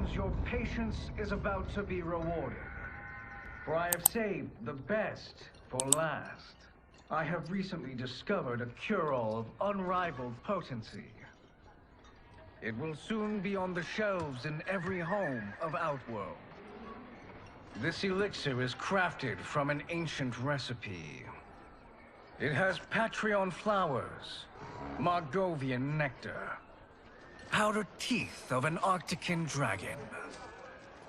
seems your patience is about to be rewarded. For I have saved the best for last. I have recently discovered a cure-all of unrivaled potency. It will soon be on the shelves in every home of Outworld. This elixir is crafted from an ancient recipe. It has Patreon flowers, Margovian nectar, powdered teeth of an Arctican dragon.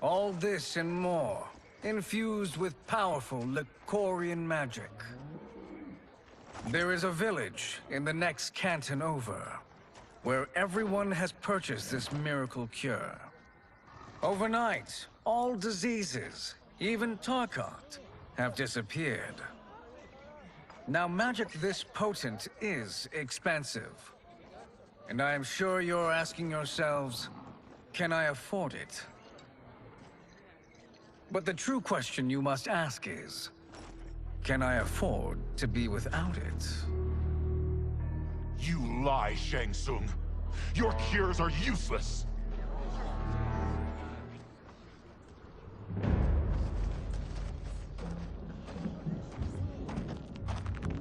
All this and more, infused with powerful Licorian magic. There is a village in the next canton over, where everyone has purchased this miracle cure. Overnight, all diseases, even Tarkat, have disappeared. Now, magic this potent is expensive. And I am sure you're asking yourselves, can I afford it? But the true question you must ask is, can I afford to be without it? You lie, Shang Tsung. Your cures are useless.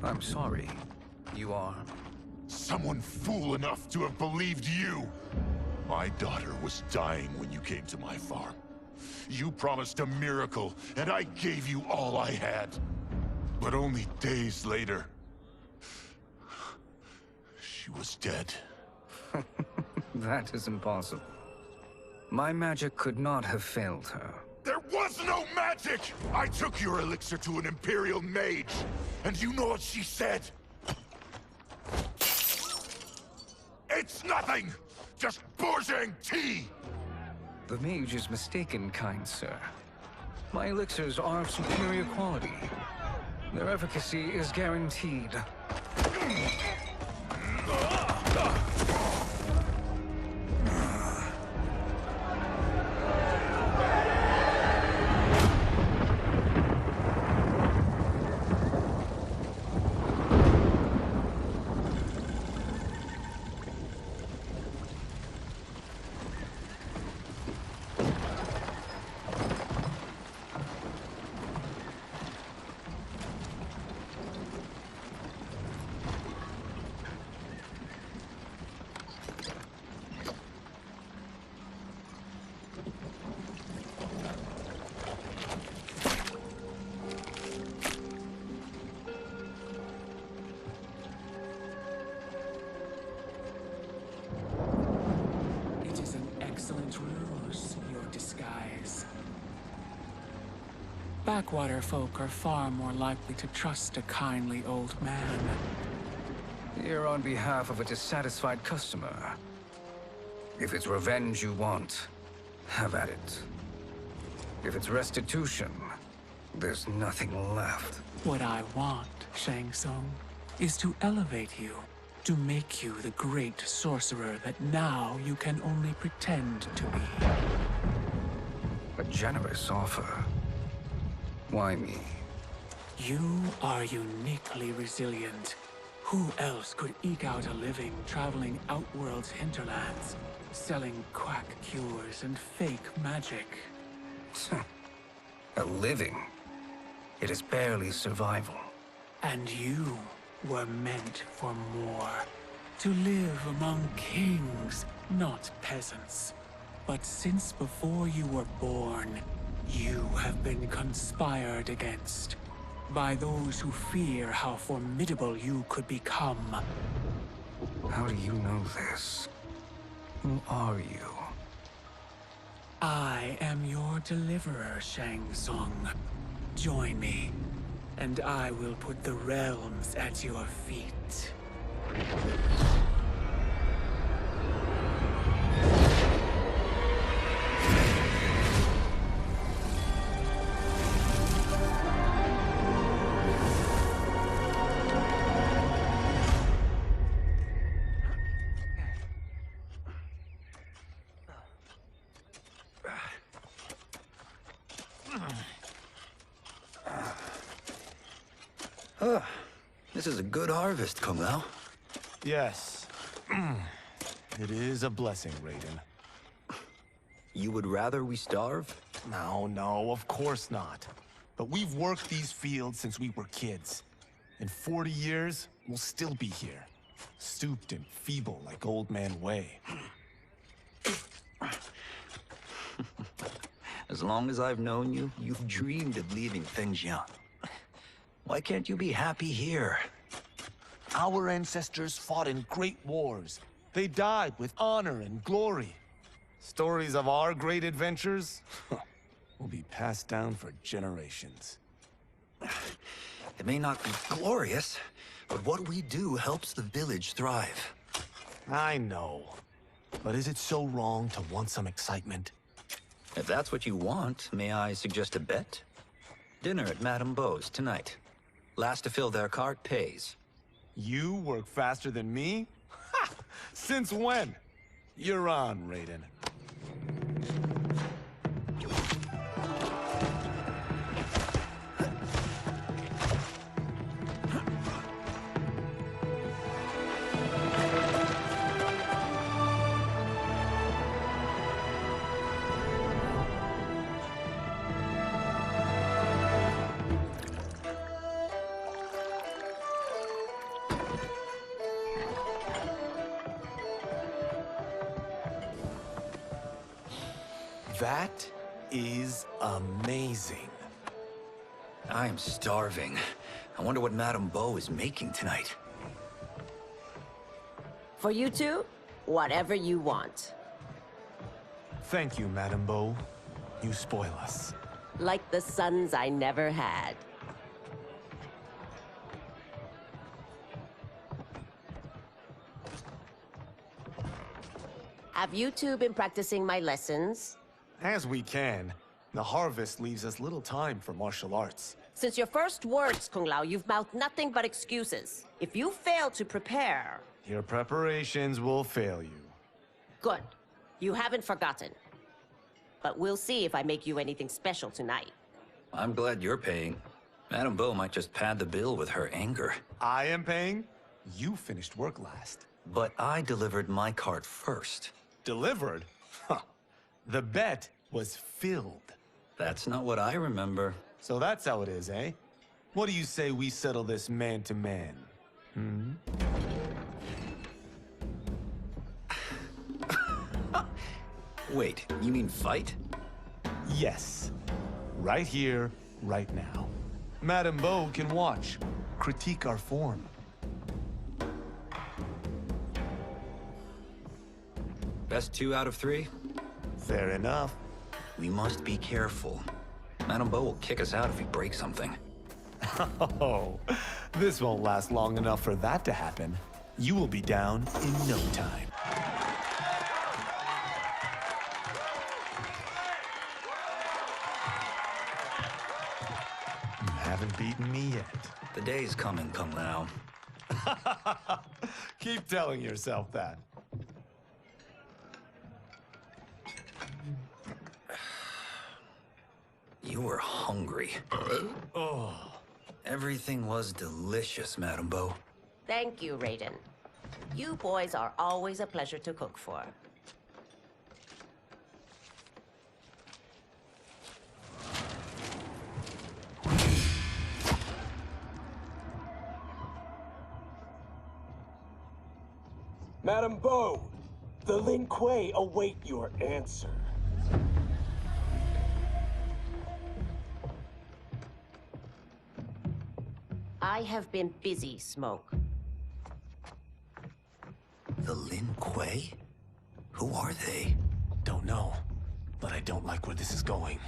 I'm sorry. You are? Someone fool enough to have believed you. My daughter was dying when you came to my farm. You promised a miracle, and I gave you all I had. But only days later, she was dead. That is impossible. My magic could not have failed her. There was no magic! I took your elixir to an Imperial mage, and you know what she said? It's nothing! Just bourgeois tea! The mage is mistaken, kind sir. My elixirs are of superior quality. Their efficacy is guaranteed. Backwater folk are far more likely to trust a kindly old man. Here on behalf of a dissatisfied customer. If it's revenge you want, have at it. If it's restitution, there's nothing left. What I want, Shang Tsung, is to elevate you, to make you the great sorcerer that now you can only pretend to be. A generous offer. Why me? You are uniquely resilient. Who else could eke out a living traveling Outworld's hinterlands, selling quack cures and fake magic? A living? It is barely survival. And you were meant for more. To live among kings, not peasants. But since before you were born, you have been conspired against by those who fear how formidable you could become. How do you know this? Who are you? I am your deliverer, Shang Tsung. Join me, and I will put the realms at your feet. This is a good harvest, Kombat. Yes. It is a blessing, Raiden. You would rather we starve? No, of course not. But we've worked these fields since we were kids. In 40 years, we'll still be here. Stooped and feeble like Old Man Way. As long as I've known you, you've dreamed of leaving things young. Why can't you be happy here? Our ancestors fought in great wars. They died with honor and glory. Stories of our great adventures will be passed down for generations. It may not be glorious, but what we do helps the village thrive. I know. But is it so wrong to want some excitement? If that's what you want, may I suggest a bet? Dinner at Madame Beau's tonight. Last to fill their cart pays. You work faster than me? Ha! Since when? You're on, Raiden. That is amazing. I'm starving. I wonder what Madame Beau is making tonight. For you two, whatever you want. Thank you, Madame Beau. You spoil us. Like the sons I never had. Have you two been practicing my lessons? As we can. The harvest leaves us little time for martial arts. Since your first words, Kung Lao, you've mouthed nothing but excuses. If you fail to prepare... Your preparations will fail you. Good. You haven't forgotten. But we'll see if I make you anything special tonight. I'm glad you're paying. Madame Beau might just pad the bill with her anger. I am paying? You finished work last. But I delivered my cart first. Delivered? Huh. The bet was filled. That's not what I remember. So that's how it is, eh? What do you say we settle this man to man? Wait, you mean fight? Yes. Right here, right now. Madame Beau can watch, critique our form. Best 2 out of 3? Fair enough. We must be careful. Madame Beau will kick us out if we break something. Oh, this won't last long enough for that to happen. You will be down in no time. You haven't beaten me yet. The day's coming, Kung Lao. Keep telling yourself that. You were hungry. Oh. Everything was delicious, Madame Beau. Thank you, Raiden. You boys are always a pleasure to cook for. Madame Beau, the Lin Kuei await your answer. I have been busy, Smoke. The Lin Kuei? Who are they? Don't know, but I don't like where this is going.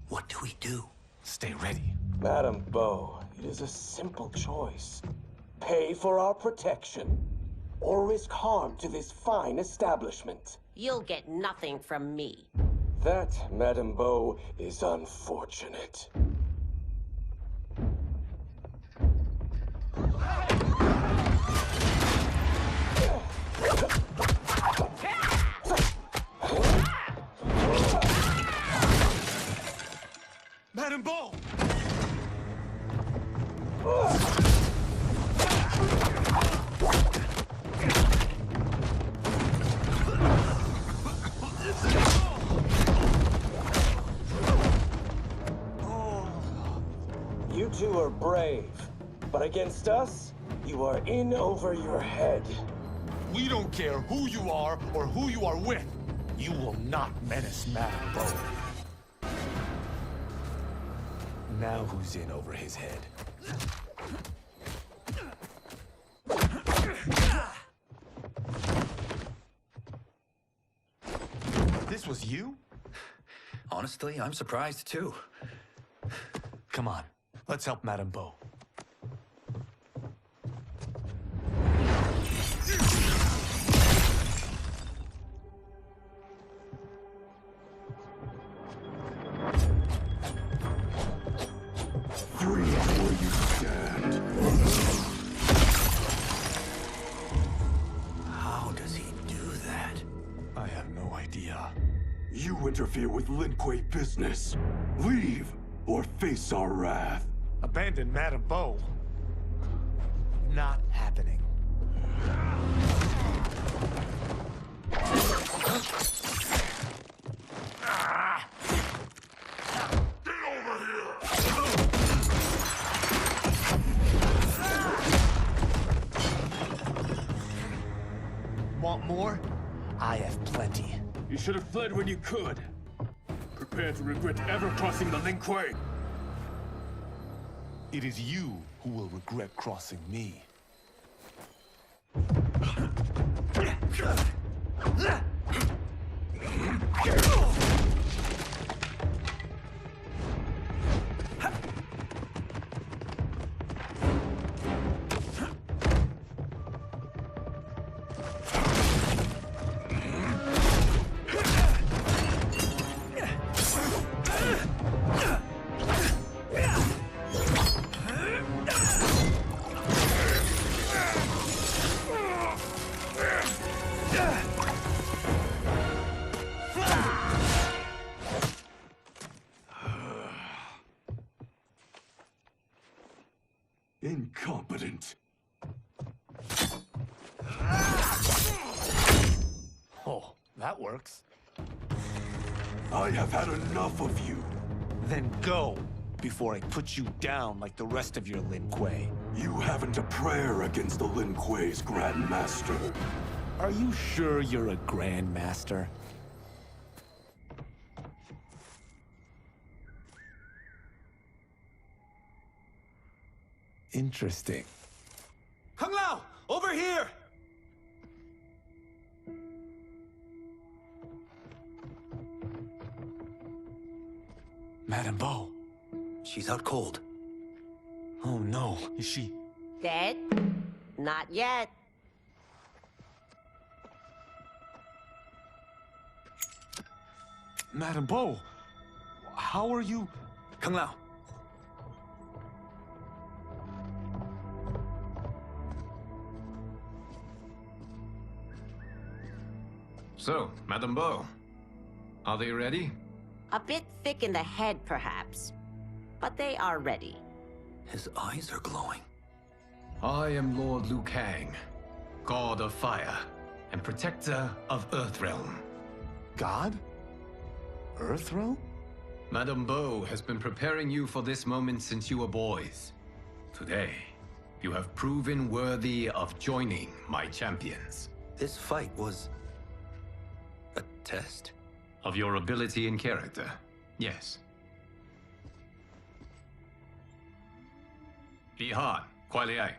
What do we do? Stay ready. Madame Beau, it is a simple choice. Pay for our protection, or risk harm to this fine establishment. You'll get nothing from me. That, Madame Beau, is unfortunate. Madame Beau! you are brave. But against us, you are in over your head. We don't care who you are or who you are with. You will not menace Madame Bo. Now who's in over his head? This was you? Honestly, I'm surprised too. Come on, let's help Madame Bo. Free where you stand. How does he do that? I have no idea. You interfere with Lin Kuei business. Leave, or face our wrath. Abandon Madame Bo? Not happening. Want more? I have plenty. You should have fled when you could. Prepare to regret ever crossing the Lin Kuei. It is you who will regret crossing me. Incompetent. Oh, that works. I have had enough of you. Then go, before I put you down like the rest of your Lin Kuei. You haven't a prayer against the Lin Kuei's Grand Master. Are you sure you're a Grand Master? Interesting. Kung Lao! Over here! Madame Bo. She's out cold. Oh no, is she... Dead? Not yet. Madame Bo, how are you... Kung Lao. So, Madame Bo, are they ready? A bit thick in the head, perhaps. But they are ready. His eyes are glowing. I am Lord Liu Kang, God of Fire and Protector of Earthrealm. God? Earthrealm? Madame Bo has been preparing you for this moment since you were boys. Today, you have proven worthy of joining my champions. This fight was... a test? Of your ability and character, yes. Ihan, Kuai Liang.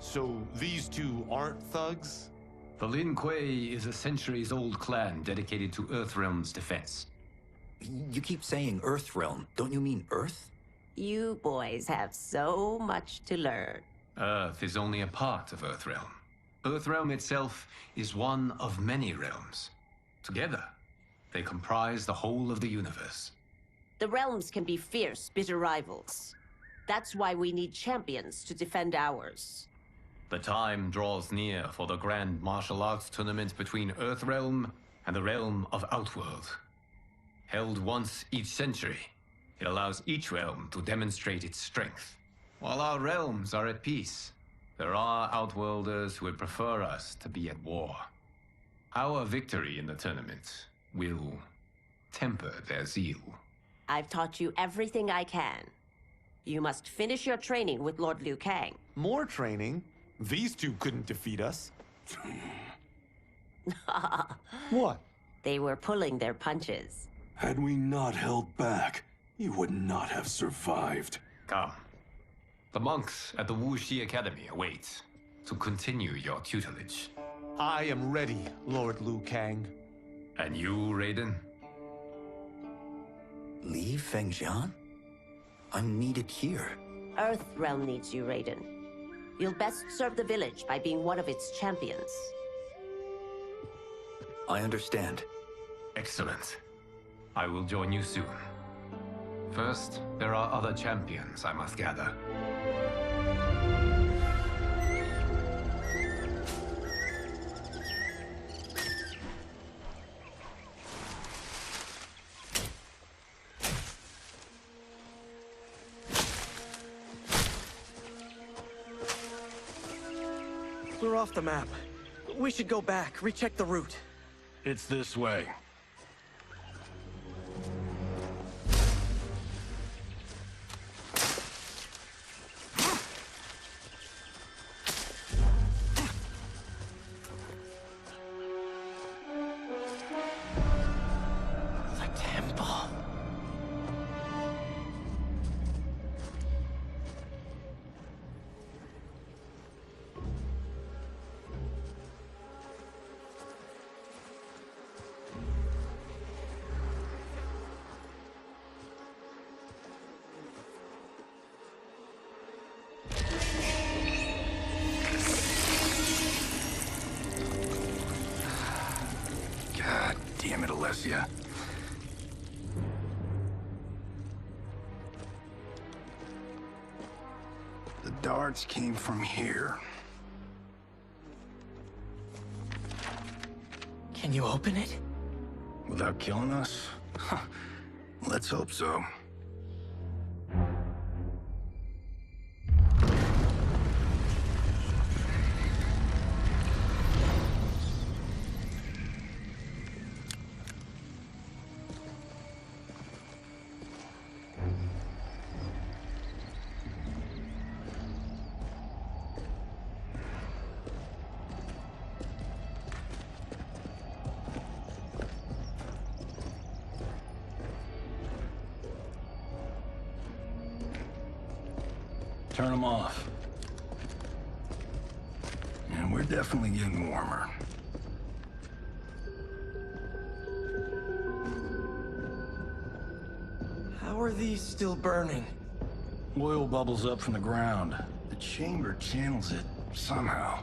So these two aren't thugs? The Lin Kuei is a centuries-old clan dedicated to Earthrealm's defense. You keep saying Earthrealm. Don't you mean Earth? You boys have so much to learn. Earth is only a part of Earthrealm. Earthrealm itself is one of many realms. Together, they comprise the whole of the universe. The realms can be fierce, bitter rivals. That's why we need champions to defend ours. The time draws near for the grand martial arts tournament between Earthrealm and the realm of Outworld. Held once each century, it allows each realm to demonstrate its strength. While our realms are at peace, there are Outworlders who would prefer us to be at war. Our victory in the tournament will temper their zeal. I've taught you everything I can. You must finish your training with Lord Liu Kang. More training? These two couldn't defeat us. What? They were pulling their punches. Had we not held back, you would not have survived. Come. The monks at the Wuxi Academy await to continue your tutelage. I am ready, Lord Liu Kang. And you, Raiden? Leave Fengjian? I'm needed here. Earth Realm needs you, Raiden. You'll best serve the village by being one of its champions. I understand. Excellent. I will join you soon. First, there are other champions I must gather. We're off the map. We should go back, recheck the route. It's this way. The temple. God damn it, Alessia. The darts came from here. Can you open it? Without killing us? Let's hope so. Turn them off. And we're definitely getting warmer. How are these still burning? Oil bubbles up from the ground. The chamber channels it somehow.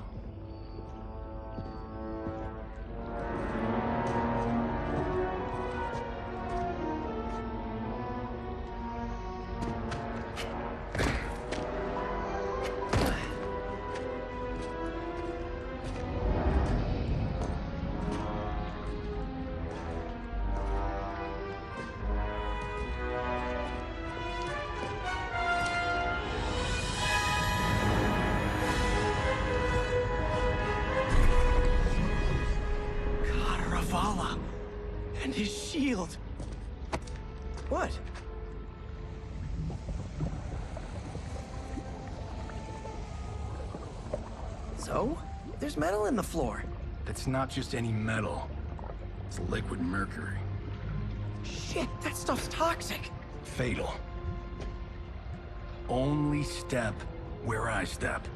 Ravala. And his shield. What? So? There's metal in the floor. It's not just any metal. It's liquid mercury. Shit, that stuff's toxic. Fatal. Only step where I step.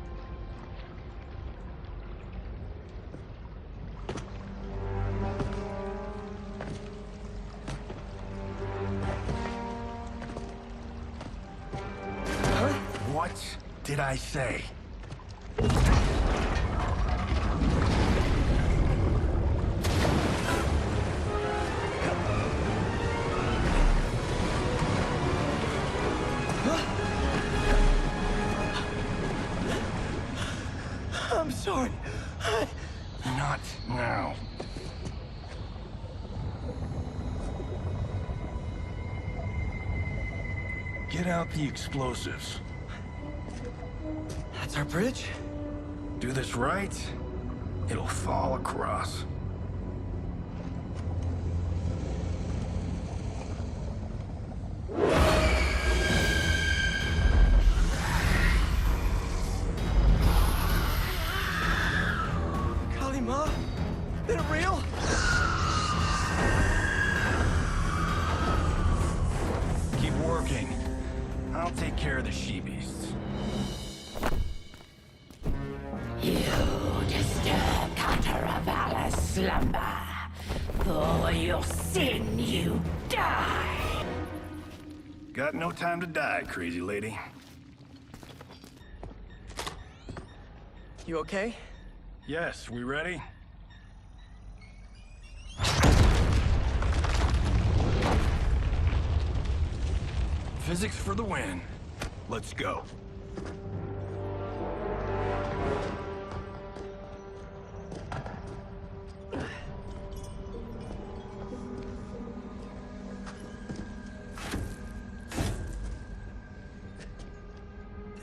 What did I say? I'm sorry. Not now. Get out the explosives. That's our bridge? Do this right, it'll fall across. Kalima? Is it real? Keep working. I'll take care of the she-beasts. You disturb Cataravalla's slumber. For your sin, you die. Got no time to die, crazy lady. You okay? Yes, we ready? Physics for the win. Let's go.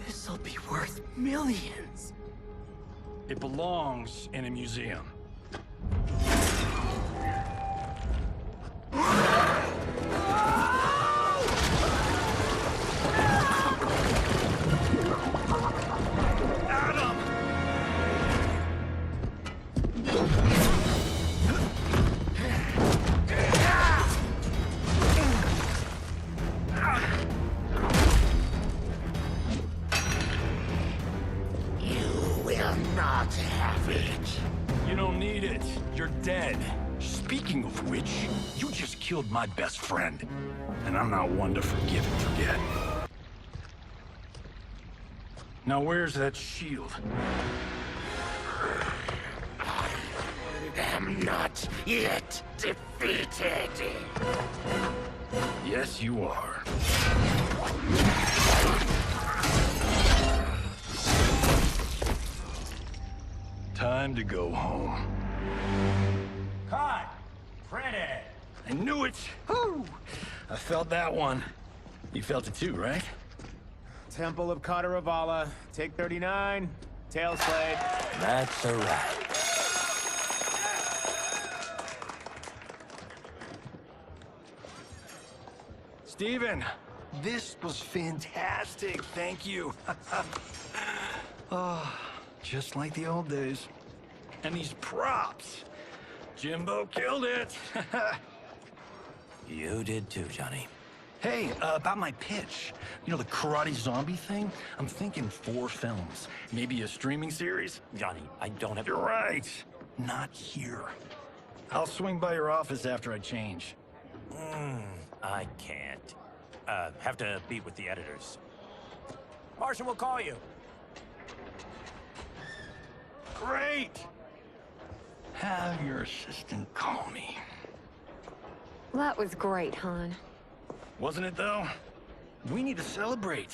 This'll be worth millions. It belongs in a museum. Not have it. You don't need it. You're dead. Speaking of which, you just killed my best friend. And I'm not one to forgive and forget. Now where's that shield? I'm not yet defeated. Yes, you are. Time to go home. Cut! Print it! I knew it! Woo! I felt that one. You felt it too, right? Temple of Kataravala, take 39, tail slate. That's a wrap. Steven, this was fantastic. Thank you. Oh, just like the old days. And these props. Jimbo killed it. You did too, Johnny. Hey, about my pitch. You know, the karate zombie thing? I'm thinking 4 films. Maybe a streaming series? Johnny, I don't have... You're right. Not here. I'll swing by your office after I change. I can't. Have to meet with the editors. Marshall will call you. Great! Have your assistant call me. That was great, hon. Wasn't it, though? We need to celebrate.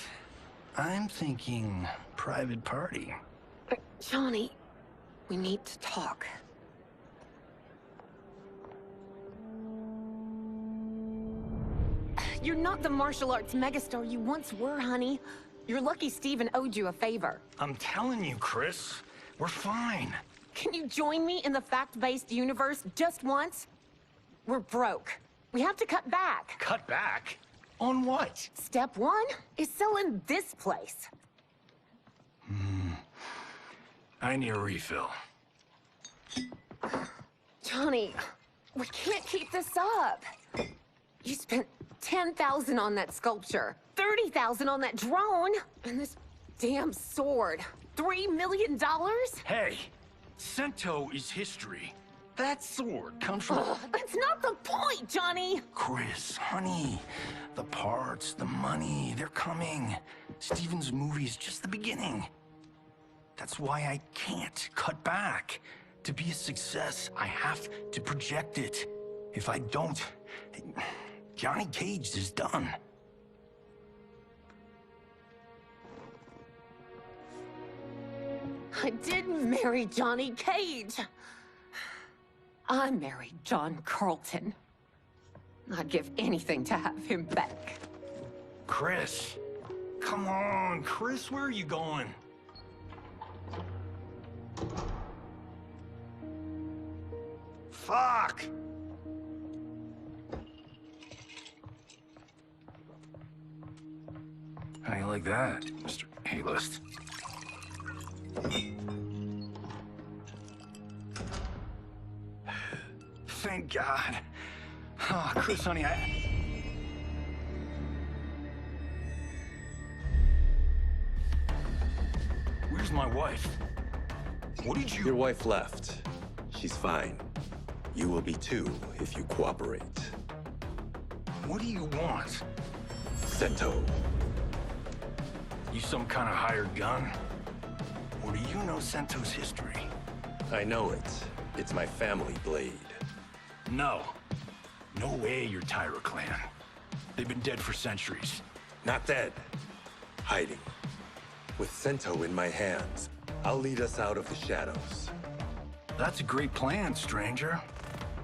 I'm thinking private party. Johnny, we need to talk. You're not the martial arts megastar you once were, honey. You're lucky Steven owed you a favor. I'm telling you, Chris, we're fine. Can you join me in the fact-based universe just once? We're broke. We have to cut back. Cut back? On what? Step 1 is selling this place. I need a refill. Johnny, we can't keep this up. You spent $10,000 on that sculpture, $30,000 on that drone, and this damn sword. $3 million? Hey, Sento is history. That sword comes from... That's not the point, Johnny! Chris, honey, the parts, the money, they're coming. Steven's movie is just the beginning. That's why I can't cut back. To be a success, I have to project it. If I don't, Johnny Cage is done. I didn't marry Johnny Cage. I married John Carlton. I'd give anything to have him back. Chris. Come on, Chris, where are you going? Fuck! How you like that, Mr. A-list? Thank God. Oh, Chris, honey, Where's my wife? What did you... Your wife left. She's fine. You will be too, if you cooperate. What do you want? Sento. You some kind of hired gun? Or do you know Sento's history? I know it. It's my family blade. No. No way you're Tyra clan. They've been dead for centuries. Not dead. Hiding. With Sento in my hands, I'll lead us out of the shadows. That's a great plan, stranger.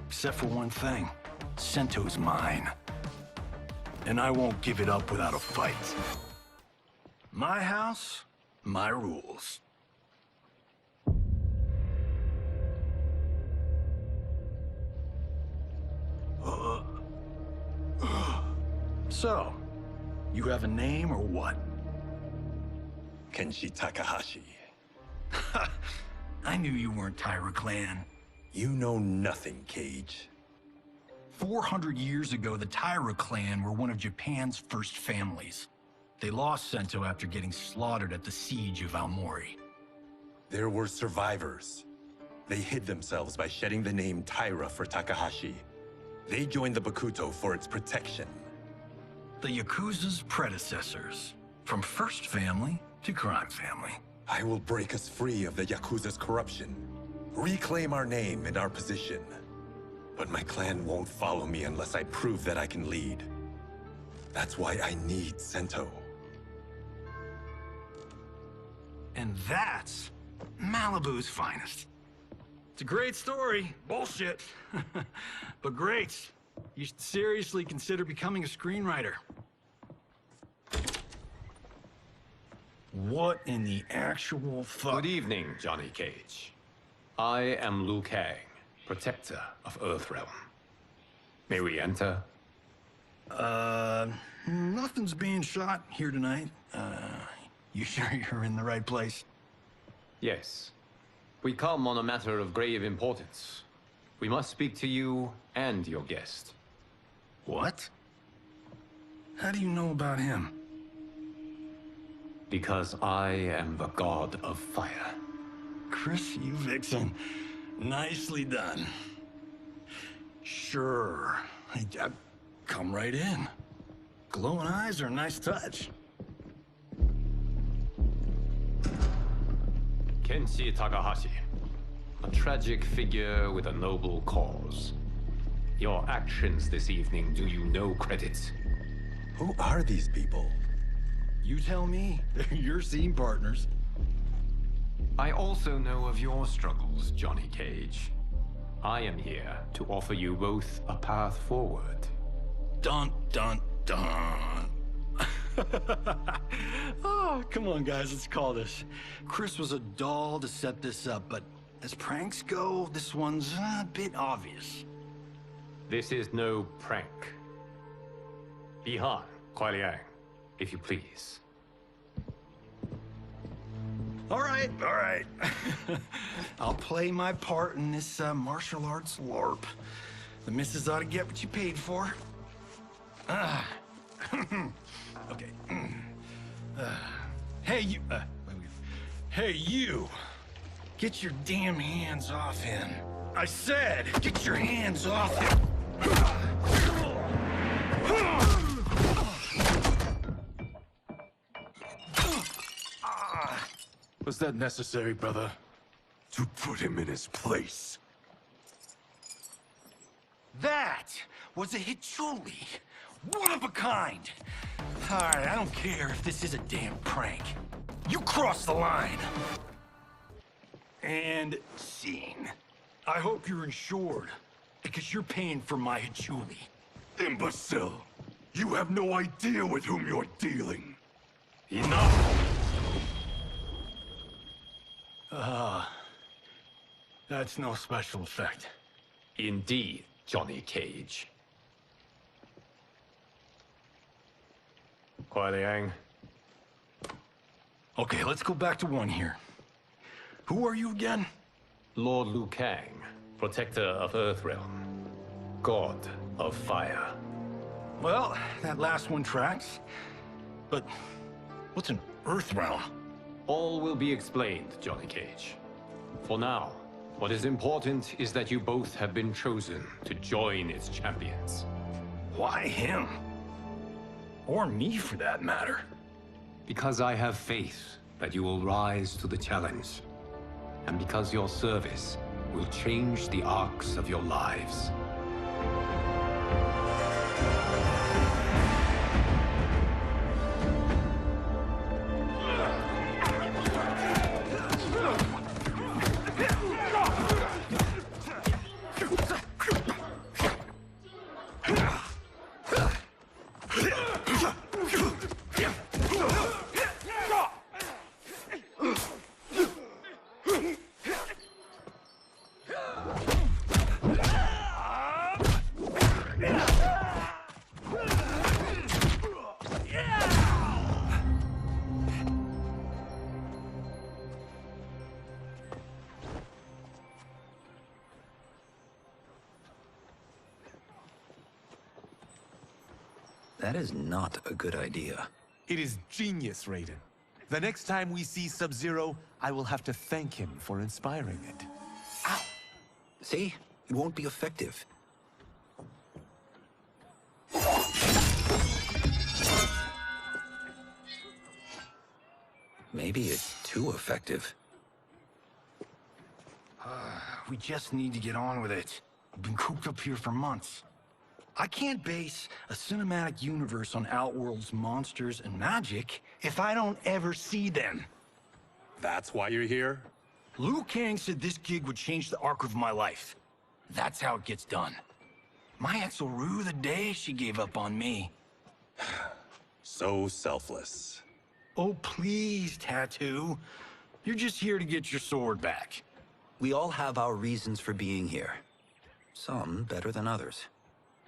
Except for one thing. Sento's mine. And I won't give it up without a fight. My house, my rules. So, you have a name or what? Kenshi Takahashi. I knew you weren't Tyra clan. You know nothing, Cage. 400 years ago, the Tyra clan were one of Japan's first families. They lost Sento after getting slaughtered at the siege of Aomori. There were survivors. They hid themselves by shedding the name Tyra for Takahashi. They joined the Bakuto for its protection. The Yakuza's predecessors. From first family to crime family. I will break us free of the Yakuza's corruption. Reclaim our name and our position. But my clan won't follow me unless I prove that I can lead. That's why I need Sento. And that's Malibu's finest. It's a great story. Bullshit. But great. You should seriously consider becoming a screenwriter. What in the actual fuck? Good evening, Johnny Cage. I am Liu Kang, protector of Earthrealm. May we enter? Nothing's being shot here tonight. You sure you're in the right place? Yes. We come on a matter of grave importance. We must speak to you and your guest. What? How do you know about him? Because I am the god of fire. Chris, you vixen. Nicely done. Sure. Come right in. Glowing eyes are a nice touch. Kenshi Takahashi. A tragic figure with a noble cause. Your actions this evening do you no credit. Who are these people? You tell me. They're your scene partners. I also know of your struggles, Johnny Cage. I am here to offer you both a path forward. Dun, dun, dun. Oh, come on, guys, let's call this. Chris was a doll to set this up, but as pranks go, this one's a bit obvious. This is no prank. Bihan, Kuai-Liang, if you please. All right. I'll play my part in this martial arts LARP. The missus ought to get what you paid for. Okay. Hey, you... Hey, you! Get your damn hands off him. I said, get your hands off him! Was that necessary, brother? To put him in his place. That was a Hichuli. One of a kind. All right, I don't care if this is a damn prank. You crossed the line. And scene. I hope you're insured, because you're paying for my Hichuli. Imbecile. You have no idea with whom you're dealing. Enough! That's no special effect. Indeed, Johnny Cage. Kuai Liang. Okay, let's go back to one here. Who are you again? Lord Liu Kang, protector of Earthrealm, god of fire. Well, that last one tracks. But what's an Earthrealm? All will be explained, Johnny Cage. For now, what is important is that you both have been chosen to join its champions. Why him? Or me, for that matter. Because I have faith that you will rise to the challenge. And because your service will change the arcs of your lives. That is not a good idea. It is genius, Raiden. The next time we see Sub-Zero, I will have to thank him for inspiring it. Ow! See? It won't be effective. Maybe it's too effective. We just need to get on with it. We've been cooped up here for months. I can't base a cinematic universe on Outworld's monsters and magic if I don't ever see them. That's why you're here? Liu Kang said this gig would change the arc of my life. That's how it gets done. My ex will rue the day she gave up on me. So selfless. Oh, please, Tattoo. You're just here to get your sword back. We all have our reasons for being here. Some better than others.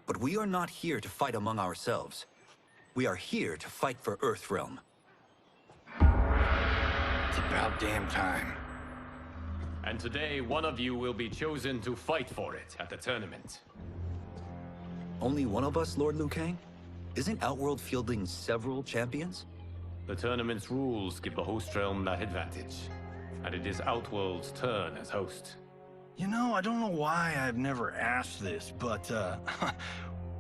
But we are not here to fight among ourselves. We are here to fight for Earthrealm. It's about damn time. And today, one of you will be chosen to fight for it at the tournament. Only one of us, Lord Liu Kang? Isn't Outworld fielding several champions? The tournament's rules give the host realm that advantage. And it is Outworld's turn as host. You know, I don't know why I've never asked this, but,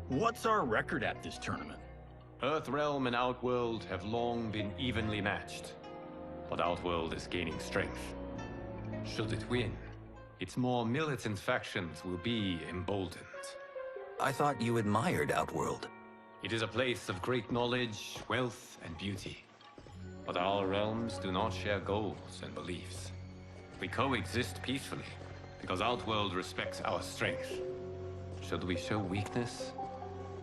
what's our record at this tournament? Earthrealm and Outworld have long been evenly matched. But Outworld is gaining strength. Should it win, its more militant factions will be emboldened. I thought you admired Outworld. It is a place of great knowledge, wealth, and beauty. But our realms do not share goals and beliefs. We coexist peacefully, because Outworld respects our strength. Should we show weakness,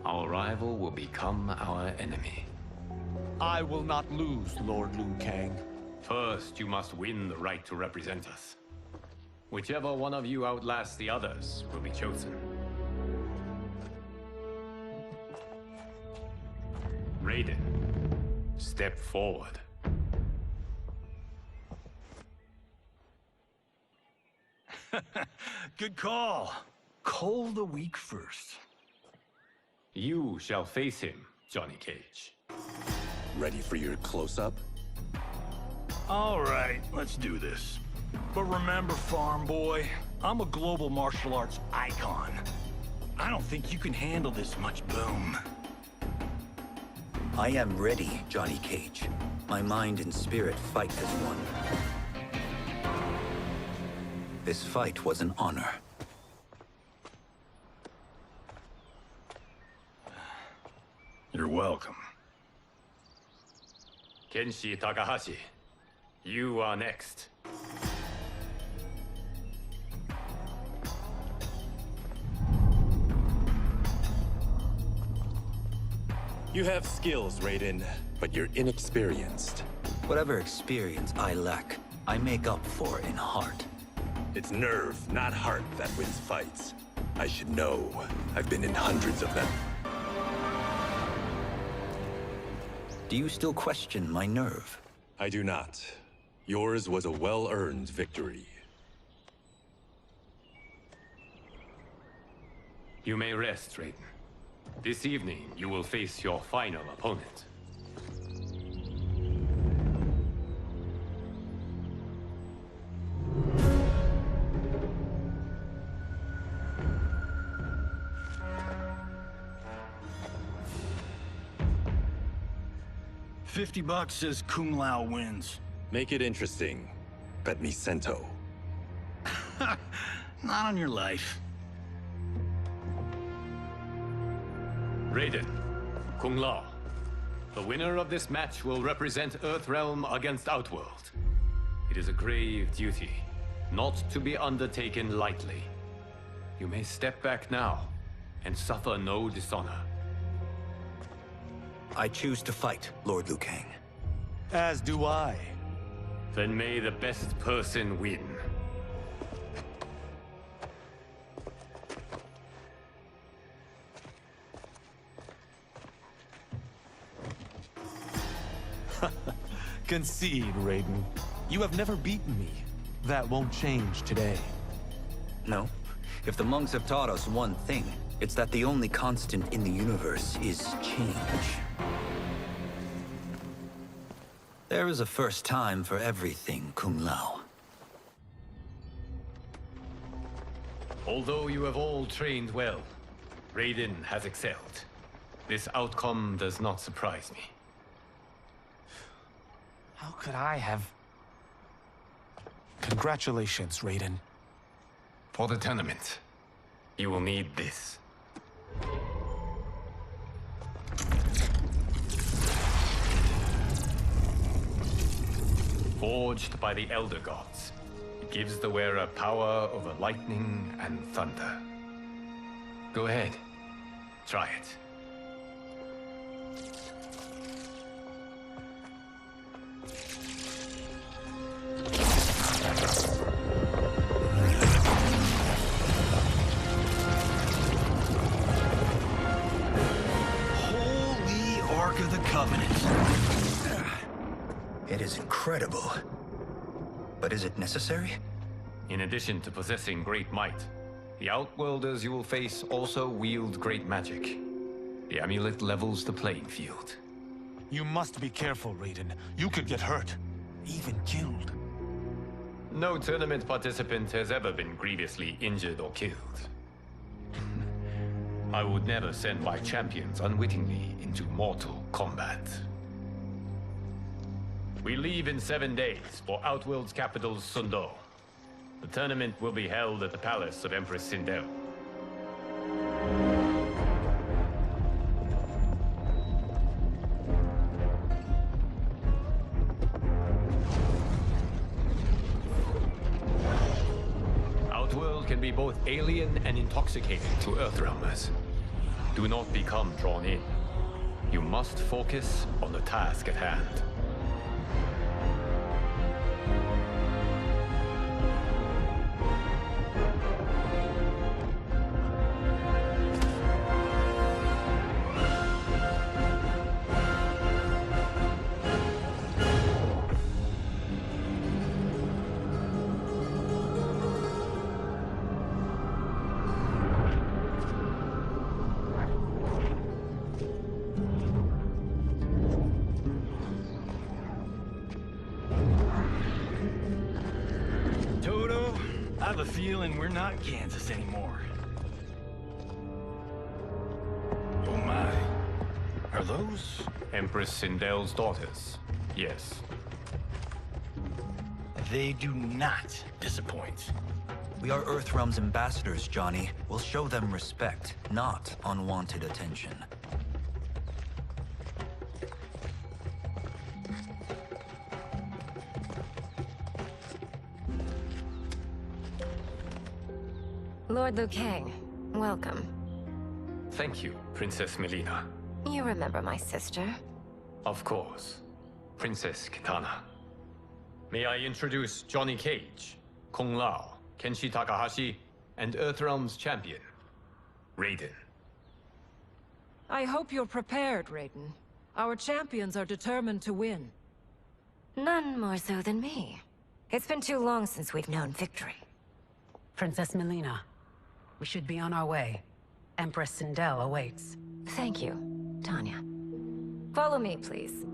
our rival will become our enemy. I will not lose, Lord Liu Kang. First, you must win the right to represent us. Whichever one of you outlasts the others will be chosen. Raiden, step forward. Good call. Cole the weak first. You shall face him, Johnny Cage. Ready for your close-up? All right, let's do this. But remember, farm boy, I'm a global martial arts icon. I don't think you can handle this much boom. I am ready, Johnny Cage. My mind and spirit fight as one. This fight was an honor. You're welcome. Kenshi Takahashi, you are next. You have skills, Raiden, but you're inexperienced. Whatever experience I lack, I make up for in heart. It's nerve, not heart, that wins fights. I should know. I've been in hundreds of them. Do you still question my nerve? I do not. Yours was a well-earned victory. You may rest, Raiden. This evening, you will face your final opponent. $50 says Kung Lao wins. Make it interesting. Bet me Cento. Not on your life. Raiden, Kung Lao. The winner of this match will represent Earthrealm against Outworld. It is a grave duty, not to be undertaken lightly. You may step back now, and suffer no dishonor. I choose to fight, Lord Liu Kang. As do I. Then may the best person win. Concede, Raiden. You have never beaten me. That won't change today. No. If the monks have taught us one thing, it's that the only constant in the universe is change. There is a first time for everything, Kung Lao. Although you have all trained well, Raiden has excelled. This outcome does not surprise me. How could I have... Congratulations, Raiden. For the tournament, you will need this. Forged by the Elder Gods, it gives the wearer power over lightning and thunder. Go ahead, try it. Holy Ark of the Covenant. It is incredible. But is it necessary? In addition to possessing great might, the Outworlders you will face also wield great magic. The amulet levels the playing field. You must be careful, Raiden. You could get hurt. Even killed. No tournament participant has ever been grievously injured or killed. I would never send my champions unwittingly into mortal combat. We leave in 7 days for Outworld's capital, Sundo. The tournament will be held at the palace of Empress Sindel. Outworld can be both alien and intoxicating to Earthrealmers. Do not become drawn in. You must focus on the task at hand. I have a feeling we're not Kansas anymore. Oh my. Are those? Empress Sindel's daughters, yes. They do not disappoint. We are Earthrealm's ambassadors, Johnny. We'll show them respect, not unwanted attention. Lord Liu Kang, welcome. Thank you, Princess Melina. You remember my sister? Of course. Princess Kitana. May I introduce Johnny Cage, Kung Lao, Kenshi Takahashi, and Earthrealm's champion, Raiden. I hope you're prepared, Raiden. Our champions are determined to win. None more so than me. It's been too long since we've known victory. Princess Melina, we should be on our way. Empress Sindel awaits. Thank you, Tanya. Follow me, please.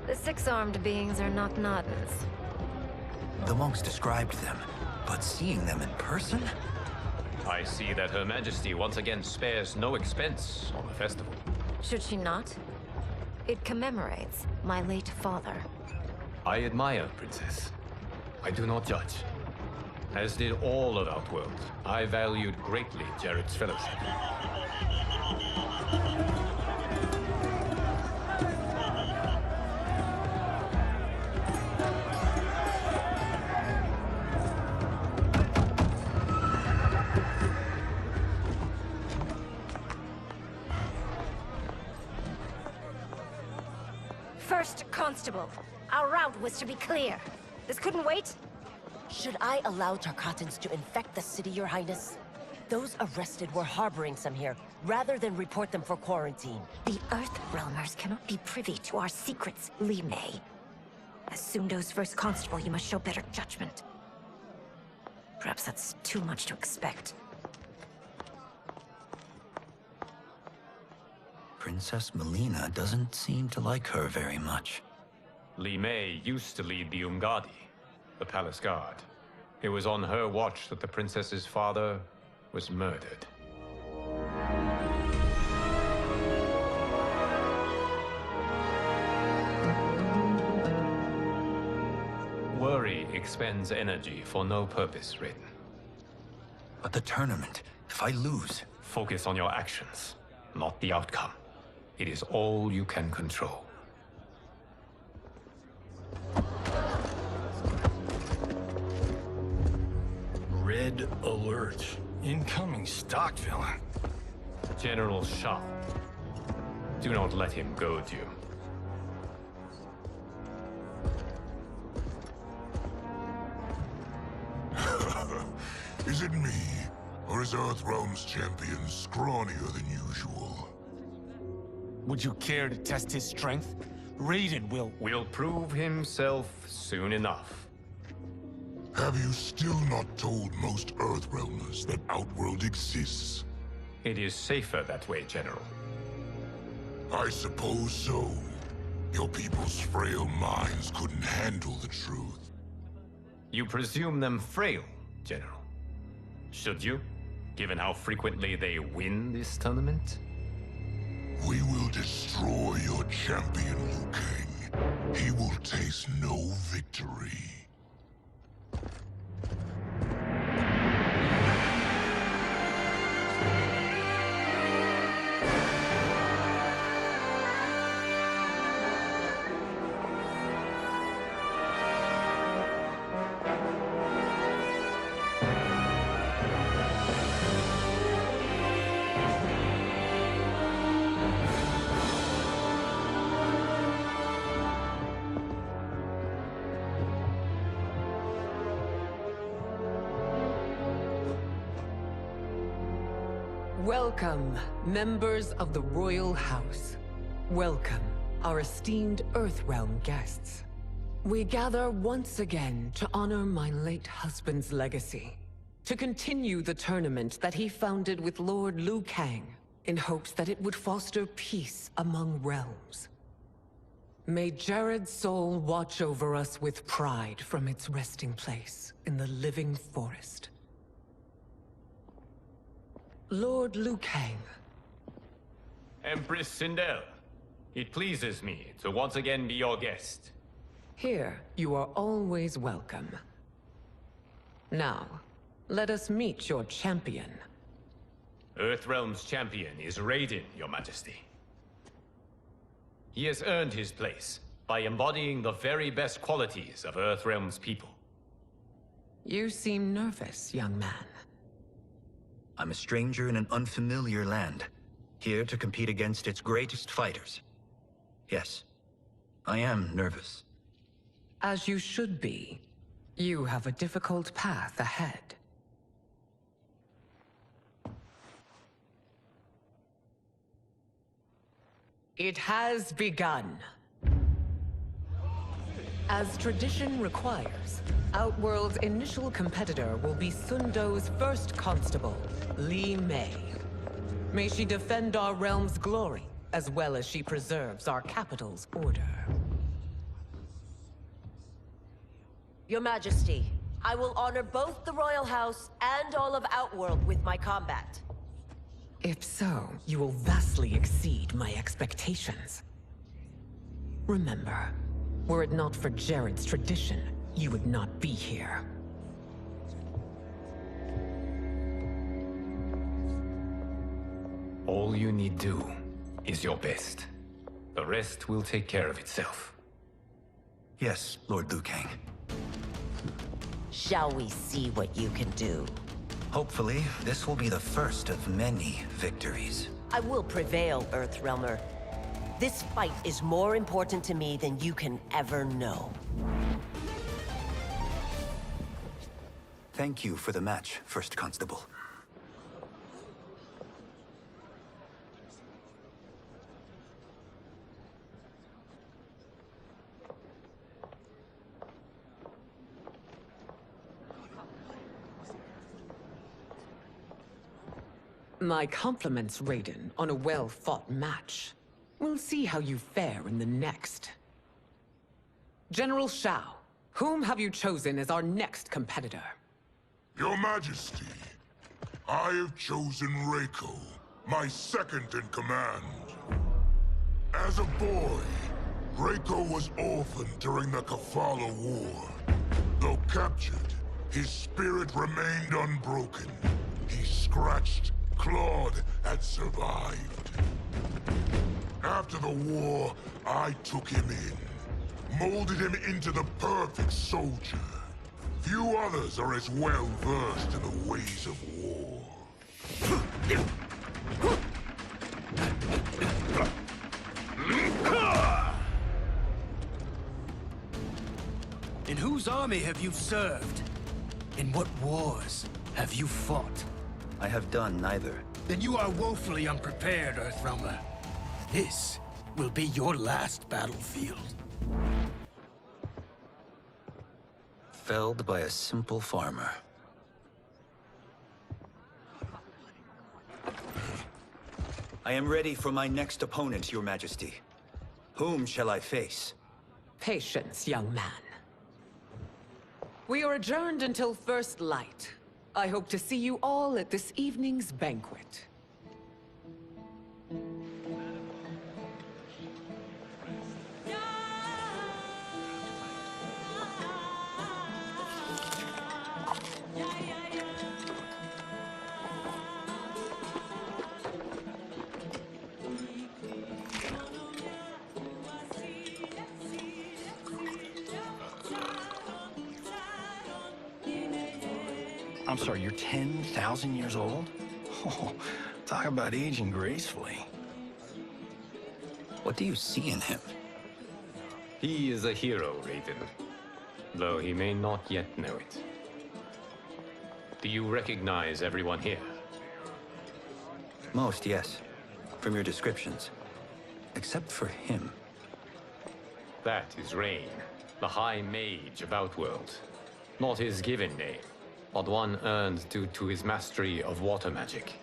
The six-armed beings are not Nodens. The monks described them, but seeing them in person? I see that Her Majesty once again spares no expense on the festival. Should she not? It commemorates my late father. I admire, Princess. I do not judge. As did all of Outworld, I valued greatly Jared's fellowship. First Constable, our route was to be clear. This couldn't wait? Should I allow Tarkatans to infect the city, Your Highness? Those arrested were harboring some here, rather than report them for quarantine. The Earthrealmers cannot be privy to our secrets, Li Mei. As Sundo's first constable, you must show better judgment. Perhaps that's too much to expect. Princess Melina doesn't seem to like her very much. Li Mei used to lead the Umgadi, the palace guard. It was on her watch that the princess's father was murdered. Worry expends energy for no purpose, Raiden. But the tournament, if I lose... Focus on your actions, not the outcome. It is all you can control. Red alert. Incoming stock villain. General Shao. Do not let him goad you. Is it me? Or is Earthrealm's champion scrawnier than usual? Would you care to test his strength? Raiden will prove himself soon enough. Have you still not told most Earthrealmers that Outworld exists? It is safer that way, General. I suppose so. Your people's frail minds couldn't handle the truth. You presume them frail, General. Should you, given how frequently they win this tournament? We will destroy your champion, Liu Kang. He will taste no victory. Welcome, members of the Royal House. Welcome, our esteemed Earthrealm guests. We gather once again to honor my late husband's legacy, to continue the tournament that he founded with Lord Liu Kang, in hopes that it would foster peace among realms. May Jared's soul watch over us with pride from its resting place in the living forest. Lord Liu Kang. Empress Sindel, it pleases me to once again be your guest. Here, you are always welcome. Now, let us meet your champion. Earthrealm's champion is Raiden, Your Majesty. He has earned his place by embodying the very best qualities of Earthrealm's people. You seem nervous, young man. I'm a stranger in an unfamiliar land, here to compete against its greatest fighters. Yes, I am nervous. As you should be. You have a difficult path ahead. It has begun. As tradition requires, Outworld's initial competitor will be Sundo's first constable, Li Mei. May she defend our realm's glory, as well as she preserves our capital's order. Your Majesty, I will honor both the Royal House and all of Outworld with my combat. If so, you will vastly exceed my expectations. Remember, were it not for Jared's tradition, you would not be here. All you need do is your best. The rest will take care of itself. Yes, Lord Liu Kang. Shall we see what you can do? Hopefully, this will be the first of many victories. I will prevail, Earthrealmer. This fight is more important to me than you can ever know. Thank you for the match, First Constable. My compliments, Raiden, on a well-fought match. We'll see how you fare in the next. General Shao, whom have you chosen as our next competitor? Your Majesty, I have chosen Reiko, my second in command. As a boy, Reiko was orphaned during the Kafala War. Though captured, his spirit remained unbroken. He scratched, clawed, and survived. After the war, I took him in, molded him into the perfect soldier. Few others are as well versed in the ways of war. In whose army have you served? In what wars have you fought? I have done neither. Then you are woefully unprepared, Earthrealmer. This will be your last battlefield. Felled by a simple farmer. I am ready for my next opponent, Your Majesty. Whom shall I face? Patience, young man. We are adjourned until first light. I hope to see you all at this evening's banquet. I'm sorry, you're 10,000 years old? Oh, talk about aging gracefully. What do you see in him? He is a hero, Raiden, though he may not yet know it. Do you recognize everyone here? Most, yes. From your descriptions. Except for him. That is Rain, the High Mage of Outworld. Not his given name, but one earned due to his mastery of water magic.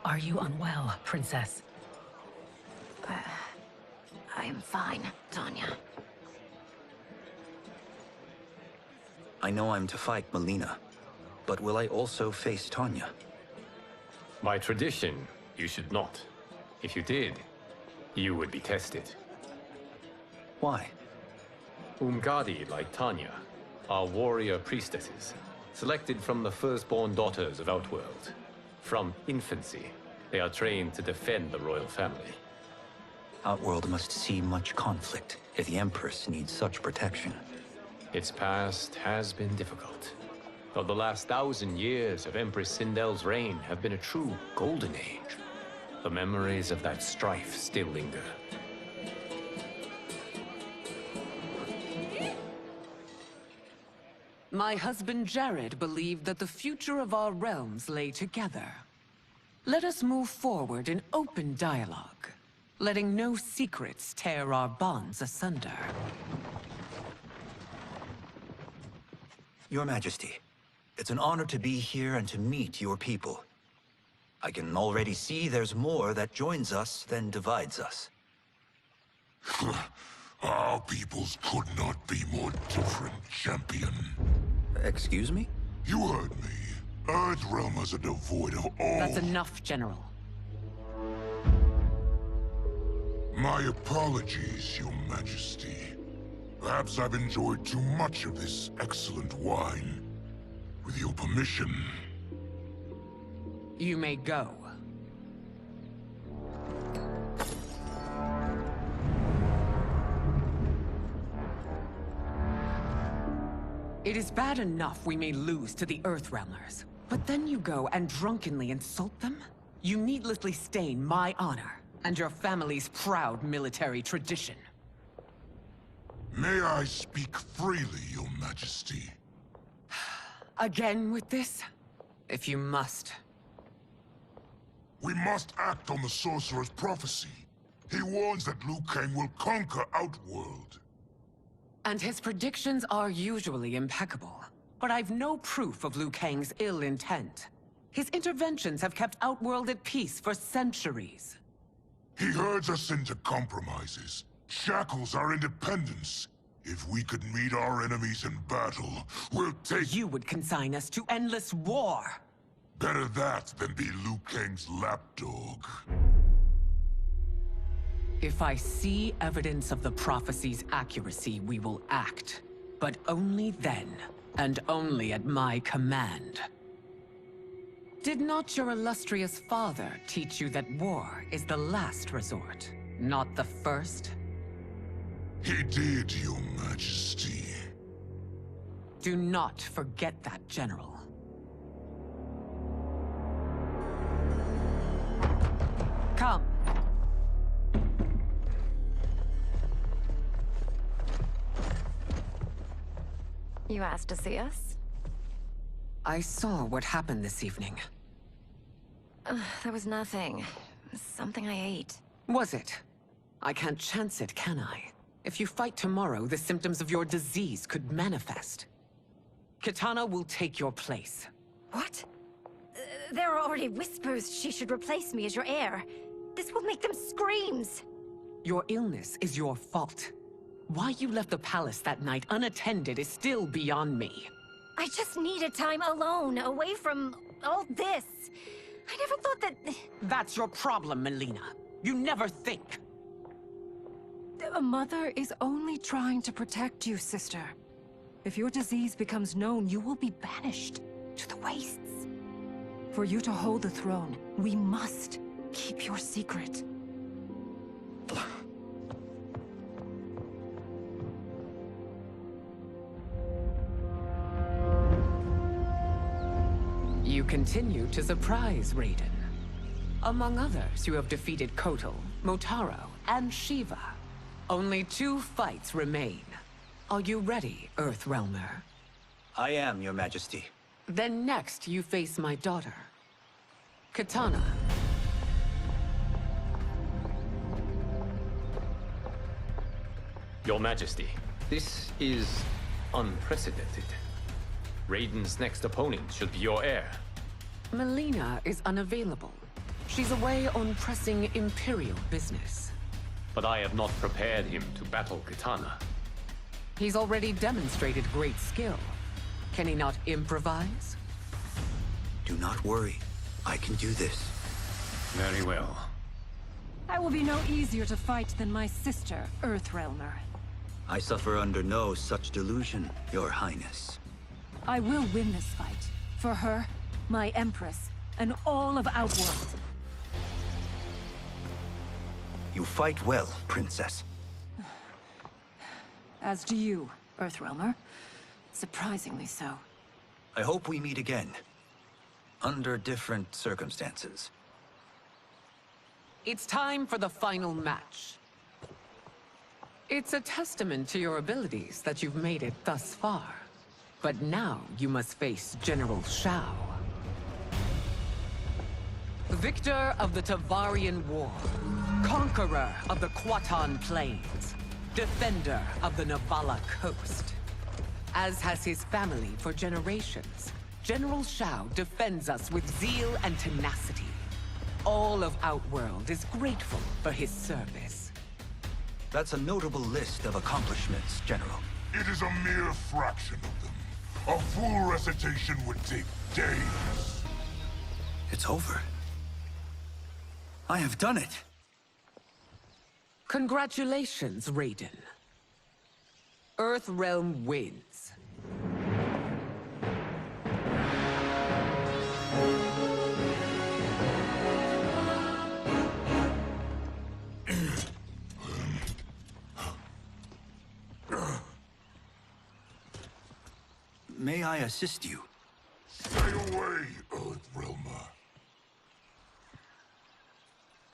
Are you unwell, Princess? I am fine, Tanya. I know I'm to fight Melina, but will I also face Tanya? By tradition, you should not. If you did, you would be tested. Why? Umgadi, like Tanya, are warrior priestesses, selected from the firstborn daughters of Outworld. From infancy, they are trained to defend the royal family. Outworld must see much conflict if the Empress needs such protection. Its past has been difficult, though the last 1,000 years of Empress Sindel's reign have been a true golden age. The memories of that strife still linger. My husband Jared believed that the future of our realms lay together. Let us move forward in open dialogue, letting no secrets tear our bonds asunder. Your Majesty, it's an honor to be here and to meet your people. I can already see there's more that joins us than divides us. Our peoples could not be more different, champion. Excuse me? You heard me. Earthrealmers are devoid of all... That's enough, General. My apologies, Your Majesty. Perhaps I've enjoyed too much of this excellent wine. With your permission... You may go. It is bad enough we may lose to the Earthrealmers, but then you go and drunkenly insult them? You needlessly stain my honor and your family's proud military tradition. May I speak freely, Your Majesty? Again with this? If you must. We must act on the Sorcerer's prophecy. He warns that Liu Kang will conquer Outworld. And his predictions are usually impeccable. But I've no proof of Liu Kang's ill intent. His interventions have kept Outworld at peace for centuries. He herds us into compromises, shackles our independence. If we could meet our enemies in battle, we'll take... You would consign us to endless war! Better that than be Liu Kang's lapdog. If I see evidence of the prophecy's accuracy, we will act. But only then, and only at my command. Did not your illustrious father teach you that war is the last resort, not the first? He did, Your Majesty. Do not forget that, General. Come. You asked to see us? I saw what happened this evening. There was nothing. Something I ate. Was it? I can't chance it, can I? If you fight tomorrow, the symptoms of your disease could manifest. Kitana will take your place. What? There are already whispers she should replace me as your heir. This will make them screams! Your illness is your fault. Why you left the palace that night unattended is still beyond me. I just needed time alone, away from all this. I never thought that... That's your problem, Melina. You never think. A mother is only trying to protect you, sister. If your disease becomes known, you will be banished to the wastes. For you to hold the throne, we must keep your secret. You continue to surprise Raiden. Among others, you have defeated Kotal, Motaro, and Shiva. Only 2 fights remain. Are you ready, Earthrealmer? I am, Your Majesty. Then next, you face my daughter, Kitana. Your Majesty, this is unprecedented. Raiden's next opponent should be your heir. Melina is unavailable. She's away on pressing Imperial business. But I have not prepared him to battle Kitana. He's already demonstrated great skill. Can he not improvise? Do not worry. I can do this. Very well. I will be no easier to fight than my sister, Earthrealmer. I suffer under no such delusion, Your Highness. I will win this fight. For her, my Empress, and all of Outworld. You fight well, Princess. As do you, Earthrealmer. Surprisingly so. I hope we meet again. Under different circumstances. It's time for the final match. It's a testament to your abilities that you've made it thus far. But now you must face General Shao. Victor of the Tavarian War. Conqueror of the Kwatan Plains. Defender of the Navala Coast. As has his family for generations, General Shao defends us with zeal and tenacity. All of Outworld is grateful for his service. That's a notable list of accomplishments, General. It is a mere fraction of them. A full recitation would take days. It's over. I have done it. Congratulations, Raiden. Earthrealm wins. May I assist you? Stay away, Earthrealmer.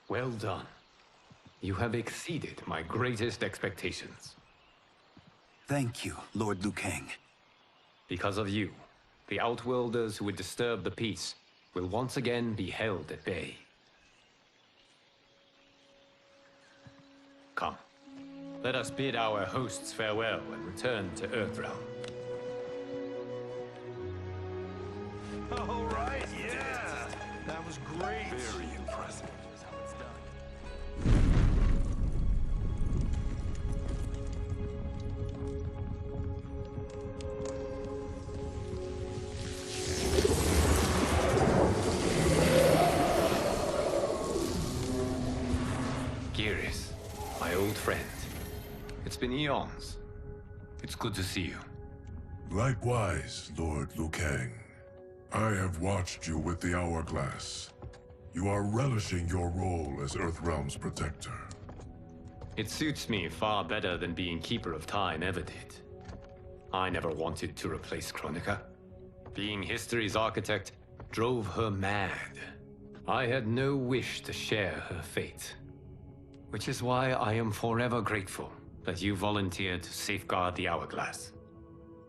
Well done. You have exceeded my greatest expectations. Thank you, Lord Liu Kang. Because of you, the Outworlders who would disturb the peace will once again be held at bay. Come, let us bid our hosts farewell and return to Earthrealm. All right, yeah! That was great! Very impressive. Geras, my old friend. It's been eons. It's good to see you. Likewise, Lord Liu Kang. I have watched you with the Hourglass. You are relishing your role as Earthrealm's protector. It suits me far better than being Keeper of Time ever did. I never wanted to replace Chronica. Being history's architect drove her mad. I had no wish to share her fate. Which is why I am forever grateful that you volunteered to safeguard the Hourglass.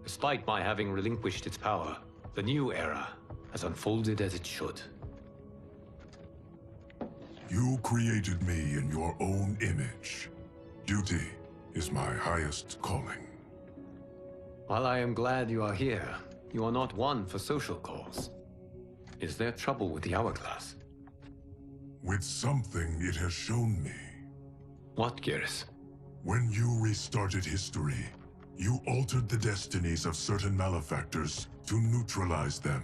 Despite my having relinquished its power, the new era has unfolded as it should. You created me in your own image. Duty is my highest calling. While I am glad you are here, you are not one for social calls. Is there trouble with the Hourglass? With something it has shown me. What, Geras? When you restarted history, you altered the destinies of certain malefactors to neutralize them.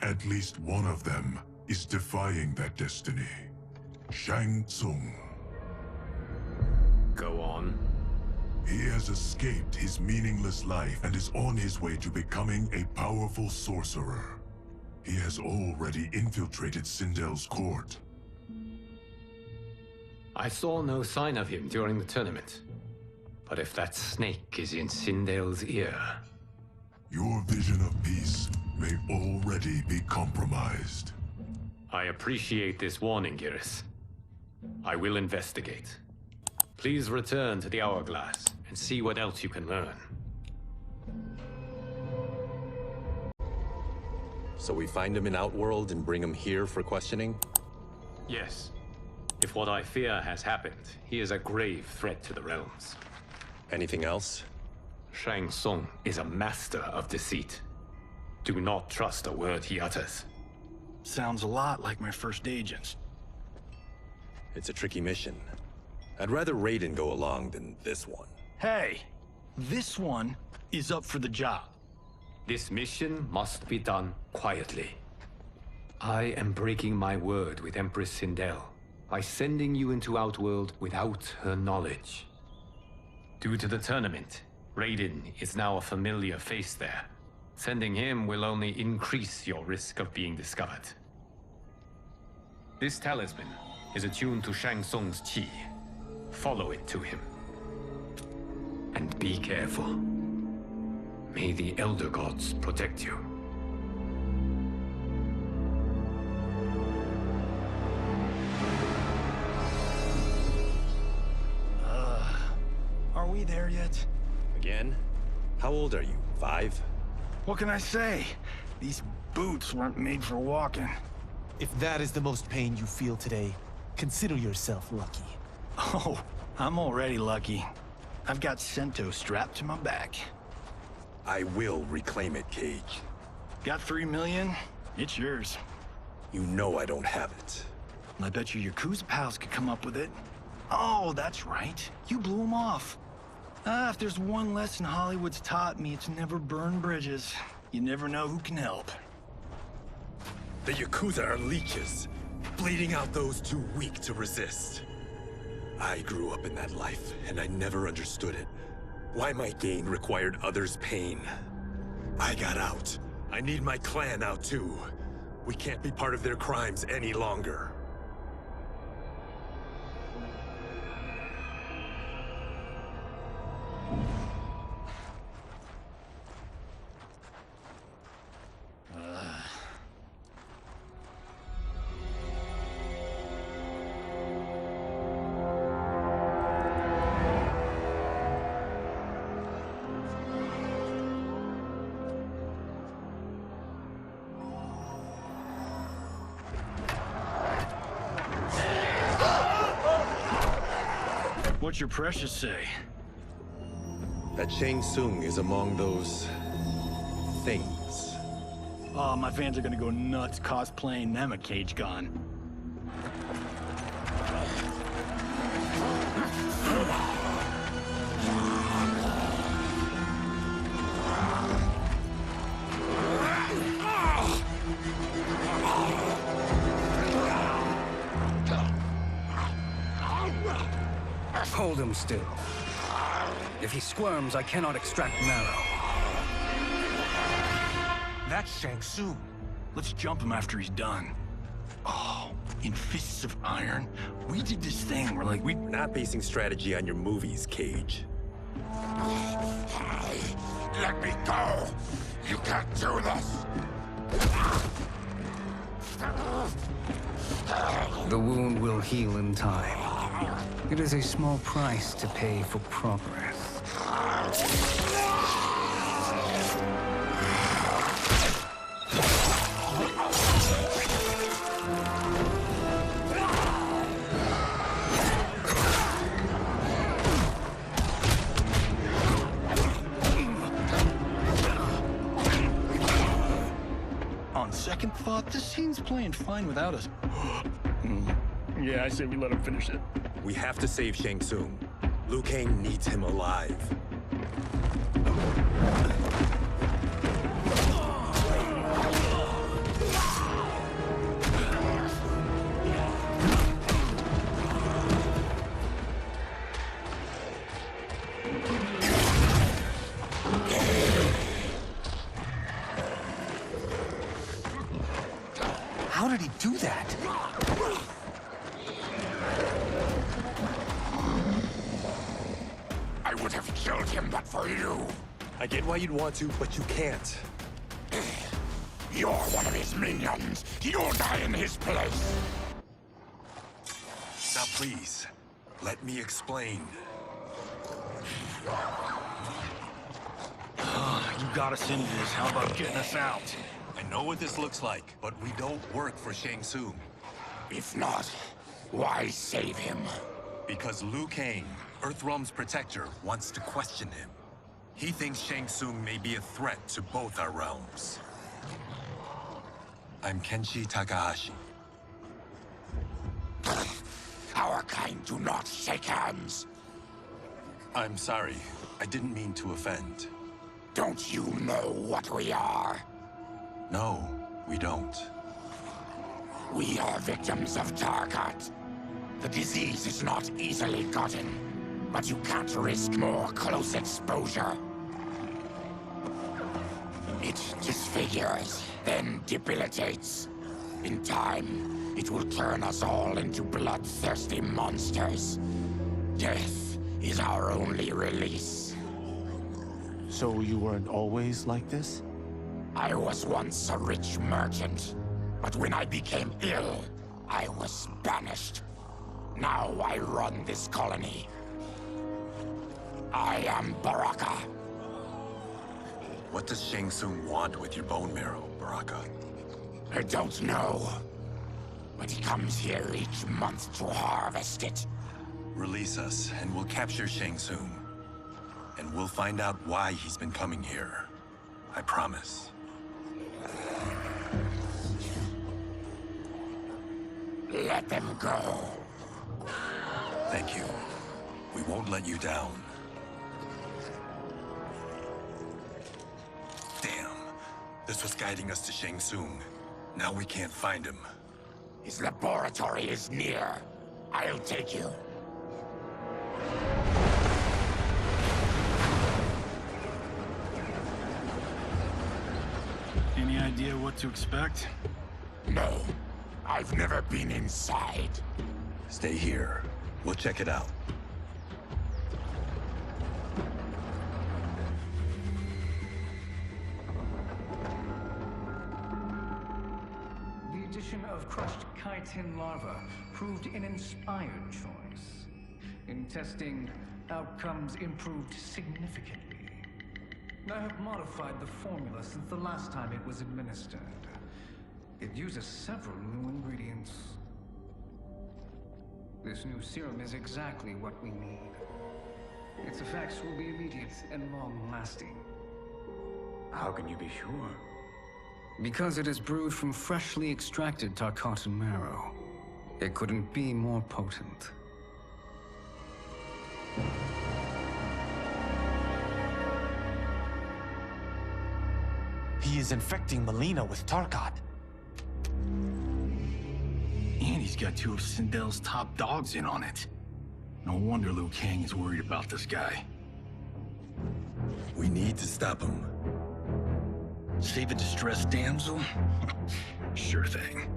At least one of them is defying that destiny. Shang Tsung. Go on. He has escaped his meaningless life and is on his way to becoming a powerful sorcerer. He has already infiltrated Sindel's court. I saw no sign of him during the tournament. But if that snake is in Sindel's ear... Your vision of peace may already be compromised. I appreciate this warning, Geras. I will investigate. Please return to the Hourglass and see what else you can learn. So we find him in Outworld and bring him here for questioning? Yes. If what I fear has happened, he is a grave threat to the realms. Anything else? Shang Tsung is a master of deceit. Do not trust a word he utters. Sounds a lot like my first agents. It's a tricky mission. I'd rather Raiden go along than this one. Hey, this one is up for the job. This mission must be done quietly. I am breaking my word with Empress Sindel by sending you into Outworld without her knowledge. Due to the tournament, Raiden is now a familiar face there. Sending him will only increase your risk of being discovered. This talisman is attuned to Shang Tsung's chi. Follow it to him. And be careful. May the Elder Gods protect you. Are we there yet? Again? How old are you? 5? What can I say? These boots weren't made for walking. If that is the most pain you feel today, consider yourself lucky. Oh, I'm already lucky. I've got Sento strapped to my back. I will reclaim it, Cage. Got 3 million? It's yours. You know I don't have it. I bet your Yakuza pals could come up with it. Oh, that's right. You blew them off. If there's one lesson Hollywood's taught me, it's never burn bridges. You never know who can help. The Yakuza are leeches, bleeding out those too weak to resist. I grew up in that life, and I never understood it. Why my gain required others' pain. I got out. I need my clan out too. We can't be part of their crimes any longer. What's your precious say? That Shang Tsung is among those... things. Oh, my fans are gonna go nuts cosplaying them a Cage Gone. Hold him still. If he squirms, I cannot extract marrow. That's Shang Tsung. Let's jump him after he's done. Oh, in Fists of Iron, we did this thing where like We're not basing strategy on your movies, Cage. Let me go! You can't do this! The wound will heal in time. It is a small price to pay for progress. On second thought, this scene's playing fine without us. Yeah, I say we let him finish it. We have to save Shang Tsung. Liu Kang needs him alive. How did he do that? I would have killed him but for you. I get why you'd want to, but you can't. You're one of his minions. You'll die in his place. Now please, let me explain. You got us into this. How about getting us out? I know what this looks like, but we don't work for Shang Tsung. If not, why save him? Because Liu Kang, Earthrealm's protector, wants to question him. He thinks Shang Tsung may be a threat to both our realms. I'm Kenshi Takahashi. Our kind do not shake hands. I'm sorry. I didn't mean to offend. Don't you know what we are? No, we don't. We are victims of Tarkat. The disease is not easily gotten, but you can't risk more close exposure. It disfigures, then debilitates. In time, it will turn us all into bloodthirsty monsters. Death is our only release. So you weren't always like this? I was once a rich merchant, but when I became ill, I was banished. Now I run this colony. I am Baraka. What does Shang Tsung want with your bone marrow, Baraka? I don't know, but he comes here each month to harvest it. Release us, and we'll capture Shang Tsung. And we'll find out why he's been coming here. I promise. Let them go. Thank you. We won't let you down. Damn. This was guiding us to Shang Tsung. Now we can't find him. His laboratory is near. I'll take you. Any idea what to expect? No. I've never been inside. Stay here. We'll check it out. The addition of crushed chitin larva proved an inspired choice. In testing, outcomes improved significantly. I have modified the formula since the last time it was administered. It uses several new ingredients. This new serum is exactly what we need. Its effects will be immediate and long-lasting. How can you be sure? Because it is brewed from freshly extracted Tarkatan marrow. It couldn't be more potent. He is infecting Melina with Tarkat. And he's got two of Sindel's top dogs in on it. No wonder Liu Kang is worried about this guy. We need to stop him. Save a distressed damsel? Sure thing.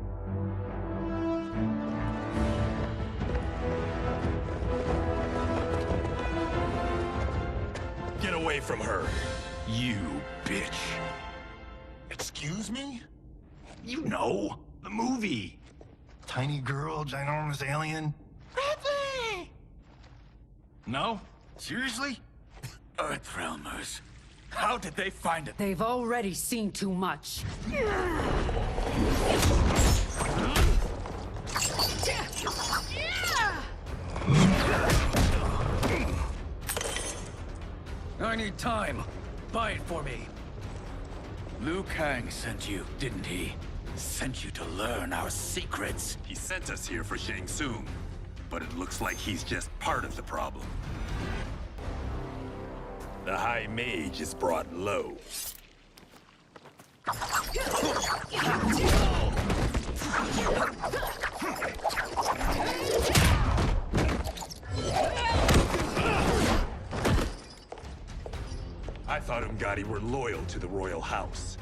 Get away from her! You bitch. Excuse me? You know, the movie. Tiny girl, ginormous alien. Bradley! No? Seriously? Earthrealmers. How did they find it? They've already seen too much. I need time. Buy it for me. Liu Kang sent you, didn't he? Sent you to learn our secrets. He sent us here for Shang Tsung, but it looks like he's just part of the problem. The High Mage is brought low. I thought Umgadi were loyal to the royal house.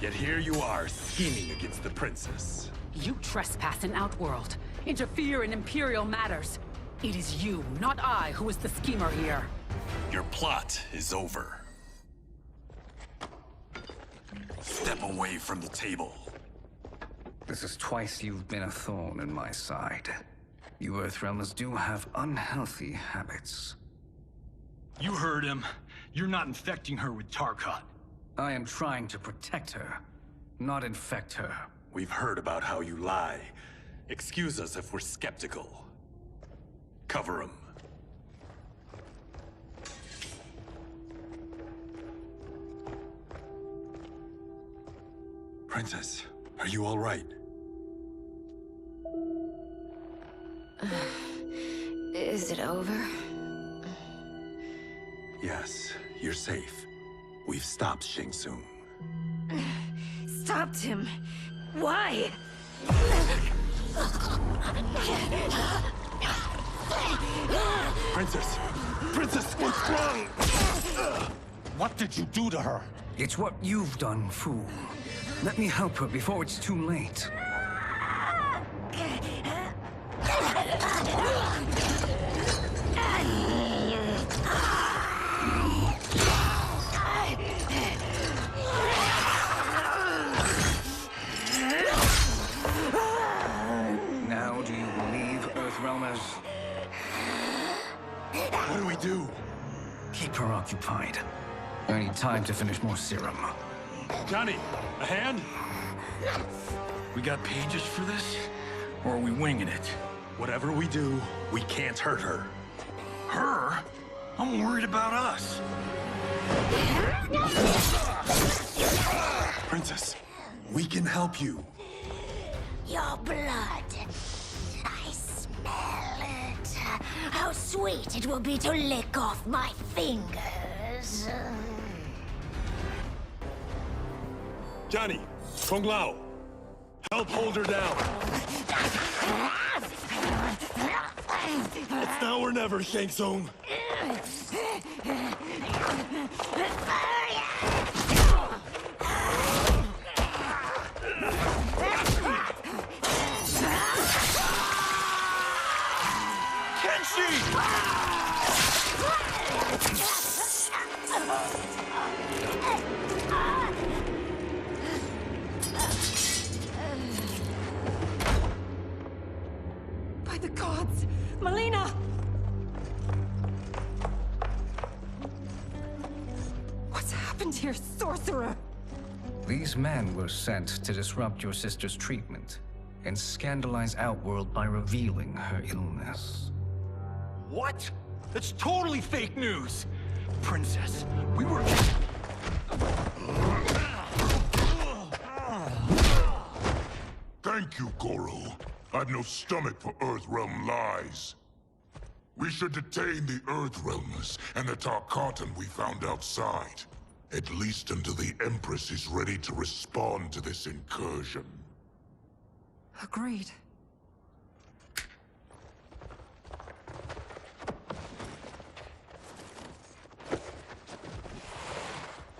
Yet here you are, scheming against the princess. You trespass in Outworld, interfere in Imperial matters. It is you, not I, who is the schemer here. Your plot is over. Step away from the table. This is twice you've been a thorn in my side. You Earthrealmers do have unhealthy habits. You heard him. You're not infecting her with Tarkat. I am trying to protect her, not infect her. We've heard about how you lie. Excuse us if we're skeptical. Cover him. Princess, are you all right? Is it over? Yes, you're safe. We've stopped Shang Tsung. Stopped him? Why? Princess! Princess, what's wrong? What did you do to her? It's what you've done, fool. Let me help her before it's too late. Now do you believe, Earthrealmers? What do we do? Keep her occupied. I need time to finish more serum. Johnny, a hand? We got pages for this? Or are we winging it? Whatever we do, we can't hurt her. Her? I'm worried about us. Princess, we can help you. Your blood. I smell it. How sweet it will be to lick off my fingers. Johnny, Kung Lao, help hold her down. It's now or never, Shang Tsung. By the gods! Melina! What's happened here, sorcerer? These men were sent to disrupt your sister's treatment and scandalize Outworld by revealing her illness. What? That's totally fake news! Princess, we were... Thank you, Goro. I've no stomach for Earthrealm lies. We should detain the Earthrealmers and the Tarkatan we found outside. At least until the Empress is ready to respond to this incursion. Agreed.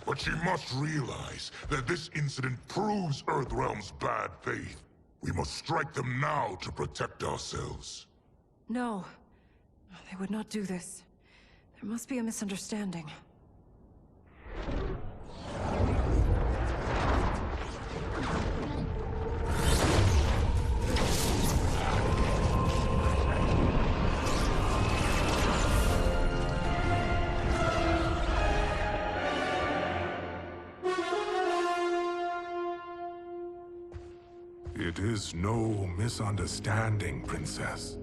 But she must realize that this incident proves Earthrealm's bad faith. We must strike them now to protect ourselves. No. They would not do this. There must be a misunderstanding. It is no misunderstanding, Princess.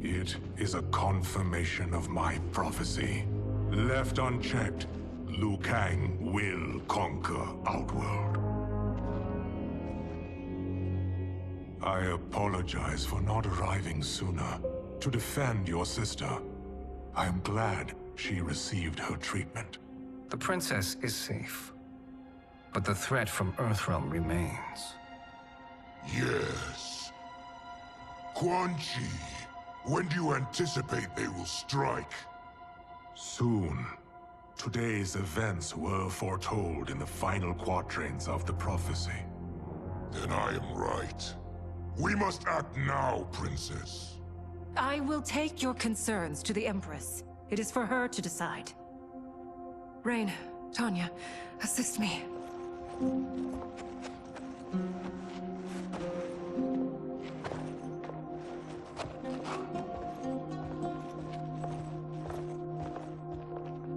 It is a confirmation of my prophecy. Left unchecked, Liu Kang will conquer Outworld. I apologize for not arriving sooner to defend your sister. I am glad she received her treatment. The princess is safe, but the threat from Earthrealm remains. Yes. Quan Chi, when do you anticipate they will strike? Soon. Today's events were foretold in the final quatrains of the prophecy. Then I am right. We must act now, Princess. I will take your concerns to the Empress. It is for her to decide. Rain, Tanya, assist me.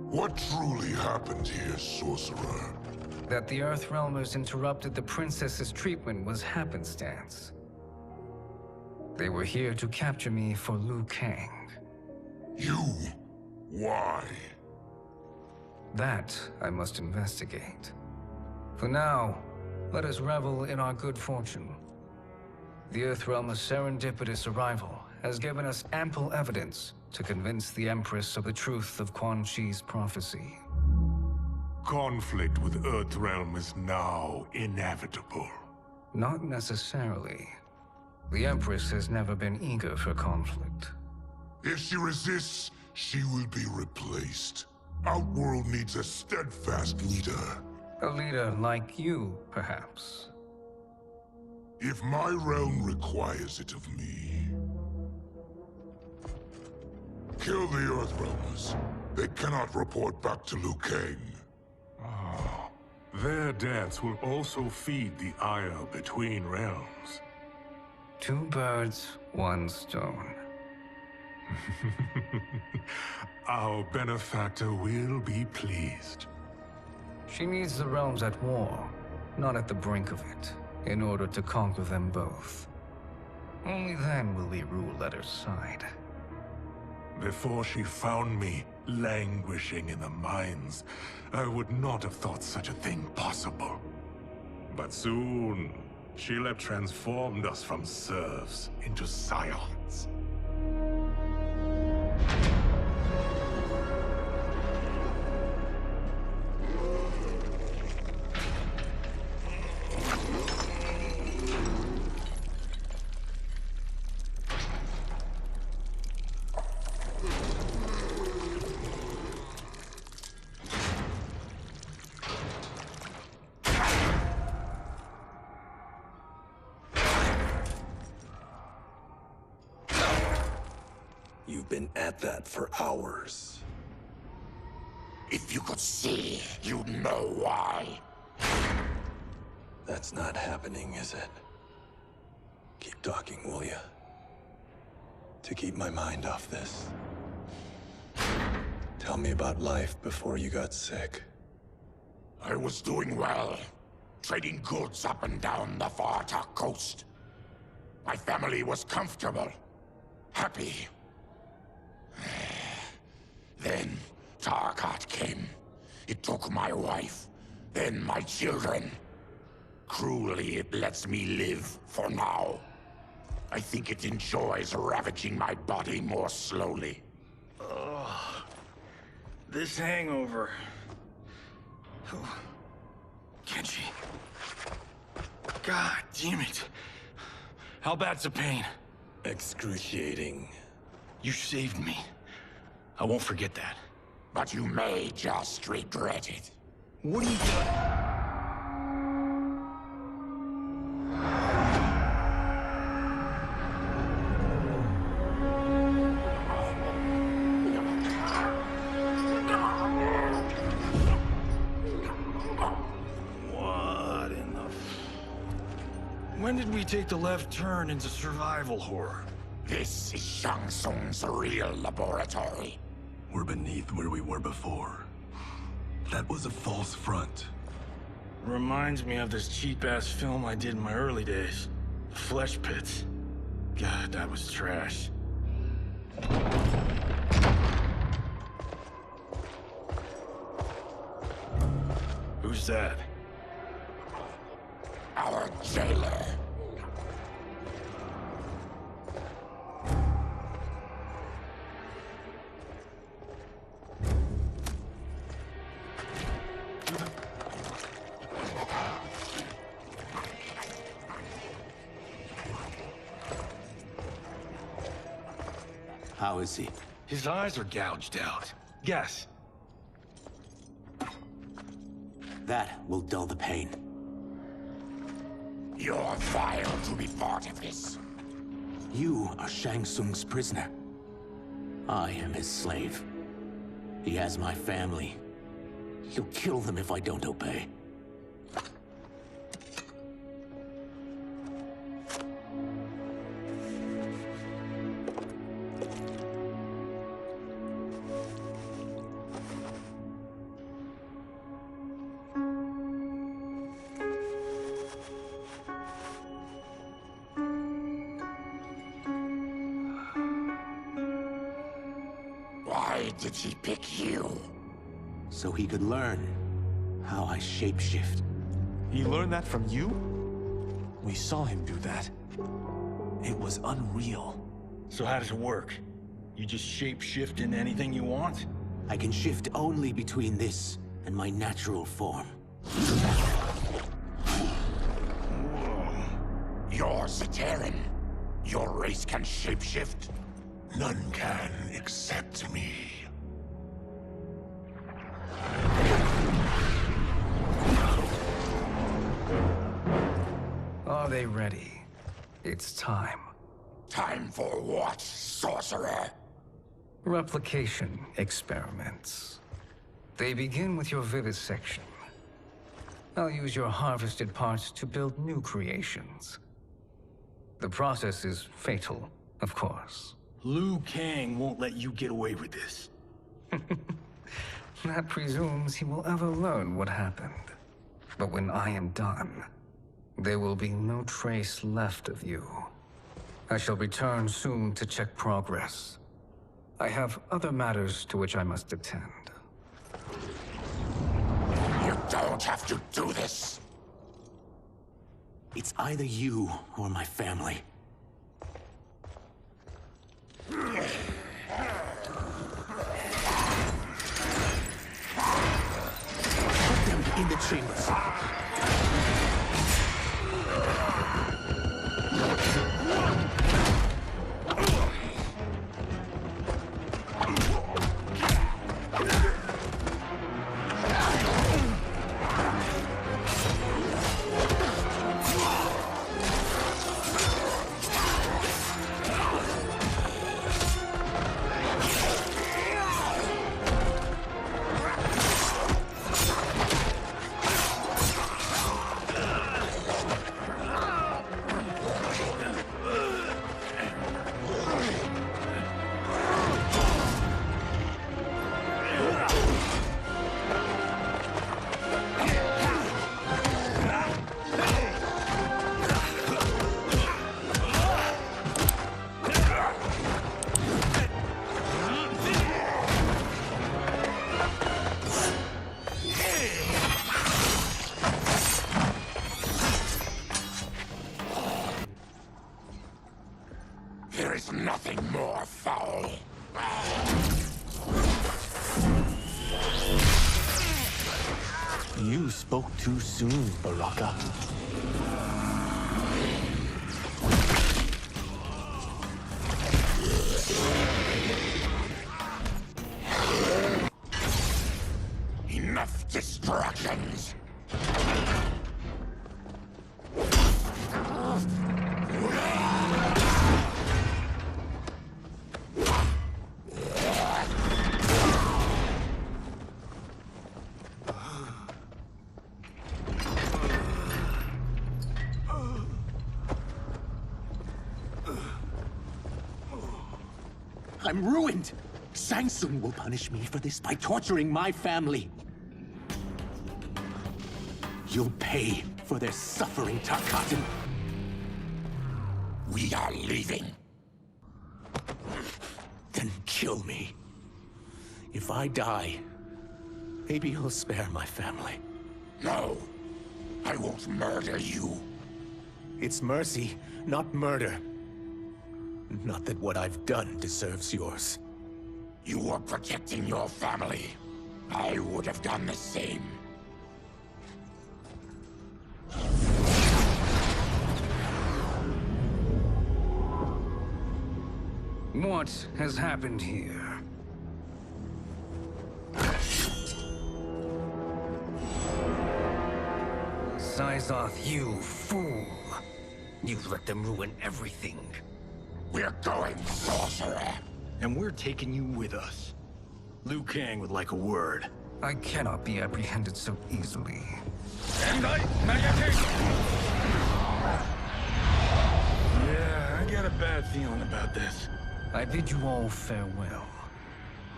What truly happened here, Sorcerer? That the Earthrealmers interrupted the princess's treatment was happenstance. They were here to capture me for Liu Kang. You? Why? That I must investigate. For now, let us revel in our good fortune. The Earthrealmers' serendipitous arrival has given us ample evidence to convince the Empress of the truth of Quan Chi's prophecy. Conflict with Earthrealm is now inevitable. Not necessarily. The Empress has never been eager for conflict. If she resists, she will be replaced. Outworld needs a steadfast leader. A leader like you, perhaps. If my realm requires it of me. Kill the Earthrealmers. They cannot report back to Liu Kang. Their deaths will also feed the ire between realms. Two birds, one stone. Our benefactor will be pleased. She needs the realms at war, not at the brink of it, in order to conquer them both. Only then will we rule at her side. Before she found me languishing in the mines, I would not have thought such a thing possible. But soon, she'll have transformed us from serfs into scions. You've been at that for hours. If you could see, you'd know why. That's not happening, is it? Keep talking, will ya? To keep my mind off this. Tell me about life before you got sick. I was doing well, trading goods up and down the Varta coast. My family was comfortable, happy. Then Tarkat came. It took my wife, then my children. Cruelly, it lets me live for now. I think it enjoys ravaging my body more slowly. Ugh. This hangover. Oh. Kenji. God damn it. How bad's the pain? Excruciating. You saved me. I won't forget that. But you may just regret it. What are you What in the... When did we take the left turn into survival horror? This is Shang Tsung's real laboratory. We're beneath where we were before. That was a false front. Reminds me of this cheap-ass film I did in my early days. Flesh Pits. God, that was trash. Who's that? Our jailer. How is he? His eyes are gouged out. Guess. That will dull the pain. You're vile to be part of this. You are Shang Tsung's prisoner. I am his slave. He has my family. He'll kill them if I don't obey. Why did he pick you? So he could learn how I shapeshift. He learned that from you? We saw him do that. It was unreal. So how does it work? You just shape-shift into anything you want? I can shift only between this and my natural form. You're Zaterran. Your race can shapeshift. None can except me. Are they ready? It's time. Time for what, sorcerer? Replication experiments. They begin with your vivisection. I'll use your harvested parts to build new creations. The process is fatal, of course. Liu Kang won't let you get away with this. That presumes he will ever learn what happened. But when I am done, there will be no trace left of you. I shall return soon to check progress. I have other matters to which I must attend. You don't have to do this. It's either you or my family. Put them in the chambers. There is nothing more foul. You spoke too soon, Baraka. Enough distractions. I'm ruined! Shang Tsung will punish me for this by torturing my family. You'll pay for their suffering, Tarkatan. We are leaving. Then kill me. If I die, maybe you'll spare my family. No, I won't murder you. It's mercy, not murder. Not that what I've done deserves yours. You were protecting your family. I would have done the same. What has happened here? Syzoth, you fool! You let them ruin everything. We're going, sorcerer. And we're taking you with us. Liu Kang would like a word. I cannot be apprehended so easily. Yeah, I got a bad feeling about this. I bid you all farewell.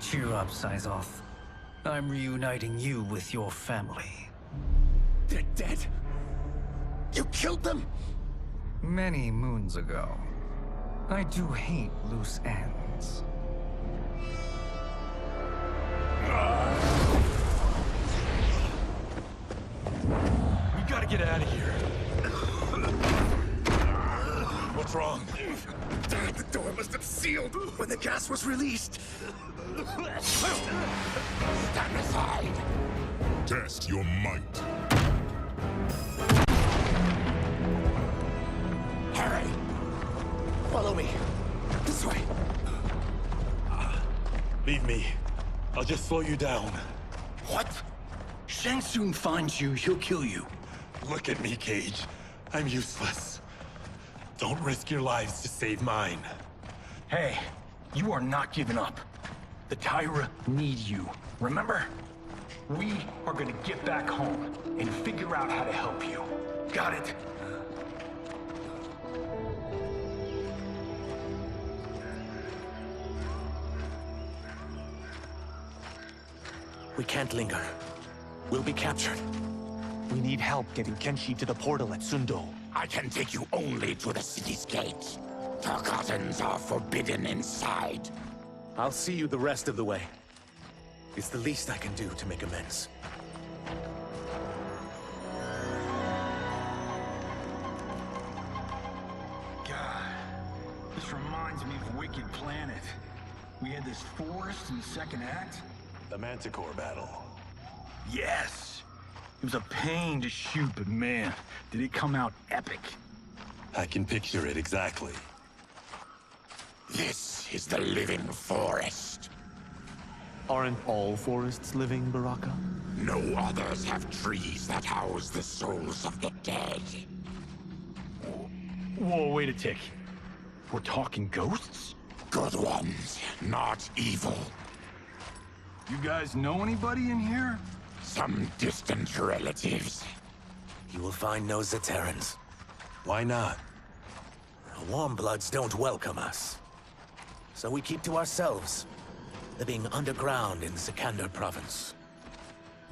Cheer up, Syzoth. I'm reuniting you with your family. They're dead? You killed them? Many moons ago. I do hate loose ends. We gotta get out of here. What's wrong? The door must have sealed when the gas was released. Stand aside. Test your might. Harry! Follow me. This way. Leave me. I'll just slow you down. What? Shang Tsung finds you, he'll kill you. Look at me, Cage. I'm useless. Don't risk your lives to save mine. Hey, you are not giving up. The Tyra need you, remember? We are gonna get back home and figure out how to help you. Got it? We can't linger. We'll be captured. We need help getting Kenshi to the portal at Sundo. I can take you only to the city's gate. Tarkatans are forbidden inside. I'll see you the rest of the way. It's the least I can do to make amends. God, this reminds me of Wicked Planet. We had this forest in the second act. The Manticore battle. Yes! It was a pain to shoot, but man, did it come out epic. I can picture it exactly. This is the living forest. Aren't all forests living, Baraka? No others have trees that house the souls of the dead. Whoa, wait a tick. We're talking ghosts? Good ones, not evil. You guys know anybody in here? Some distant relatives. You will find no Zaterrans. Why not? The Warmbloods don't welcome us. So we keep to ourselves, living underground in Sikander province.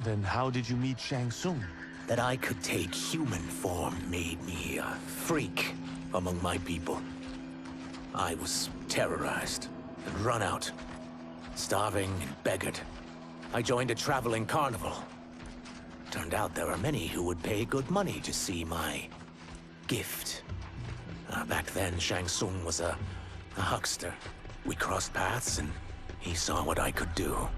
Then how did you meet Shang Tsung? That I could take human form made me a freak among my people. I was terrorized and run out, starving and beggared. I joined a traveling carnival. Turned out there are many who would pay good money to see my gift. Back then, Shang Tsung was a huckster. We crossed paths and he saw what I could do.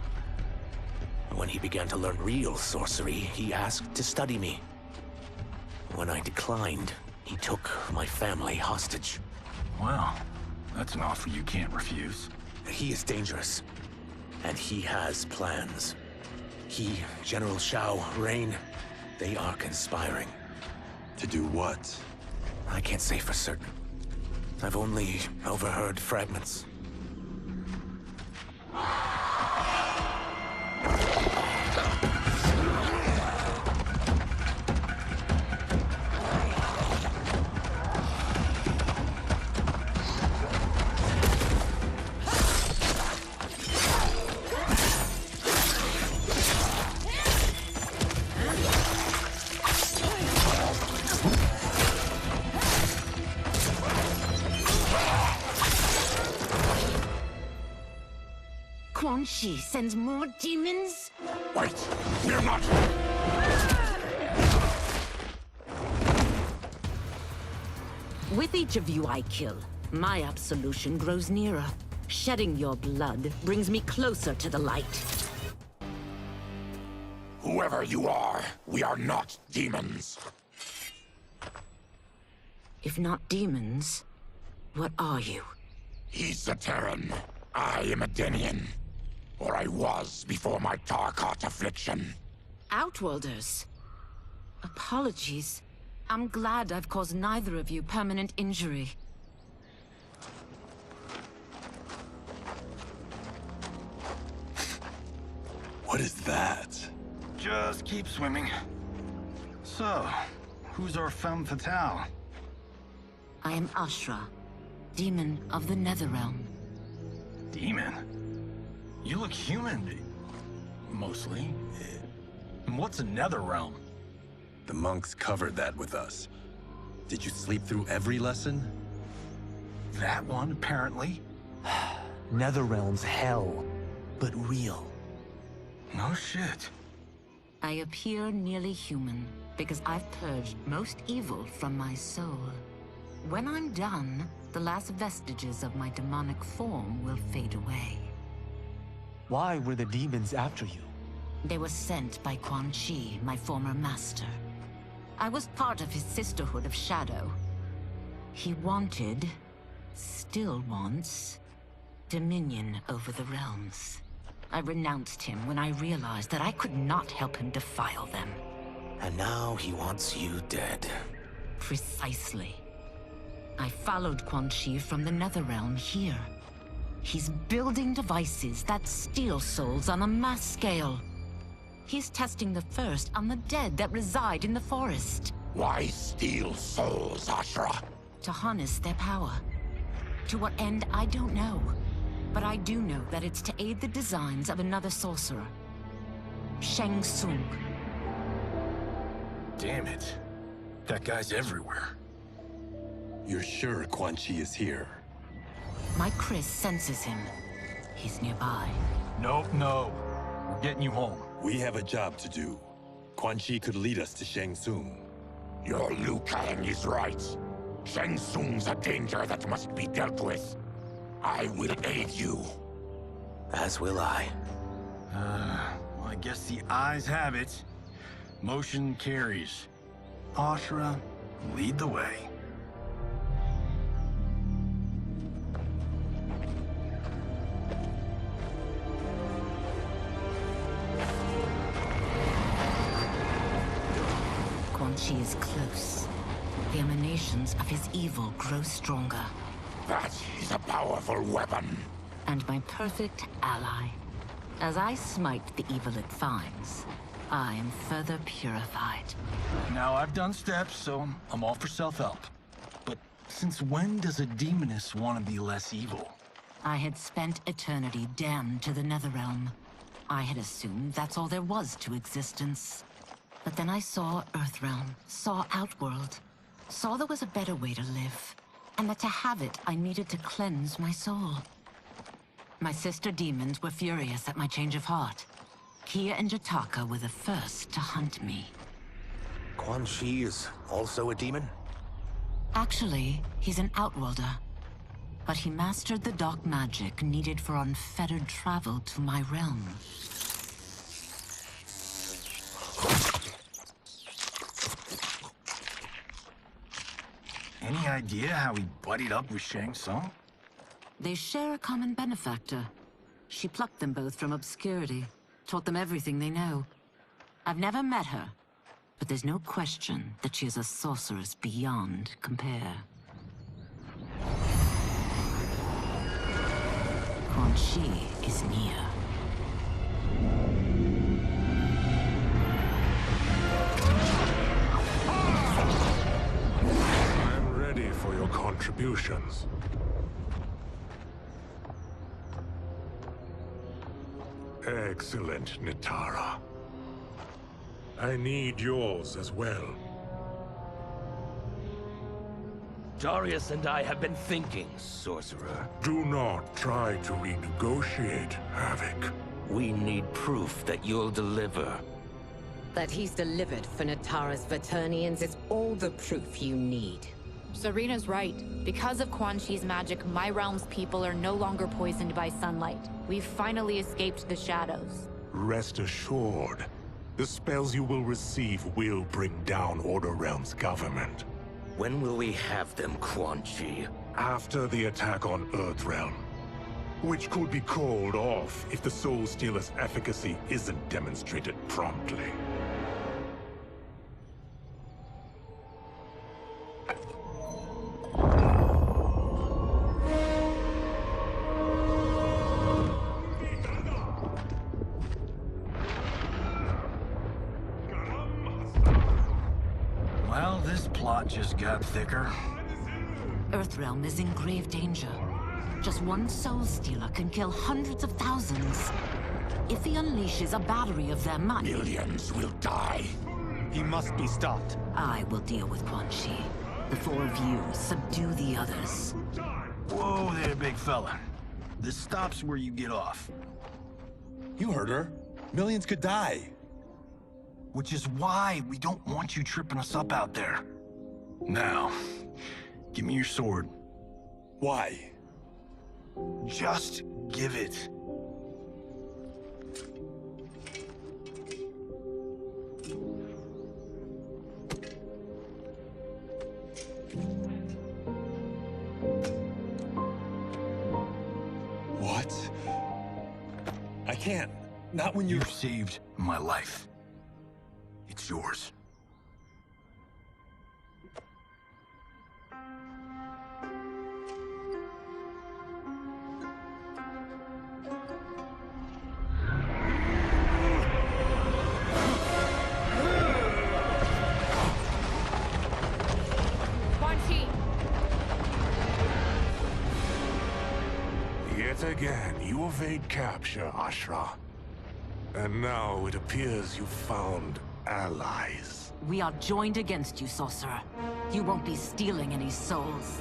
When he began to learn real sorcery, he asked to study me. When I declined, he took my family hostage. Wow, that's an offer you can't refuse. He is dangerous, and he has plans. He, General Shao, Rain, they are conspiring. To do what? I can't say for certain. I've only overheard fragments. Quan Chi sends more demons? Wait, we're not... With each of you I kill, my absolution grows nearer. Shedding your blood brings me closer to the light. Whoever you are, we are not demons. If not demons, what are you? He's a Terran. I am a Denian. Or I was before my Tarkat affliction. Outworlders. Apologies. I'm glad I've caused neither of you permanent injury. What is that? Just keep swimming. So, who's our femme fatale? I am Ashra, demon of the Netherrealm. Demon? You look human, mostly. And what's a Netherrealm? The monks covered that with us. Did you sleep through every lesson? That one, apparently. Netherrealm's hell, but real. No shit. I appear nearly human because I've purged most evil from my soul. When I'm done, the last vestiges of my demonic form will fade away. Why were the demons after you? They were sent by Quan Chi, my former master. I was part of his Sisterhood of Shadow. He wanted, still wants, dominion over the realms. I renounced him when I realized that I could not help him defile them. And now he wants you dead. Precisely. I followed Quan Chi from the Netherrealm here. He's building devices that steal souls on a mass scale. He's testing the first on the dead that reside in the forest. Why steal souls, Ashura? To harness their power. To what end, I don't know. But I do know that it's to aid the designs of another sorcerer. Shang Tsung. Damn it. That guy's everywhere. You're sure Quan Chi is here? My Chris senses him. He's nearby. No. We're getting you home. We have a job to do. Quan Chi could lead us to Shang Tsung. Your Liu Kang is right. Shang Tsung's a danger that must be dealt with. I will aid you. As will I. Well, I guess the eyes have it. Motion carries. Ashura, lead the way. Quan Chi is close. The emanations of his evil grow stronger. That is a powerful weapon. And my perfect ally. As I smite the evil it finds, I am further purified. Now, I've done steps, so I'm all for self-help. But since when does a demoness want to be less evil? I had spent eternity damned to the Netherrealm. I had assumed that's all there was to existence. But then I saw Earthrealm, saw Outworld, saw there was a better way to live, and that to have it, I needed to cleanse my soul. My sister demons were furious at my change of heart. Kia and Jataka were the first to hunt me. Quan Chi is also a demon? Actually, he's an Outworlder. But he mastered the dark magic needed for unfettered travel to my realm. Any idea how he buddied up with Shang Tsung? They share a common benefactor. She plucked them both from obscurity, taught them everything they know. I've never met her, but there's no question that she is a sorceress beyond compare. Quan Chi is near. I'm ready for your contributions. Excellent, Nitara. I need yours as well. Darius and I have been thinking, Sorcerer. Do not try to renegotiate, Havoc. We need proof that you'll deliver. That he's delivered for Natara's Vaternians is all the proof you need. Serena's right. Because of Quan Chi's magic, my realm's people are no longer poisoned by sunlight. We've finally escaped the shadows. Rest assured, the spells you will receive will bring down Order Realm's government. When will we have them, Quan Chi? After the attack on Earthrealm, which could be called off if the Soul Stealer's efficacy isn't demonstrated promptly. Well, this plot just got thicker. Earthrealm is in grave danger. Just one Soul Stealer can kill hundreds of thousands. If he unleashes a battery of them, Millions will die. He must be stopped. I will deal with Quan Chi. The four of you subdue the others. Whoa there, big fella. This stops where you get off. You heard her. Millions could die. Which is why we don't want you tripping us up out there. Now, give me your sword. Why? Just give it. What? I can't. Not when You saved my life. It's yours. Yet again, you evade capture, Ashra. And now it appears you've found allies. We are joined against you, Sorcerer. You won't be stealing any souls.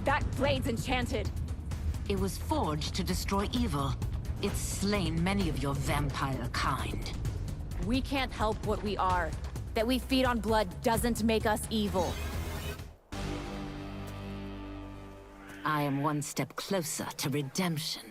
That blade's enchanted. It was forged to destroy evil. It's slain many of your vampire kind. We can't help what we are. That we feed on blood doesn't make us evil. I am one step closer to redemption.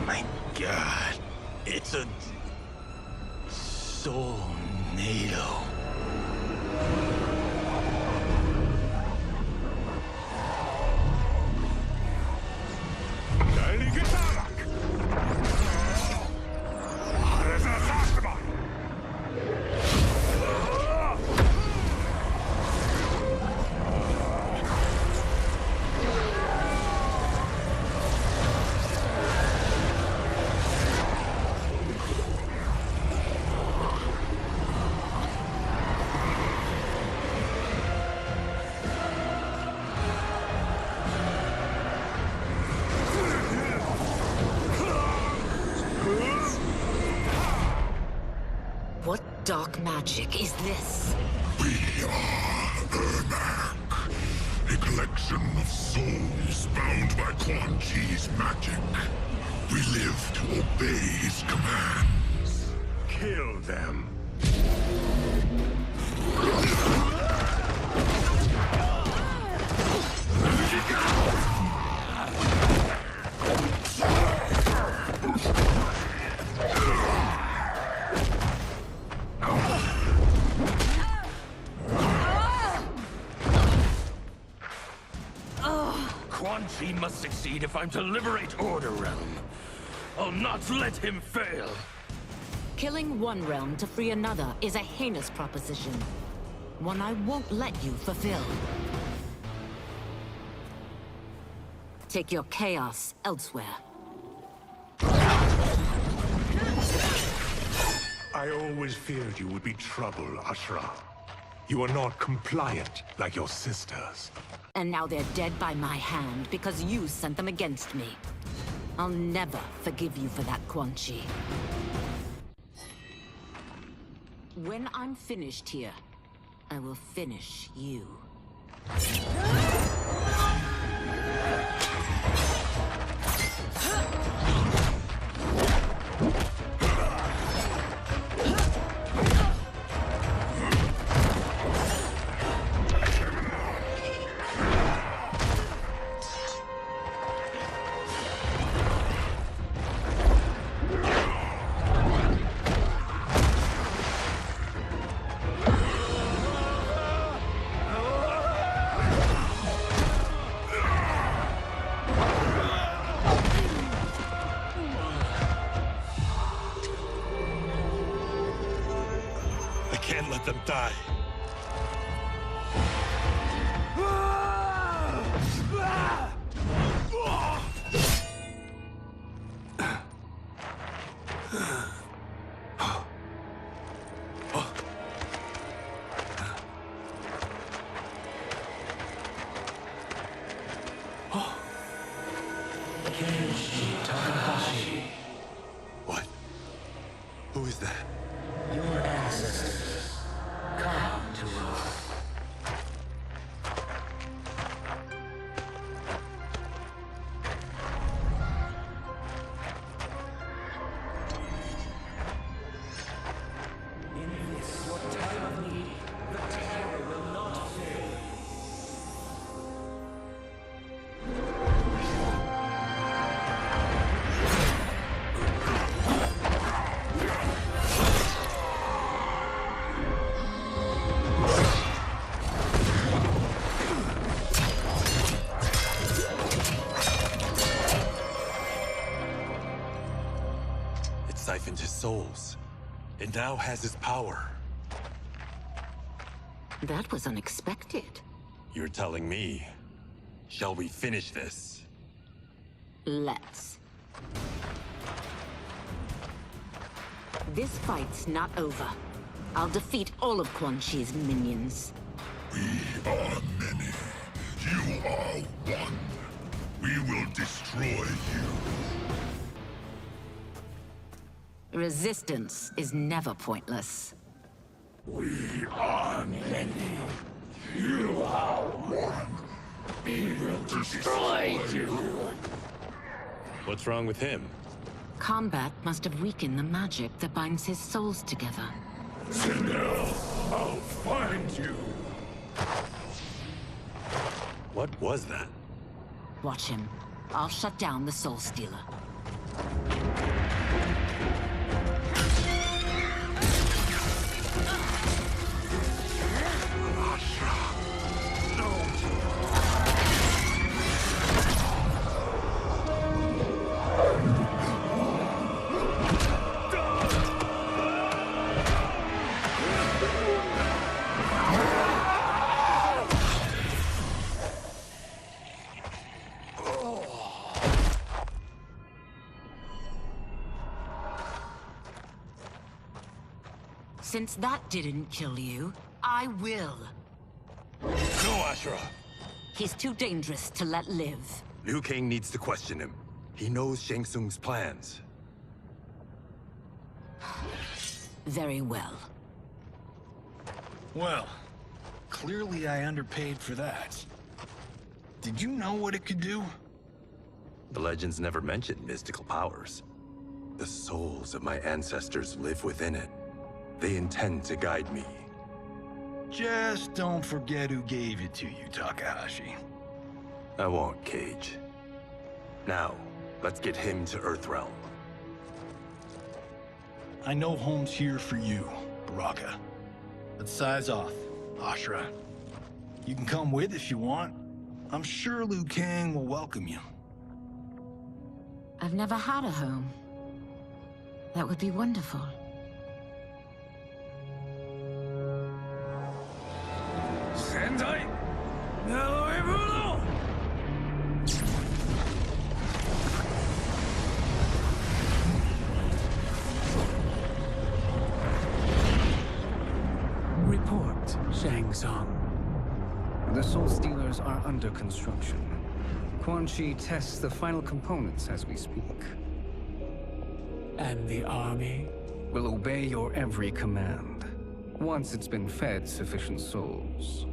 My God, it's a soul-nado. What dark magic is this? We are Ermac, a collection of souls bound by Quan Chi's magic. We live to obey his commands. Kill them. Quan Chi must succeed if I'm to liberate Order Realm. I'll not let him fail. Killing one realm to free another is a heinous proposition. One I won't let you fulfill. Take your chaos elsewhere. I always feared you would be trouble, Ashra. You are not compliant like your sisters. And now they're dead by my hand because you sent them against me. I'll never forgive you for that, Quan Chi. When I'm finished here, I will finish you. can't let them die. What? Who is that? Your ancestors. Come to Earth. In this, your time of need, the terror will not fail. It siphoned his souls. It now has his power. That was unexpected. You're telling me. Shall we finish this? Let's. This fight's not over. I'll defeat all of Quan Chi's minions. We are many. You are one. We will destroy you. Resistance is never pointless. We are many. You are one. We will destroy you. What's wrong with him? Kombat must have weakened the magic that binds his souls together. Sinel, I'll find you. What was that? Watch him. I'll shut down the Soul Stealer. Since that didn't kill you, I will. No, Ashura! He's too dangerous to let live. Liu Kang needs to question him. He knows Shang Tsung's plans. Very well. Well, clearly I underpaid for that. Did you know what it could do? The legends never mentioned mystical powers. The souls of my ancestors live within it. They intend to guide me. Just don't forget who gave it to you, Takahashi. I won't, Cage. Now, let's get him to Earthrealm. I know home's here for you, Baraka. Let's size off, Ashura. You can come with if you want. I'm sure Liu Kang will welcome you. I've never had a home. That would be wonderful. Sentai, Naloibuno! Report, Shang Tsung. The Soul Stealers are under construction. Quan Chi tests the final components as we speak. And the army will obey your every command, once it's been fed sufficient souls.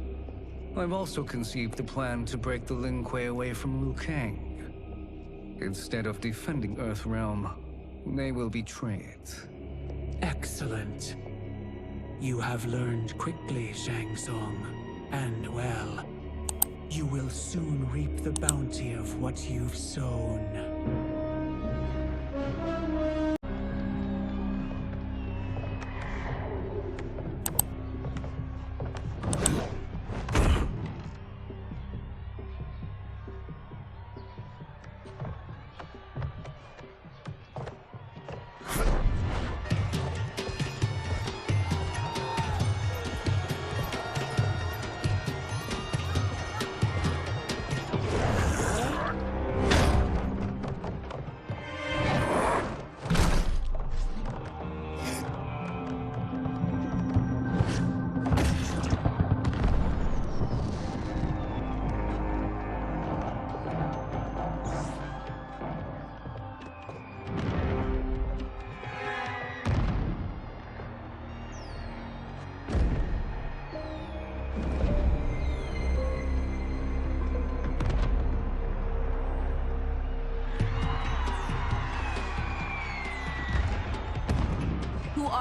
I've also conceived a plan to break the Lin Kuei away from Liu Kang. Instead of defending Earthrealm, they will betray it. Excellent. You have learned quickly, Shang Tsung, and well. You will soon reap the bounty of what you've sown.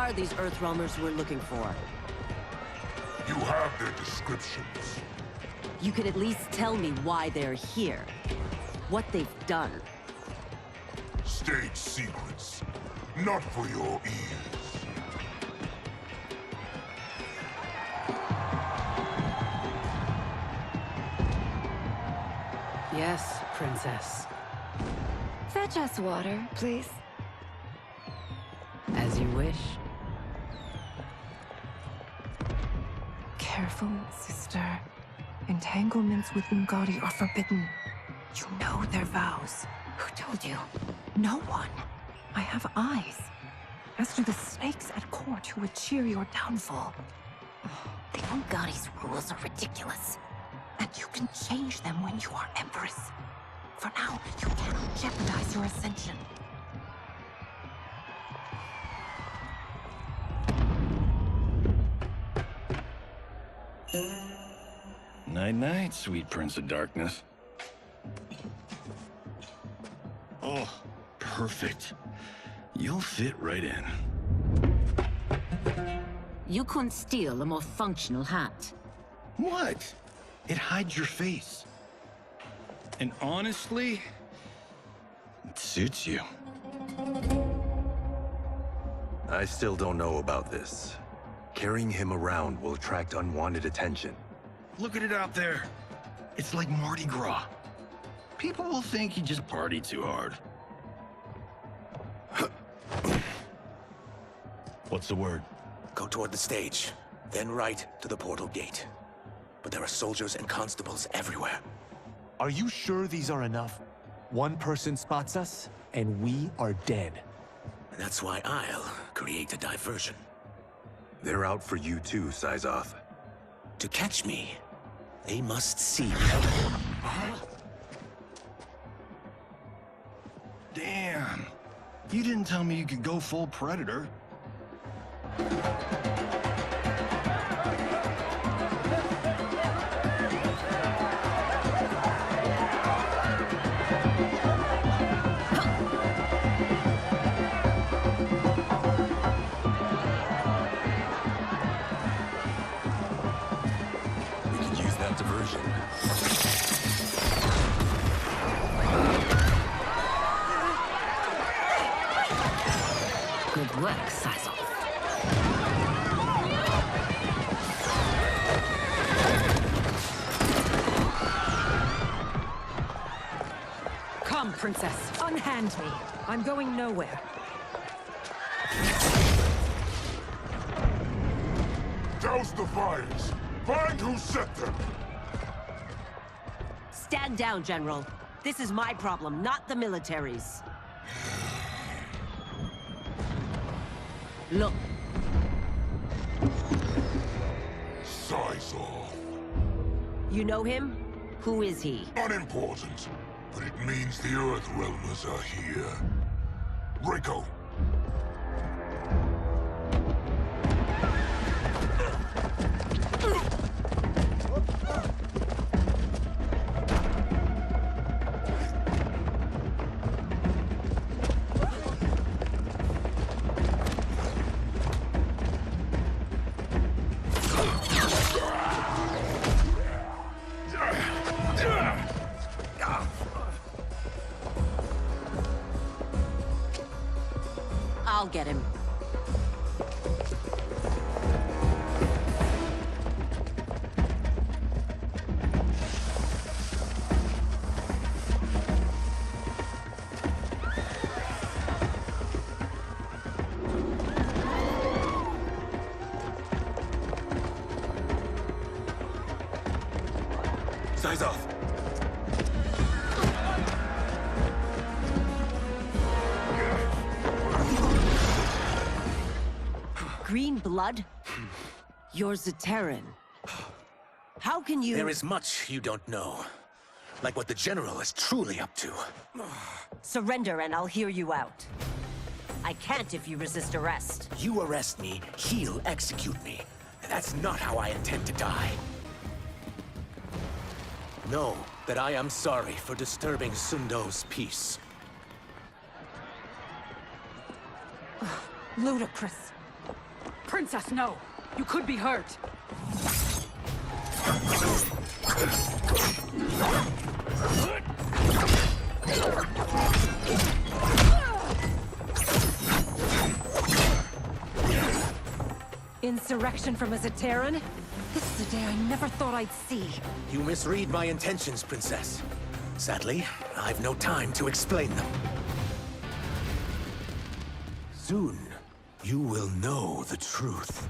are these Earthrealmers we're looking for? You have their descriptions. You could at least tell me why they're here. What they've done. State secrets. Not for your ears. Yes, Princess. Fetch us water, please. As you wish. Careful, sister. Entanglements with Ungadi are forbidden. You know their vows. Who told you? No one. I have eyes. As do the snakes at court who would cheer your downfall. The Ungadi's rules are ridiculous. And you can change them when you are Empress. For now, you cannot jeopardize your ascension. Night-night, sweet Prince of Darkness. Oh, perfect. You'll fit right in. You couldn't steal a more functional hat. What? It hides your face. And honestly, it suits you. I still don't know about this. Carrying him around will attract unwanted attention. Look at it out there. It's like Mardi Gras. People will think you just party too hard. What's the word? Go toward the stage, then right to the portal gate. But there are soldiers and constables everywhere. Are you sure these are enough? One person spots us, and we are dead. And that's why I'll create a diversion. They're out for you too, Syzoth. To catch me, they must see me. Damn. You didn't tell me you could go full Predator. We could use that diversion. Good work, Syzoth. Come, Princess. Unhand me. I'm going nowhere. Douse the fires. Find who set them. Stand down, General. This is my problem, not the military's. Look. Syzoth. You know him? Who is he? Unimportant, but it means the Earthrealmers are here. Rico. I'll get him. Syzoth! Green blood? You're Zaterran. How can you— There is much you don't know. Like what the General is truly up to. Surrender and I'll hear you out. I can't if you resist arrest. You arrest me, he'll execute me. And that's not how I intend to die. Know that I am sorry for disturbing Sundo's peace. Ludicrous. Princess, no! You could be hurt! Insurrection from a Zaterran? This is a day I never thought I'd see. You misread my intentions, Princess. Sadly, I've no time to explain them. Soon, you will know the truth.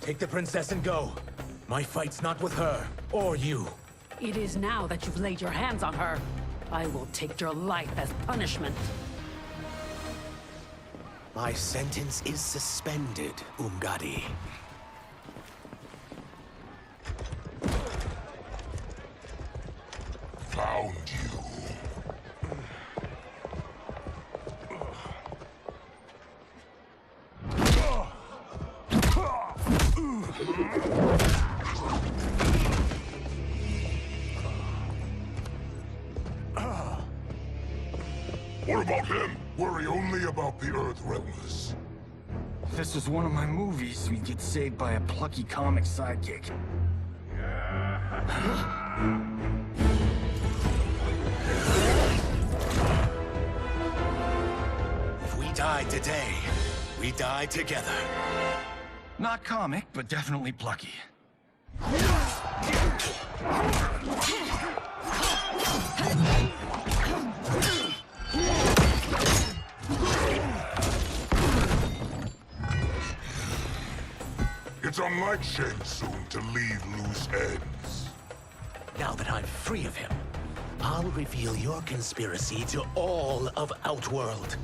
Take the princess and go. My fight's not with her, or you. It is now that you've laid your hands on her. I will take your life as punishment. My sentence is suspended, Umgadi. Found you. What about him? Worry only about the Earthrealmers. If this was one of my movies, we'd get saved by a plucky comic sidekick. If we die today, we die together. Not comic, but definitely plucky. It's unlike Shang Tsung to leave loose ends. Now that I'm free of him, I'll reveal your conspiracy to all of Outworld.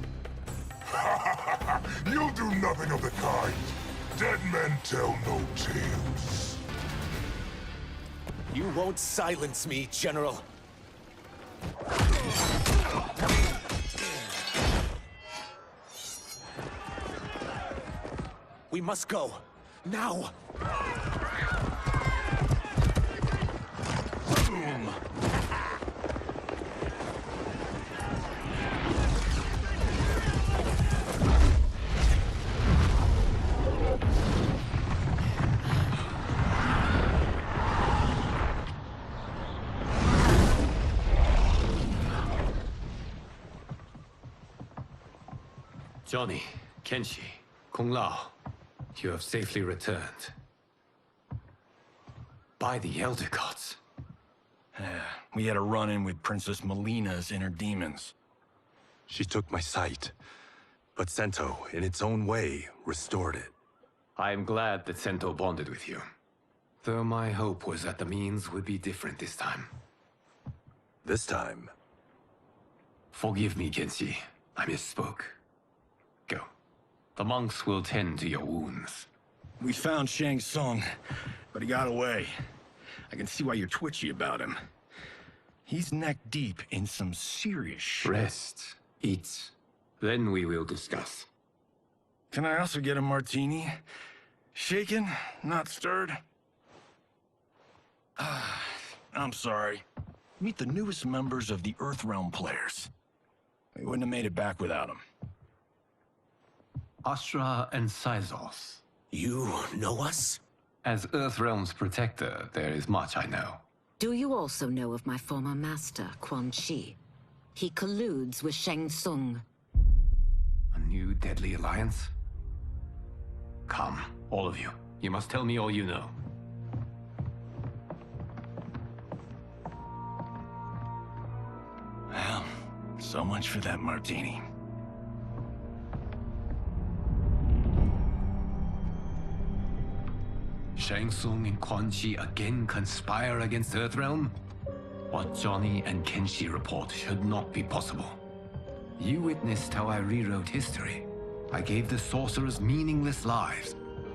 You'll do nothing of the kind. Dead men tell no tales. You won't silence me, General. We must go. Now! Boom! Johnny, Kenshi, Kung Lao, you have safely returned. By the Elder Gods. We had a run-in with Princess Melina's inner demons. She took my sight, but Sento, in its own way, restored it. I am glad that Sento bonded with you. Though my hope was that the means would be different this time. This time? Forgive me, Kenshi. I misspoke. Go. The monks will tend to your wounds. We found Shang Tsung, but he got away. I can see why you're twitchy about him. He's neck-deep in some serious shit. Rest. Eat. Then we will discuss. Can I also get a martini? Shaken, not stirred? I'm sorry. Meet the newest members of the Earthrealm players. We wouldn't have made it back without them. Astra and Syzoth. You know us? As Earthrealm's protector, there is much I know. Do you also know of my former master, Quan Chi? He colludes with Shang Tsung. A new deadly alliance? Come, all of you. You must tell me all you know. Well, so much for that martini. Shang Tsung and Quan Chi again conspire against Earthrealm? What Johnny and Kenshi report should not be possible. You witnessed how I rewrote history. I gave the sorcerers meaningless lives.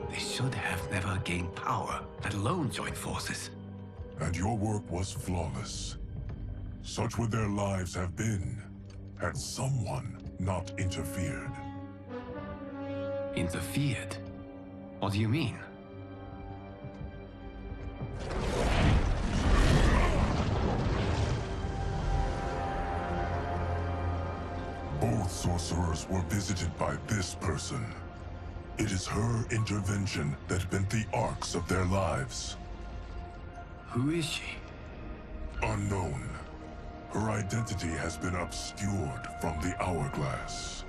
They should have never gained power, let alone join forces. And your work was flawless. Such would their lives have been, had someone not interfered. Interfered? What do you mean? Both sorcerers were visited by this person. It is her intervention that bent the arcs of their lives. Who is she? Unknown. Her identity has been obscured from the hourglass.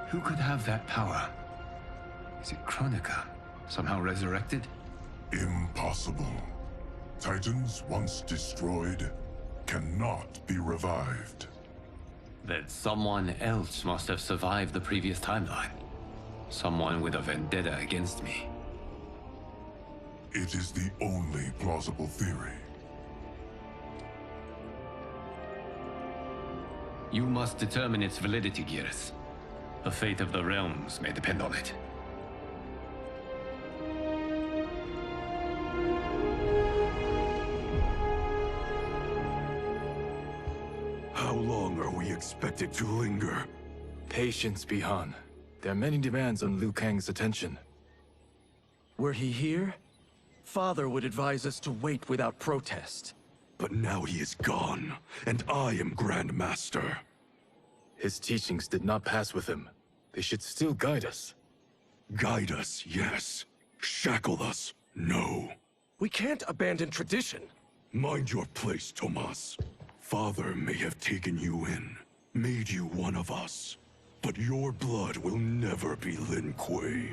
Who could have that power? Is it Kronika? Somehow resurrected? Impossible. Titans once destroyed cannot be revived. Then someone else must have survived the previous timeline. Someone with a vendetta against me. It is the only plausible theory. You must determine its validity, Geras. The fate of the realms may depend on it. How long are we expected to linger? Patience, Bihan. There are many demands on Liu Kang's attention. Were he here, Father would advise us to wait without protest. But now he is gone, and I am Grand Master. His teachings did not pass with him. They should still guide us. Guide us, yes. Shackle us, no. We can't abandon tradition. Mind your place, Tomas. Father may have taken you in, made you one of us. But your blood will never be Lin Kuei.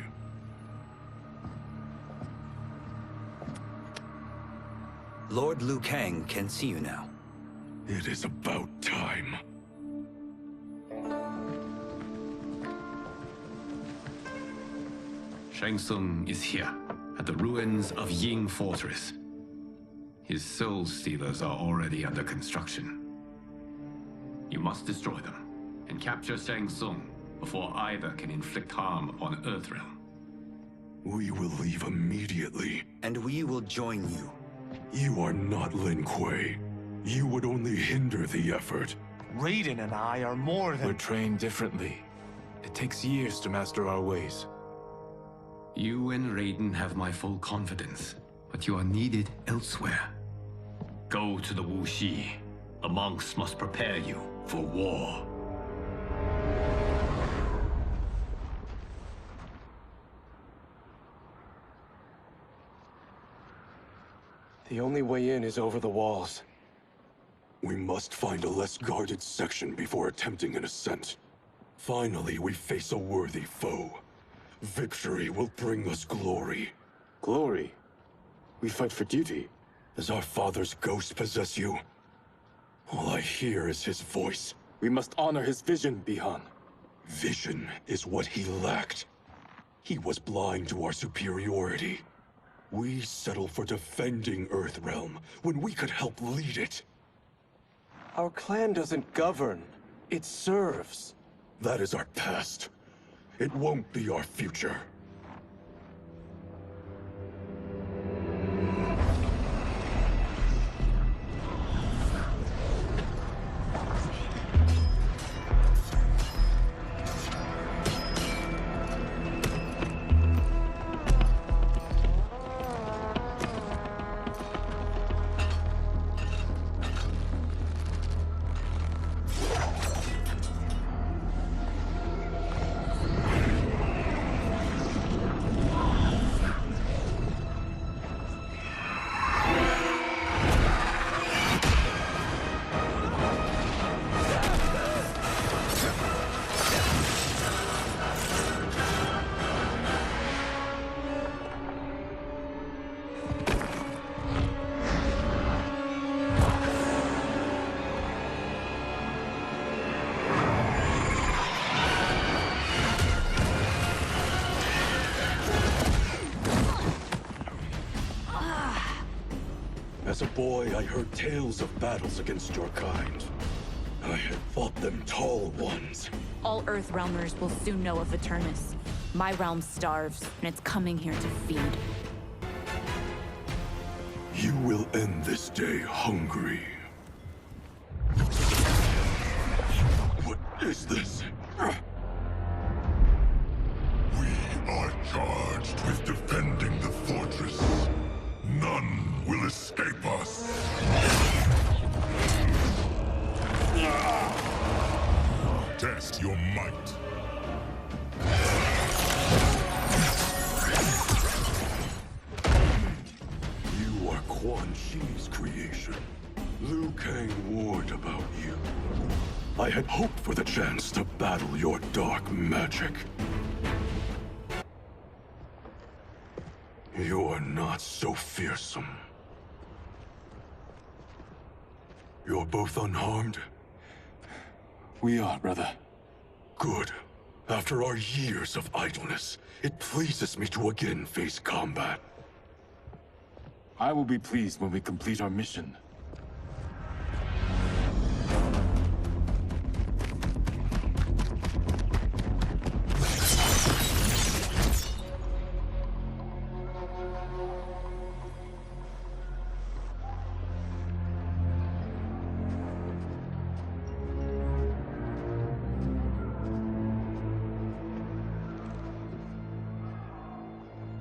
Lord Liu Kang can see you now. It is about time. Shang Tsung is here, at the ruins of Ying Fortress. His soul stealers are already under construction. You must destroy them, and capture Shang Tsung before either can inflict harm upon Earthrealm. We will leave immediately. And we will join you. You are not Lin Kuei. You would only hinder the effort. Raiden and I are more than... We're trained differently. It takes years to master our ways. You and Raiden have my full confidence, but you are needed elsewhere. Go to the Wuxi. The monks must prepare you for war. The only way in is over the walls. We must find a less guarded section before attempting an ascent. Finally, we face a worthy foe. Victory will bring us glory. Glory? We fight for duty. Does our father's ghost possess you? All I hear is his voice. We must honor his vision, Bihan. Vision is what he lacked. He was blind to our superiority. We settle for defending Earthrealm when we could help lead it. Our clan doesn't govern. It serves. That is our past. It won't be our future. As a boy, I heard tales of battles against your kind. I had fought them tall ones. All Earthrealmers will soon know of Eternus. My realm starves, and it's coming here to feed. You will end this day hungry. What is this? We are charged with defending the fortress. None will escape us. Test your might. You are Quan Chi's creation. Liu Kang warned about you. I had hoped for the chance to battle your dark magic. You are not so fearsome. You're both unharmed? We are, brother. Good. After our years of idleness, it pleases me to again face combat. I will be pleased when we complete our mission.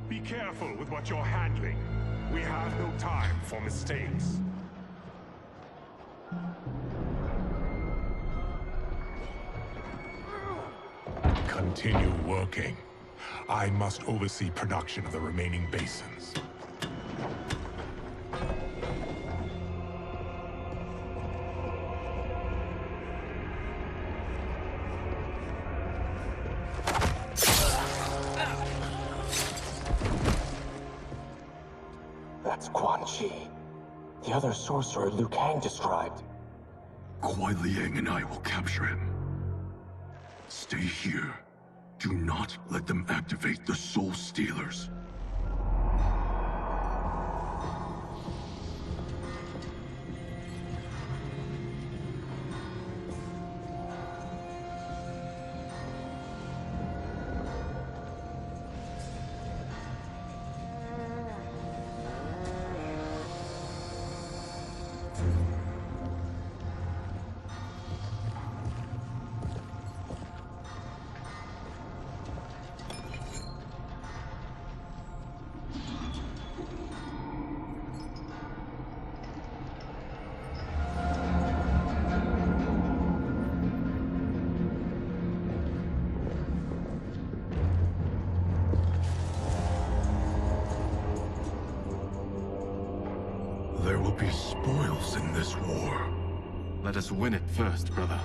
Be careful with what you're handling. We have no time for mistakes. Continue working. I must oversee production of the remaining basins. That's Quan Chi. The other sorcerer Liu Kang described. Kuai Liang and I will capture him. Stay here. Do not let them activate the Soul Stealers. There will be spoils in this war. Let us win it first, brother.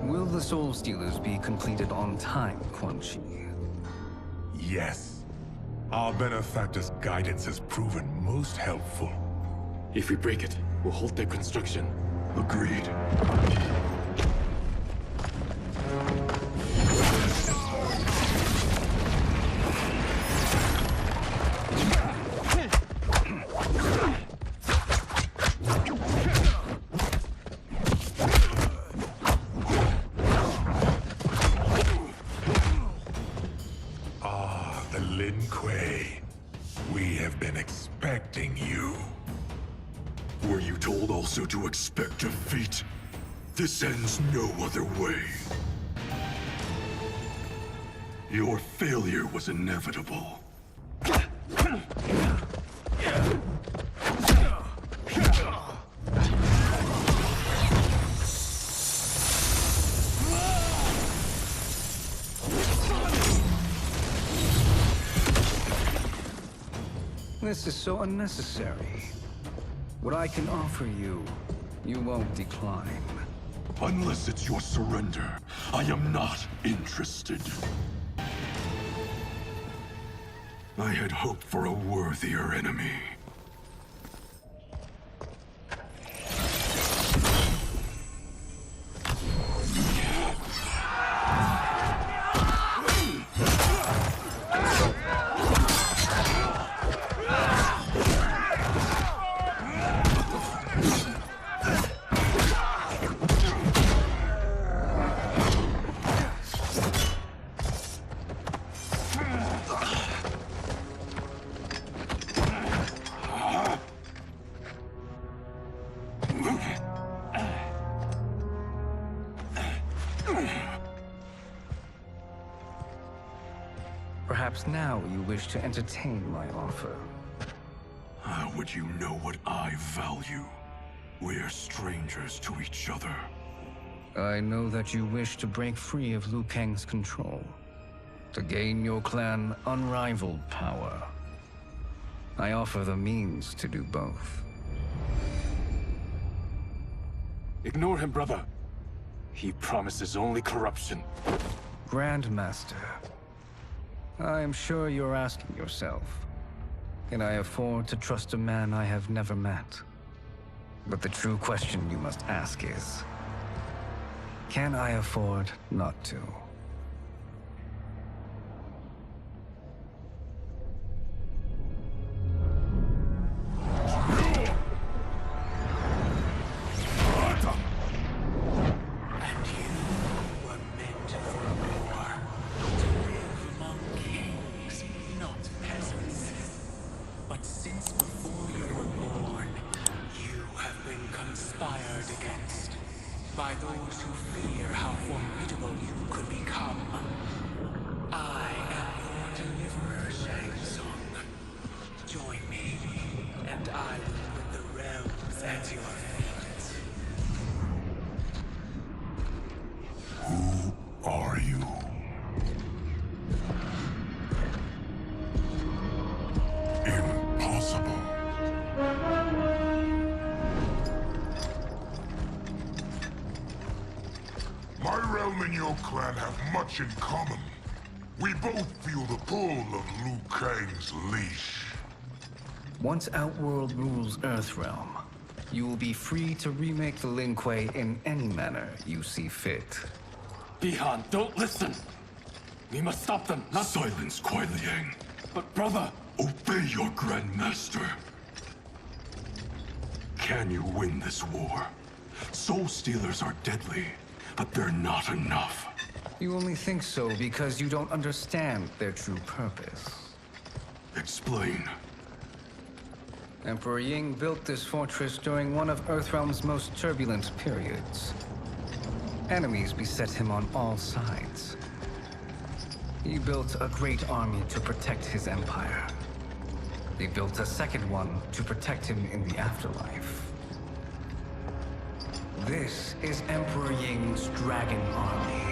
Will the Soul Stealers be completed on time, Quan Chi? Yes. Our benefactor's guidance has proven most helpful. If we break it, we'll halt their construction. Agreed. Lin Kuei, we have been expecting you. Were you told also to expect defeat? This ends no other way. Your failure was inevitable. This is so unnecessary. What I can offer you, you won't decline. Unless it's your surrender, I am not interested. I had hoped for a worthier enemy. Perhaps now you wish to entertain my offer. How would you know what I value? We're strangers to each other. I know that you wish to break free of Liu Kang's control, to gain your clan unrivaled power. I offer the means to do both. Ignore him, brother. He promises only corruption. Grandmaster, I am sure you're asking yourself, can I afford to trust a man I have never met? But the true question you must ask is, can I afford not to? By those who fear how formidable you could become. I am your deliverer, Shang Tsung. Join me, and I will put the realms at your feet. Who are you? Impossible. My realm and your clan have much in common. We both feel the pull of Liu Kang's leash. Once Outworld rules Earthrealm, you will be free to remake the Lin Kuei in any manner you see fit. Bihan, don't listen! We must stop them, not— Silence, Kuai Liang. But brother— Obey your Grandmaster. Can you win this war? Soul Stealers are deadly, but they're not enough. You only think so because you don't understand their true purpose. Explain. Emperor Ying built this fortress during one of Earthrealm's most turbulent periods. Enemies beset him on all sides. He built a great army to protect his empire. He built a second one to protect him in the afterlife. This is Emperor Ying's Dragon Army.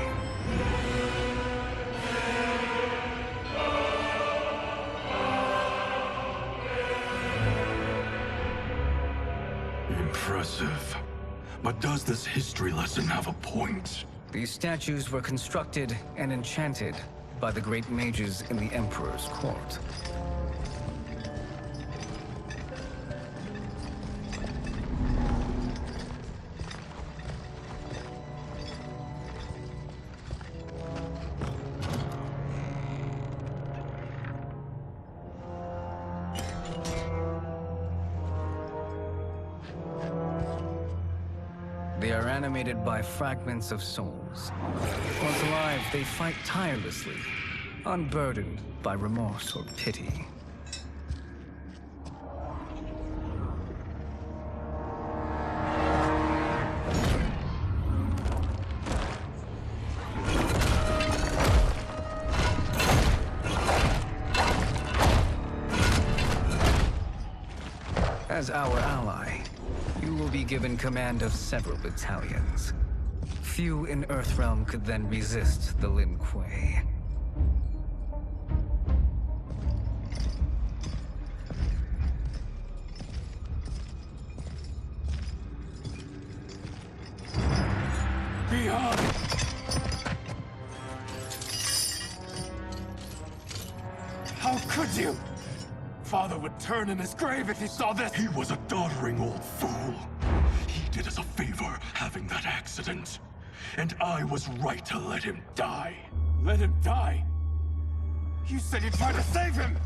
Impressive. But does this history lesson have a point? These statues were constructed and enchanted by the great mages in the Emperor's court. They are animated by fragments of souls. Once alive, they fight tirelessly, unburdened by remorse or pity. As our ally, you will be given command of several battalions. Few in Earthrealm could then resist the Lin Kuei. Bihan! How could you? Father would turn in his grave if he saw this! He was a doddering old fool. He did us a favor having that accident. And I was right to let him die. Let him die? You said you tried to save him!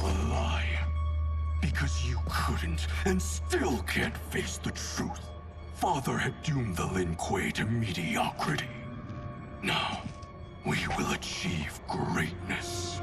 A lie. Because you couldn't and still can't face the truth. Father had doomed the Lin Kuei to mediocrity. Now, we will achieve greatness.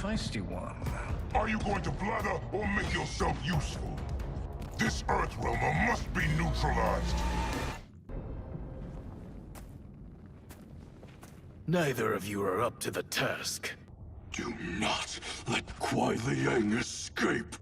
feisty one. Are you going to blather or make yourself useful? This Earthrealmer must be neutralized. Neither of you are up to the task. Do not let Kuai Liang escape.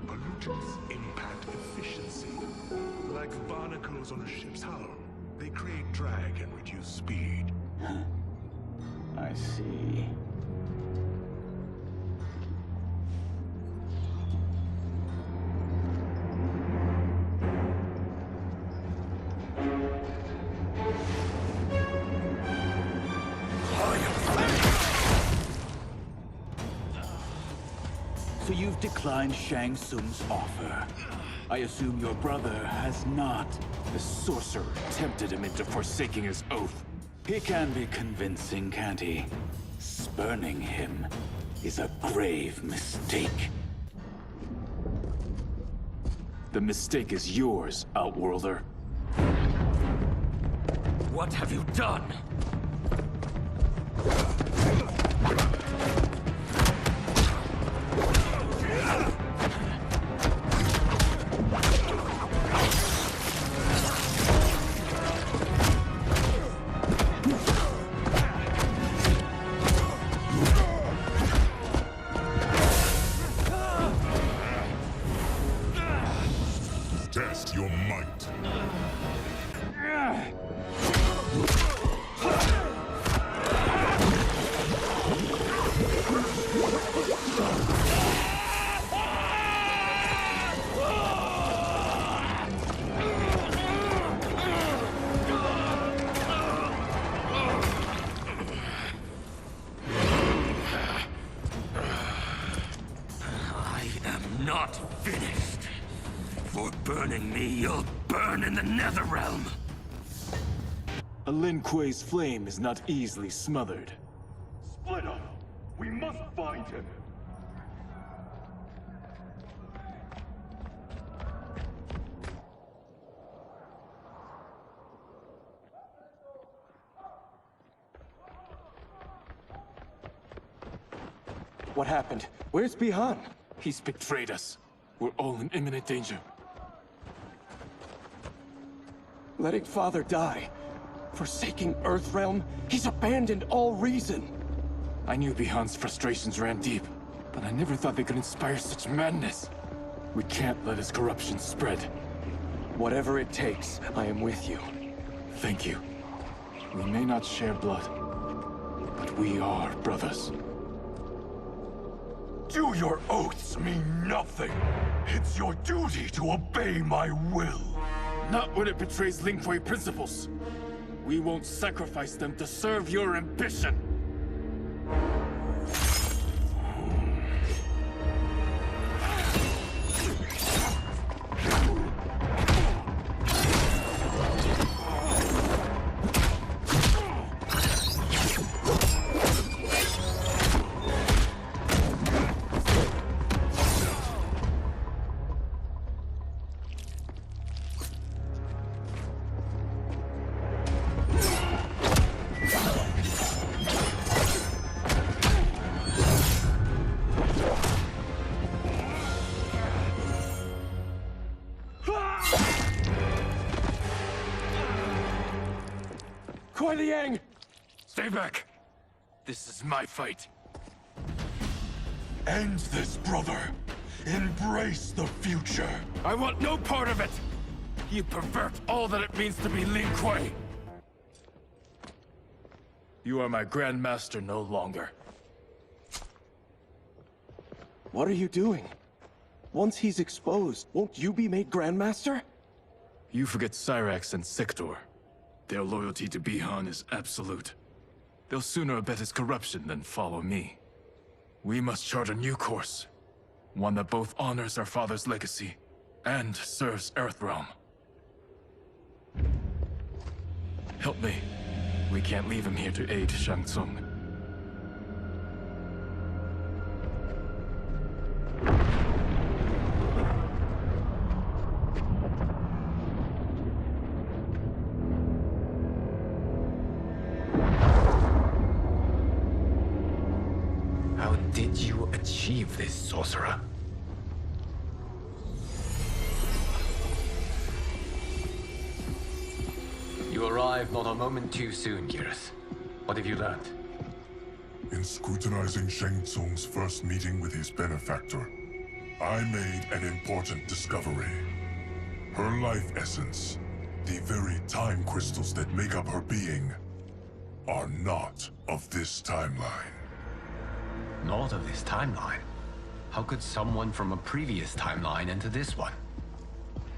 Pollutants impact efficiency. Like barnacles on a ship's hull. They create drag and reduce speed. I see. So you've declined Shang Tsung's offer. I assume your brother has not. The sorcerer tempted him into forsaking his oath. He can be convincing, can't he? Spurning him is a grave mistake. The mistake is yours, Outworlder. What have you done? Test your might. I am not finished. For burning me, you'll burn in the Netherrealm. A Lin Kuei's flame is not easily smothered. Split up! We must find him! What happened? Where's Bihan? He's betrayed us. We're all in imminent danger. Letting Father die. Forsaking Earthrealm. He's abandoned all reason. I knew Bihan's frustrations ran deep, but I never thought they could inspire such madness. We can't let his corruption spread. Whatever it takes, I am with you. Thank you. We may not share blood, but we are brothers. Do your oaths mean nothing? It's your duty to obey my will. Not when it betrays Lin Kuei principles. We won't sacrifice them to serve your ambition. Kuai Liang! Stay back! This is my fight. End this, brother. Embrace the future. I want no part of it! You pervert all that it means to be Lin Kuei! You are my Grandmaster no longer. What are you doing? Once he's exposed, won't you be made Grandmaster? You forget Cyrax and Sector. Their loyalty to Bihan is absolute. They'll sooner abet his corruption than follow me. We must chart a new course. One that both honors our father's legacy and serves Earthrealm. Help me. We can't leave him here to aid Shang Tsung. How did you achieve this, sorcerer? You arrived not a moment too soon, Geras. What have you learned? In scrutinizing Shang Tsung's first meeting with his benefactor, I made an important discovery. Her life essence, the very time crystals that make up her being, are not of this timeline. Not of this timeline? How could someone from a previous timeline enter this one?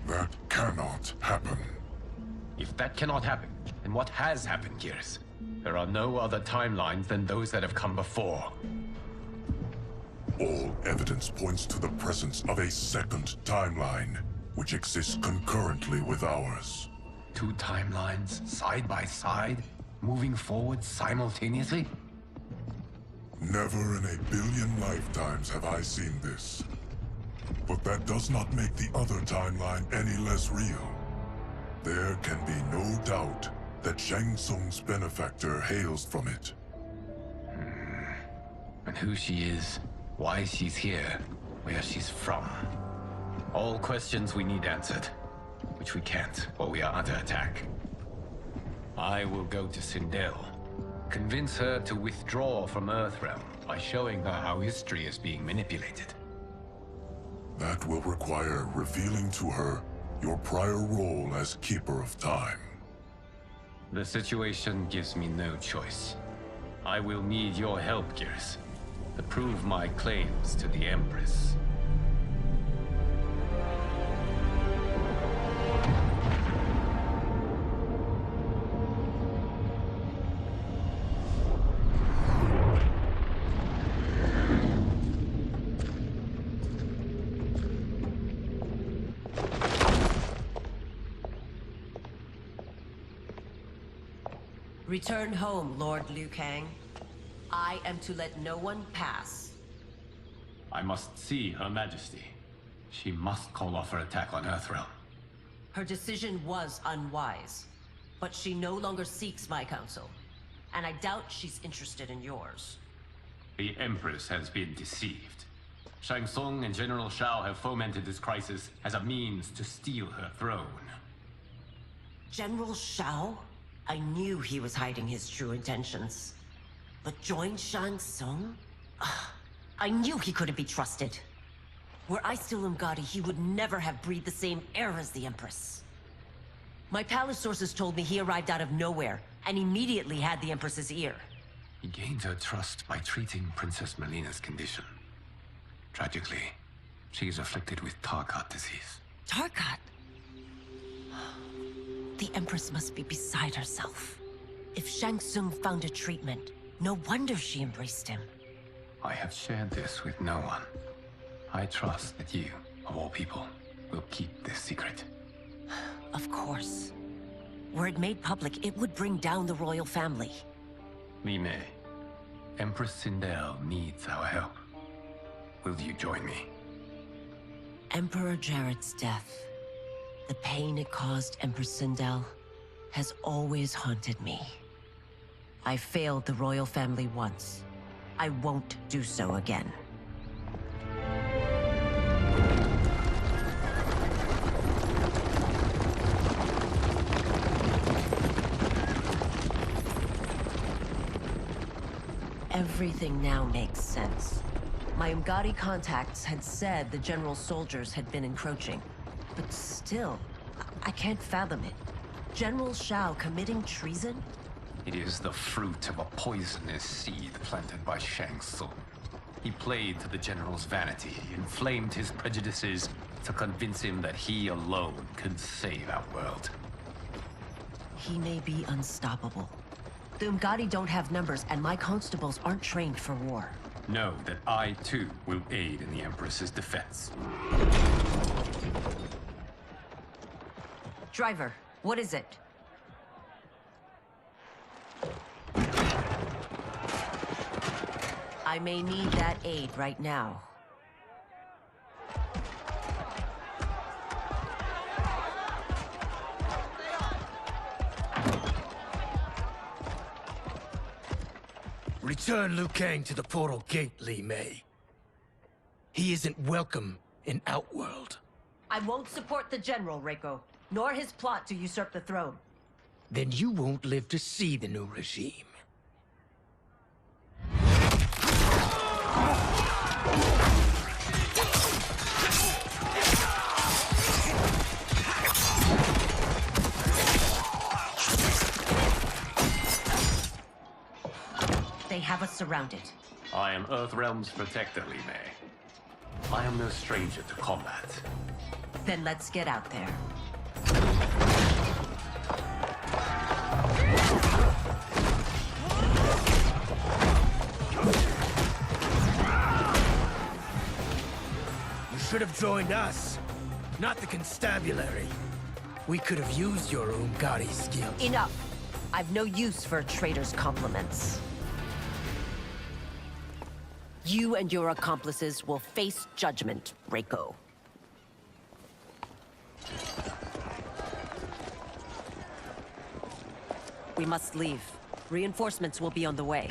That cannot happen. If that cannot happen, then what has happened, Geras? There are no other timelines than those that have come before. All evidence points to the presence of a second timeline, which exists concurrently with ours. Two timelines, side by side, moving forward simultaneously? Never in a billion lifetimes have I seen this. But that does not make the other timeline any less real. There can be no doubt that Shang Tsung's benefactor hails from it. And who she is, why she's here, where she's from. All questions we need answered, which we can't while we are under attack. I will go to Sindel. Convince her to withdraw from Earthrealm by showing her how history is being manipulated. That will require revealing to her your prior role as Keeper of Time. The situation gives me no choice. I will need your help, Geras, to prove my claims to the Empress. Return home, Lord Liu Kang. I am to let no one pass. I must see Her Majesty. She must call off her attack on Earthrealm. Her decision was unwise, but she no longer seeks my counsel, and I doubt she's interested in yours. The Empress has been deceived. Shang Tsung and General Shao have fomented this crisis as a means to steal her throne. General Shao? I knew he was hiding his true intentions. But join Shang Tsung? I knew he couldn't be trusted. Were I still Umgadi, he would never have breathed the same air as the Empress. My palace sources told me he arrived out of nowhere, and immediately had the Empress's ear. He gained her trust by treating Princess Melina's condition. Tragically, she is afflicted with Tarkat disease. Tarkat? The Empress must be beside herself. If Shang Tsung found a treatment, no wonder she embraced him. I have shared this with no one. I trust that you, of all people, will keep this secret. Of course. Were it made public, it would bring down the royal family. Li Mei, Empress Sindel needs our help. Will you join me? Emperor Jared's death, the pain it caused Empress Sindel, has always haunted me. I failed the royal family once. I won't do so again. Everything now makes sense. My Umgadi contacts had said the general soldiers had been encroaching. But still, I can't fathom it. General Shao committing treason? It is the fruit of a poisonous seed planted by Shang Tsung. He played to the General's vanity, inflamed his prejudices to convince him that he alone could save Outworld. He may be unstoppable. The Umgadi don't have numbers, and my constables aren't trained for war. Know that I, too, will aid in the Empress's defense. Driver, what is it? I may need that aid right now. Return Liu Kang to the portal gate, Li Mei. He isn't welcome in Outworld. I won't support the General, Reiko, nor his plot to usurp the throne. Then you won't live to see the new regime. They have us surrounded. I am Earthrealm's protector, Li Mei. I am no stranger to combat. Then let's get out there. You should have joined us, not the constabulary. We could have used your Umgadi skills. Enough! I've no use for a traitor's compliments. You and your accomplices will face judgment, Reiko. We must leave. Reinforcements will be on the way.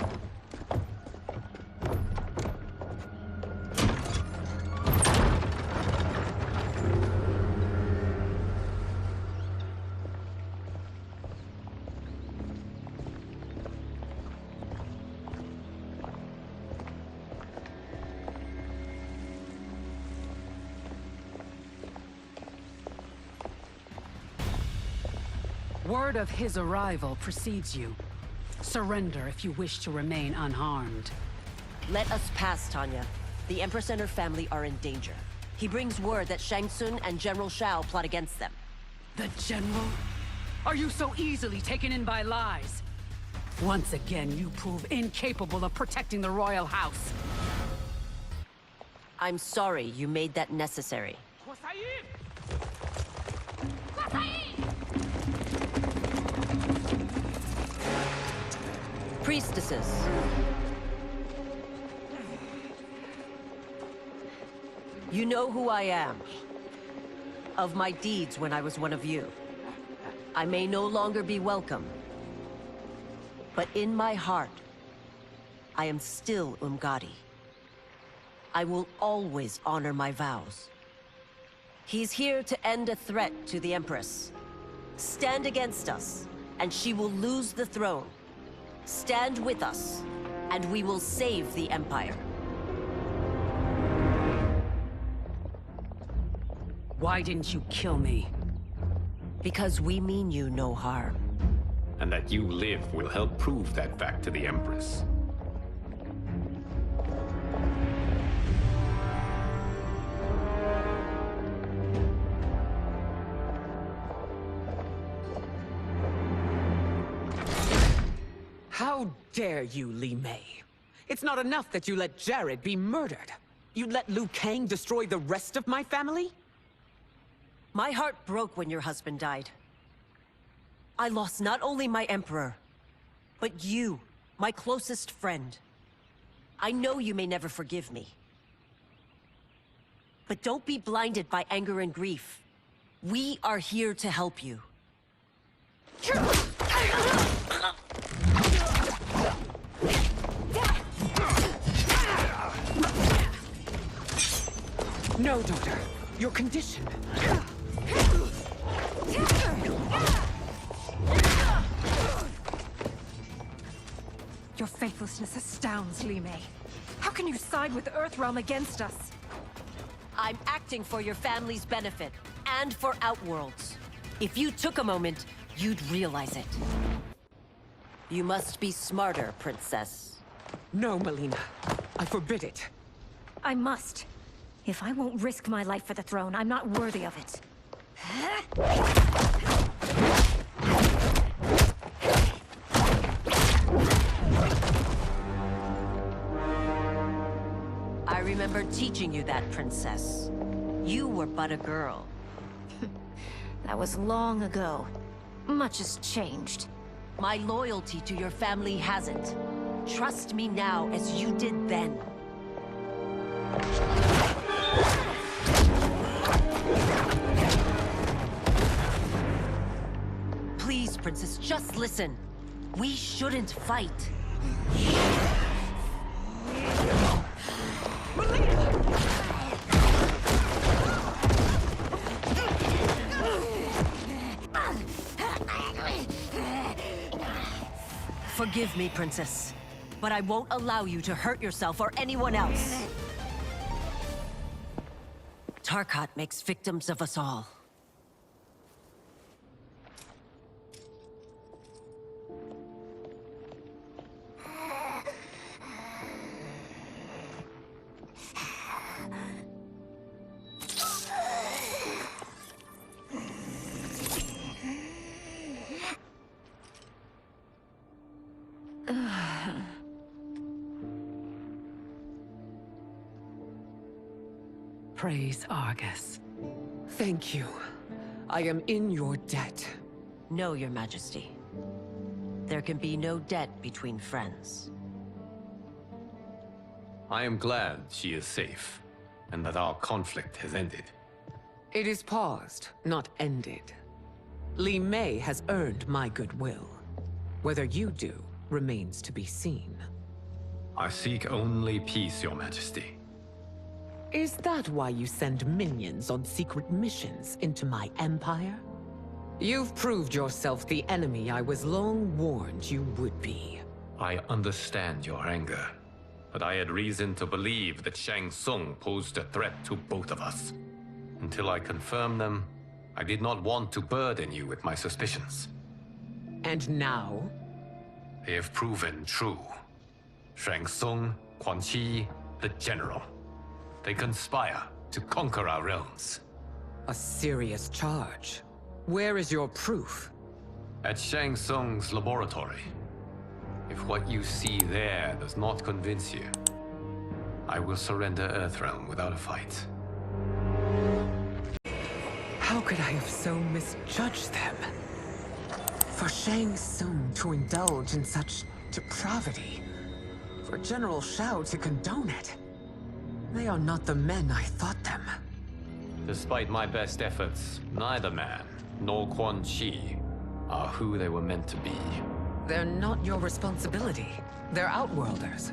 Word of his arrival precedes you. Surrender if you wish to remain unharmed. Let us pass, Tanya. The Empress and her family are in danger. He brings word that Shang Tsung and General Shao plot against them. The General? Are you so easily taken in by lies? Once again, you prove incapable of protecting the royal house. I'm sorry you made that necessary. Priestesses. You know who I am. Of my deeds when I was one of you. I may no longer be welcome. But in my heart, I am still Umgadi. I will always honor my vows. He's here to end a threat to the Empress. Stand against us, and she will lose the throne. Stand with us, and we will save the Empire. Why didn't you kill me? Because we mean you no harm. And that you live will help prove that fact to the Empress. How dare you, Li Mei? It's not enough that you let Jared be murdered. You'd let Liu Kang destroy the rest of my family? My heart broke when your husband died. I lost not only my Emperor, but you, my closest friend. I know you may never forgive me. But don't be blinded by anger and grief. We are here to help you. No, daughter. Your condition. Your faithlessness astounds, Li Mei. How can you side with Earthrealm against us? I'm acting for your family's benefit, and for Outworld's. If you took a moment, you'd realize it. You must be smarter, Princess. No, Melina. I forbid it. I must. If I won't risk my life for the throne, I'm not worthy of it. I remember teaching you that, Princess. You were but a girl. That was long ago. Much has changed. My loyalty to your family hasn't. Trust me now as you did then. Please, Princess, just listen. We shouldn't fight. Forgive me, Princess, but I won't allow you to hurt yourself or anyone else. Tarkat makes victims of us all. Praise Argus. Thank you. I am in your debt. No, Your Majesty. There can be no debt between friends. I am glad she is safe, and that our conflict has ended. It is paused, not ended. Li Mei has earned my goodwill. Whether you do remains to be seen. I seek only peace, Your Majesty. Is that why you send minions on secret missions into my empire? You've proved yourself the enemy I was long warned you would be. I understand your anger, but I had reason to believe that Shang Tsung posed a threat to both of us. Until I confirmed them, I did not want to burden you with my suspicions. And now? They have proven true. Shang Tsung, Quan Chi, the General. They conspire to conquer our realms. A serious charge. Where is your proof? At Shang Tsung's laboratory. If what you see there does not convince you, I will surrender Earthrealm without a fight. How could I have so misjudged them? For Shang Tsung to indulge in such depravity, for General Shao to condone it, they are not the men I thought them. Despite my best efforts, neither man nor Quan Chi are who they were meant to be. They're not your responsibility. They're Outworlders.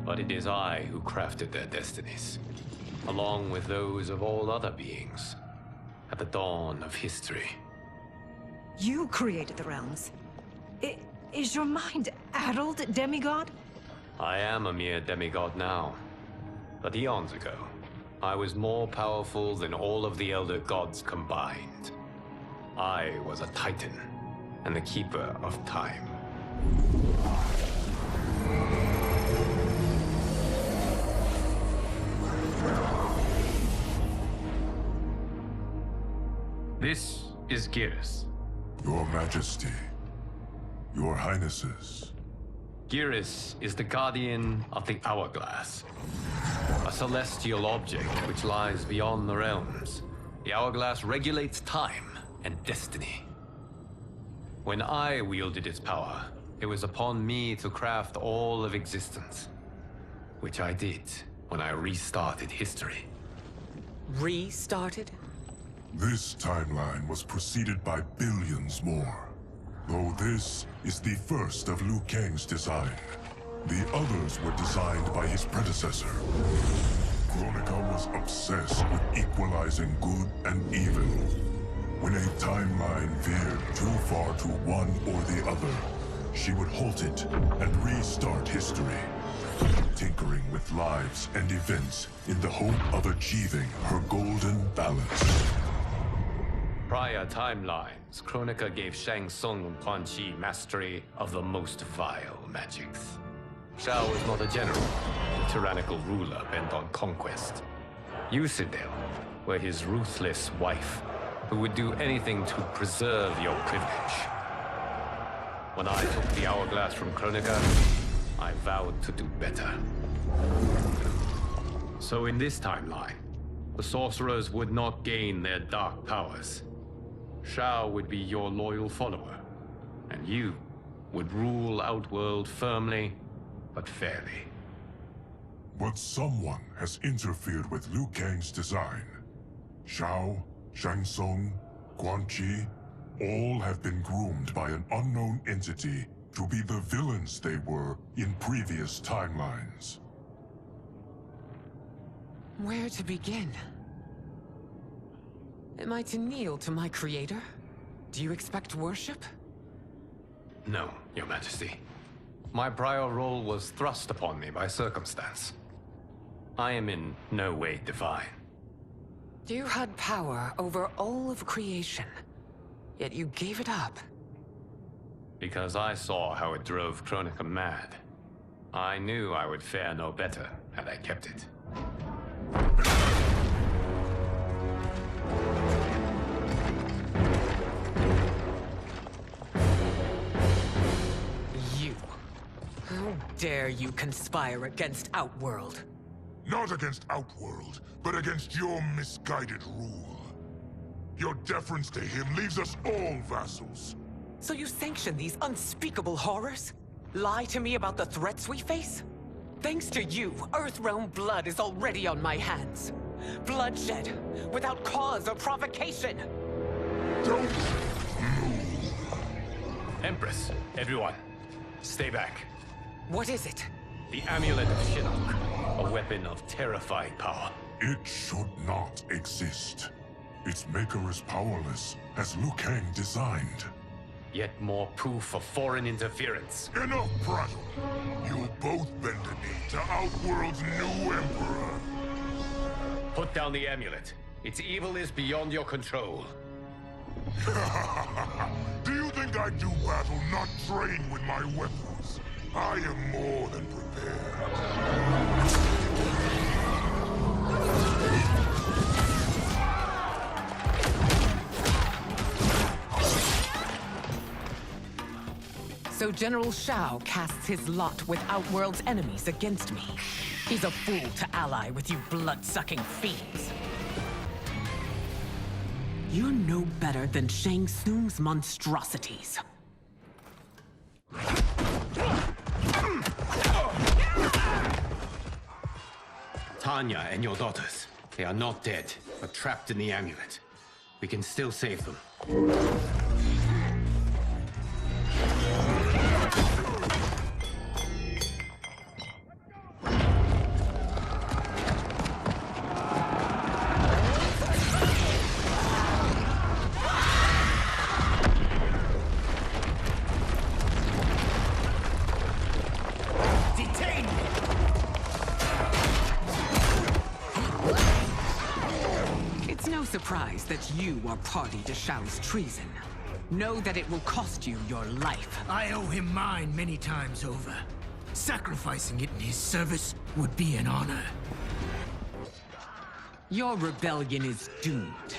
But it is I who crafted their destinies, along with those of all other beings, at the dawn of history. You created the realms. Is your mind addled, demigod? I am a mere demigod now. But eons ago, I was more powerful than all of the Elder Gods combined. I was a Titan, and the Keeper of Time. This is Geras. Your Majesty, Your Highnesses. Geras is the guardian of the Hourglass. A celestial object which lies beyond the realms. The Hourglass regulates time and destiny. When I wielded its power, it was upon me to craft all of existence. Which I did when I restarted history. Restarted? This timeline was preceded by billions more. Though this is the first of Liu Kang's design. The others were designed by his predecessor. Kronika was obsessed with equalizing good and evil. When a timeline veered too far to one or the other, she would halt it and restart history, tinkering with lives and events in the hope of achieving her golden balance. Prior timelines, Kronika gave Shang Tsung and Quan Chi mastery of the most vile magics. Shao was not a general, tyrannical ruler bent on conquest. Usidel were his ruthless wife, who would do anything to preserve your privilege. When I took the hourglass from Kronika, I vowed to do better. So in this timeline, the sorcerers would not gain their dark powers. Shao would be your loyal follower, and you would rule Outworld firmly, but fairly. But someone has interfered with Liu Kang's design. Shao, Shang Tsung, Quan Chi, all have been groomed by an unknown entity to be the villains they were in previous timelines. Where to begin? Am I to kneel to my creator? Do you expect worship? No, Your Majesty. My prior role was thrust upon me by circumstance. I am in no way divine. You had power over all of creation, yet you gave it up. Because I saw how it drove Kronika mad. I knew I would fare no better had I kept it. You. How dare you conspire against Outworld? Not against Outworld, but against your misguided rule. Your deference to him leaves us all vassals. So you sanction these unspeakable horrors? Lie to me about the threats we face? Thanks to you, Earthrealm blood is already on my hands. Bloodshed, without cause or provocation. Don't move. Empress, everyone, stay back. What is it? The Amulet of Shinnok, a weapon of terrifying power. It should not exist. Its maker is powerless, as Liu Kang designed. Yet more proof of foreign interference. Enough prattle! You'll both bend a knee to Outworld's new emperor. Put down the amulet. Its evil is beyond your control. Do you think I do battle not trained with my weapons? I am more than prepared. So General Shao casts his lot with Outworld's enemies against me. He's a fool to ally with you blood-sucking fiends. You're no better than Shang Tsung's monstrosities. Tanya and your daughters, they are not dead, but trapped in the amulet. We can still save them. Surprised that you are party to Shao's treason. Know that it will cost you your life. I owe him mine many times over. Sacrificing it in his service would be an honor. Your rebellion is doomed.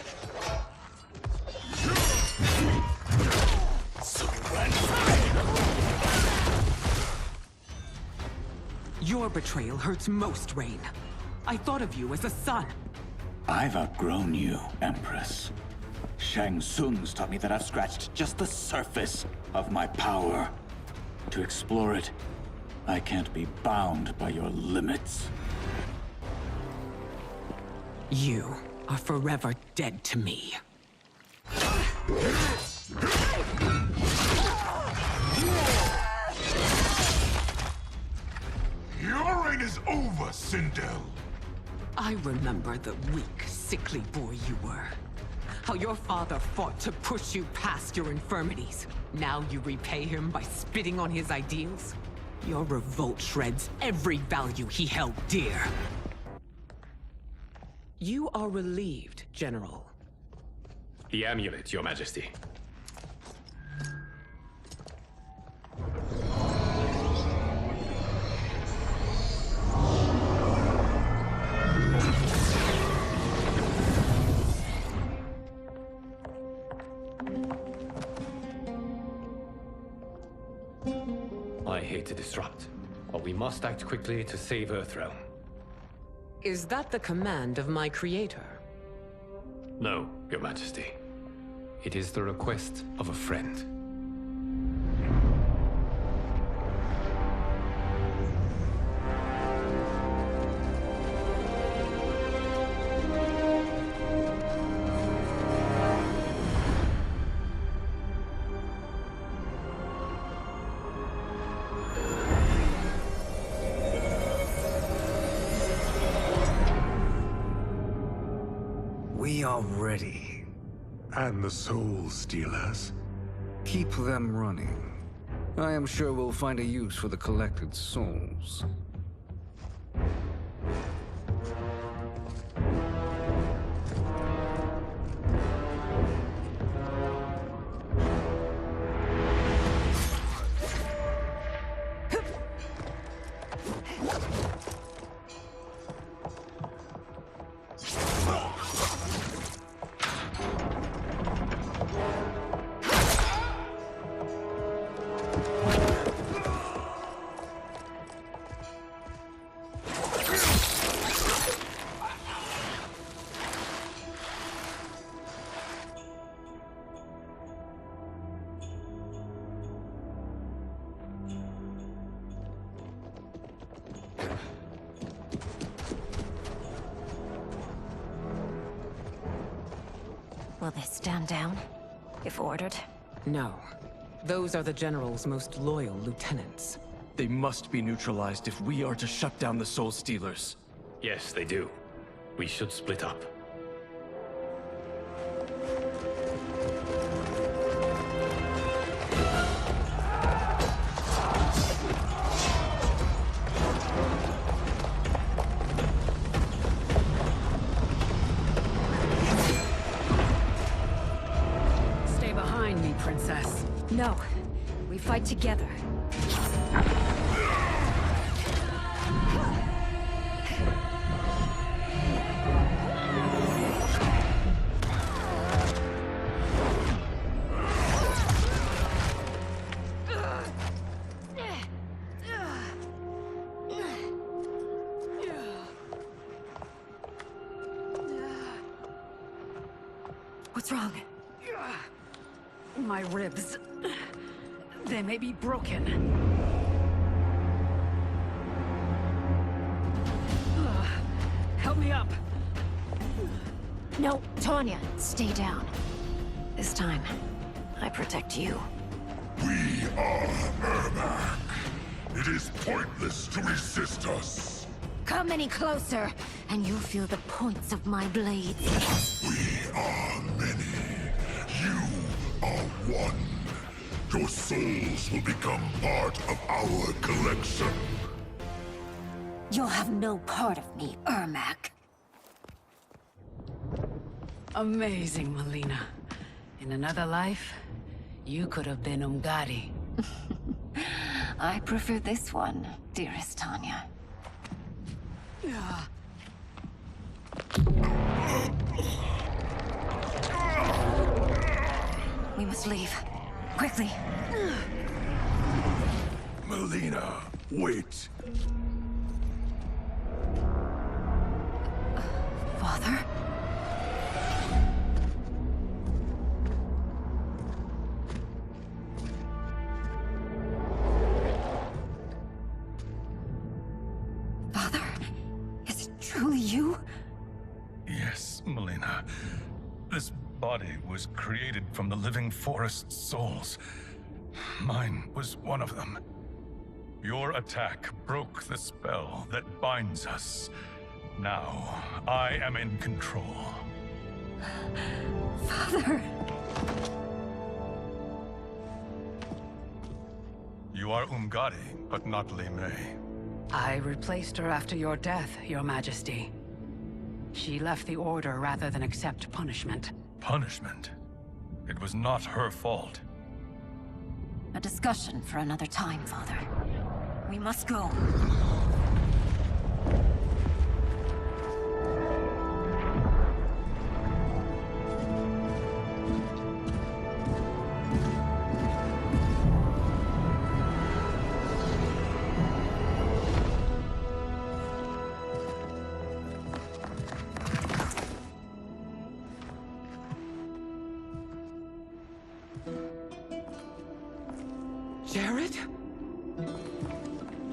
Your betrayal hurts most, Rain. I thought of you as a son. I've outgrown you, Empress. Shang Tsung's taught me that I've scratched just the surface of my power. To explore it, I can't be bound by your limits. You are forever dead to me. Your reign is over, Sindel. I remember the weak, sickly boy you were. How your father fought to push you past your infirmities. Now you repay him by spitting on his ideals? Your revolt shreds every value he held dear. You are relieved, General. The amulet, Your Majesty. I hate to disrupt, but we must act quickly to save Earthrealm. Is that the command of my creator? No, Your Majesty. It is the request of a friend. We are ready. And the Soul Stealers? Keep them running. I am sure we'll find a use for the collected souls. Will they stand down, if ordered? No. Those are the General's most loyal lieutenants. They must be neutralized if we are to shut down the Soul Stealers. Yes, they do. We should split up. Stay behind me, Princess. No. We fight together. What's wrong? My ribs. They may be broken. Help me up. No, Tanya, stay down. This time, I protect you. We are Ermac. It is pointless to resist us. Come any closer, and you'll feel the points of my blades. We are many. You are one. Your souls will become part of our collection. You'll have no part of me, Ermac. Amazing, Melina. In another life, you could have been Umgadi. I prefer this one, dearest Tanya. We must leave. Quickly. Melina, wait. Father? Father? Is it truly you? Yes, Melina. This body was created from the living forest's souls. Mine was one of them. Your attack broke the spell that binds us. Now, I am in control. Father! You are Umgadi, but not Li Mei. I replaced her after your death, Your Majesty. She left the Order rather than accept punishment. Punishment? It was not her fault. A discussion for another time, Father. We must go.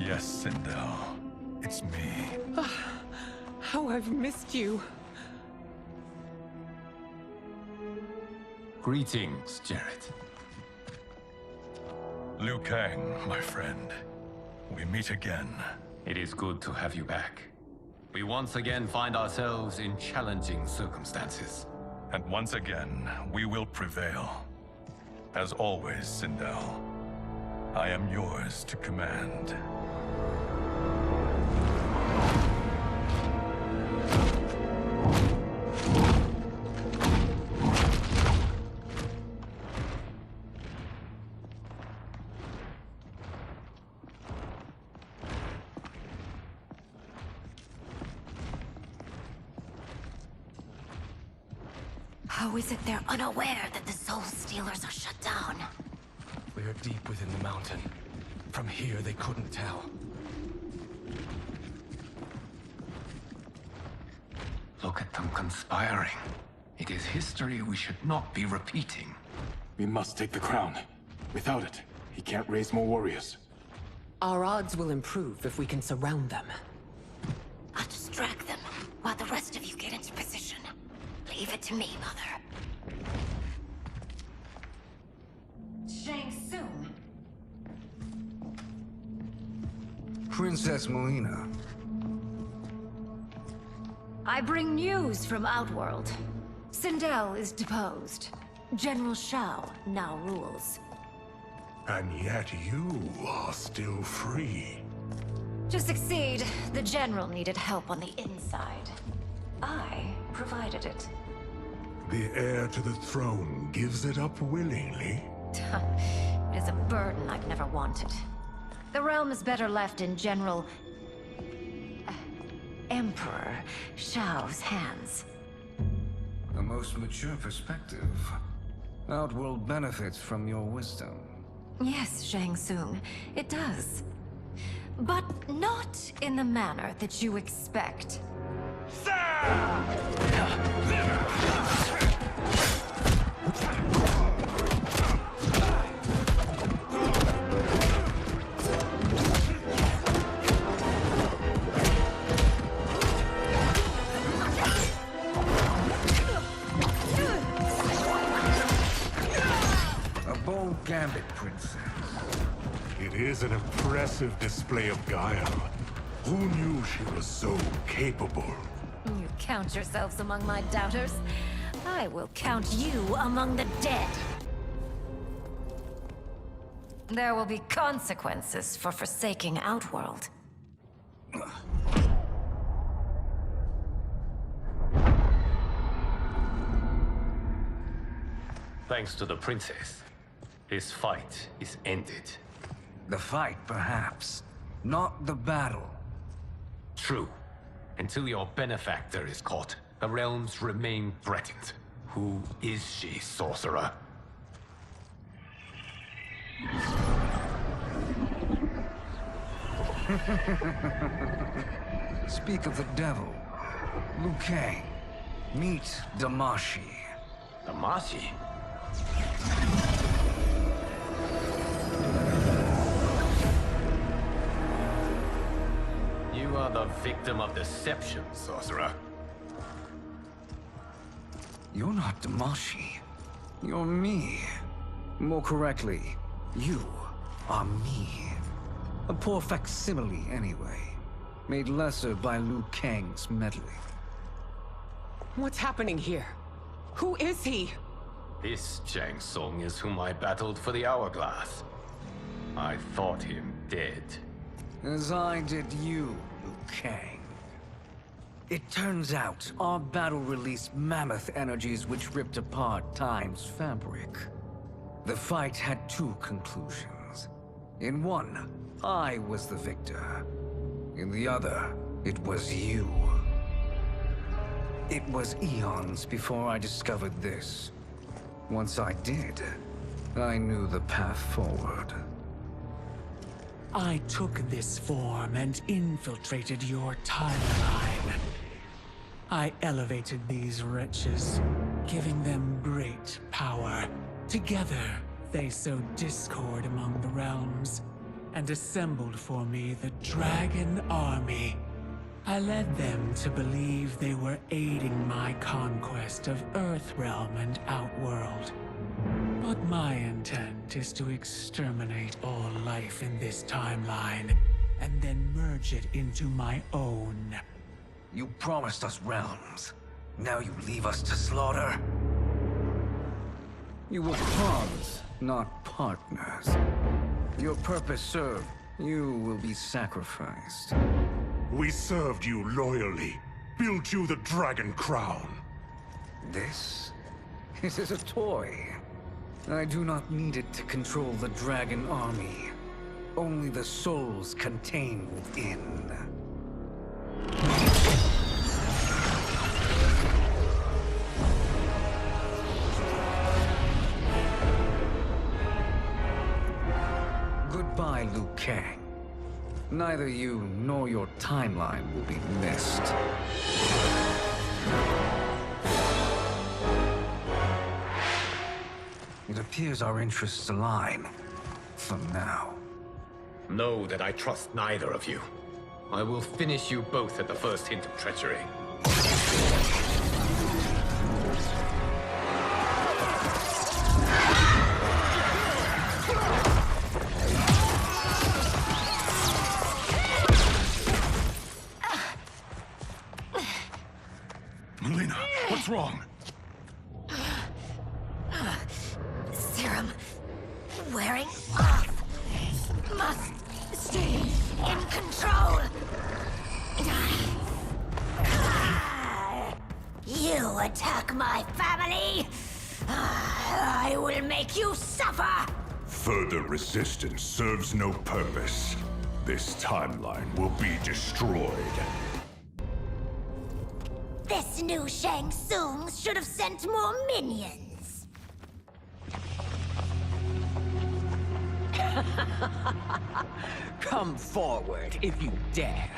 Yes, Sindel. It's me. How I've missed you. Greetings, Jared. Liu Kang, my friend. We meet again. It is good to have you back. We once again find ourselves in challenging circumstances. And once again, we will prevail. As always, Sindel, I am yours to command. How is it they're unaware that the Soul Stealers are shut down? We are deep within the mountain. From here, they couldn't tell. Look at them conspiring. It is history we should not be repeating. We must take the crown. Without it, he can't raise more warriors. Our odds will improve if we can surround them. I'll distract them while the rest of you get into position. Leave it to me, Mother. Shang Tsung. Princess Melina. I bring news from Outworld. Sindel is deposed. General Shao now rules. And yet you are still free. To succeed, the General needed help on the inside. I provided it. The heir to the throne gives it up willingly. It is a burden I've never wanted. The realm is better left in General... Emperor Shao's hands. A most mature perspective. Outworld benefits from your wisdom. Yes, Shang Tsung, it does. But not in the manner that you expect. A bold gambit, Princess. It is an impressive display of guile. Who knew she was so capable? You count yourselves among my doubters. I will count you among the dead. There will be consequences for forsaking Outworld. Thanks to the princess, this fight is ended. The fight, perhaps. Not the battle. True. Until your benefactor is caught, the realms remain threatened. Who is she, sorcerer? Speak of the devil. Liu Kang. Meet Damashi. Damashi? You are the victim of deception, sorcerer. You're not Damashi. You're me. More correctly, you are me. A poor facsimile, anyway. Made lesser by Liu Kang's meddling. What's happening here? Who is he? This Shang Tsung is whom I battled for the Hourglass. I thought him dead. As I did you, Liu Kang. It turns out our battle released mammoth energies which ripped apart time's fabric. The fight had two conclusions. In one, I was the victor. In the other, it was you. It was eons before I discovered this. Once I did, I knew the path forward. I took this form and infiltrated your timeline. I elevated these wretches, giving them great power. Together, they sowed discord among the realms. and assembled for me the Dragon Army. I led them to believe they were aiding my conquest of Earthrealm and Outworld. But my intent is to exterminate all life in this timeline, and then merge it into my own. You promised us realms. Now you leave us to slaughter? You were pawns, not partners. Your purpose served. You will be sacrificed. We served you loyally, built you the Dragon Crown. This is a toy. I do not need it to control the Dragon Army. Only the souls contained within. Goodbye, Liu Kang. Neither you nor your timeline will be missed. It appears our interests align. For now. Know that I trust neither of you. I will finish you both at the first hint of treachery. Melina, what's wrong? Serum wearing off. Must stay in control. You attack my family. I will make you suffer. Further resistance serves no purpose. This timeline will be destroyed. This new Shang Tsung should have sent more minions. Come forward if you dare.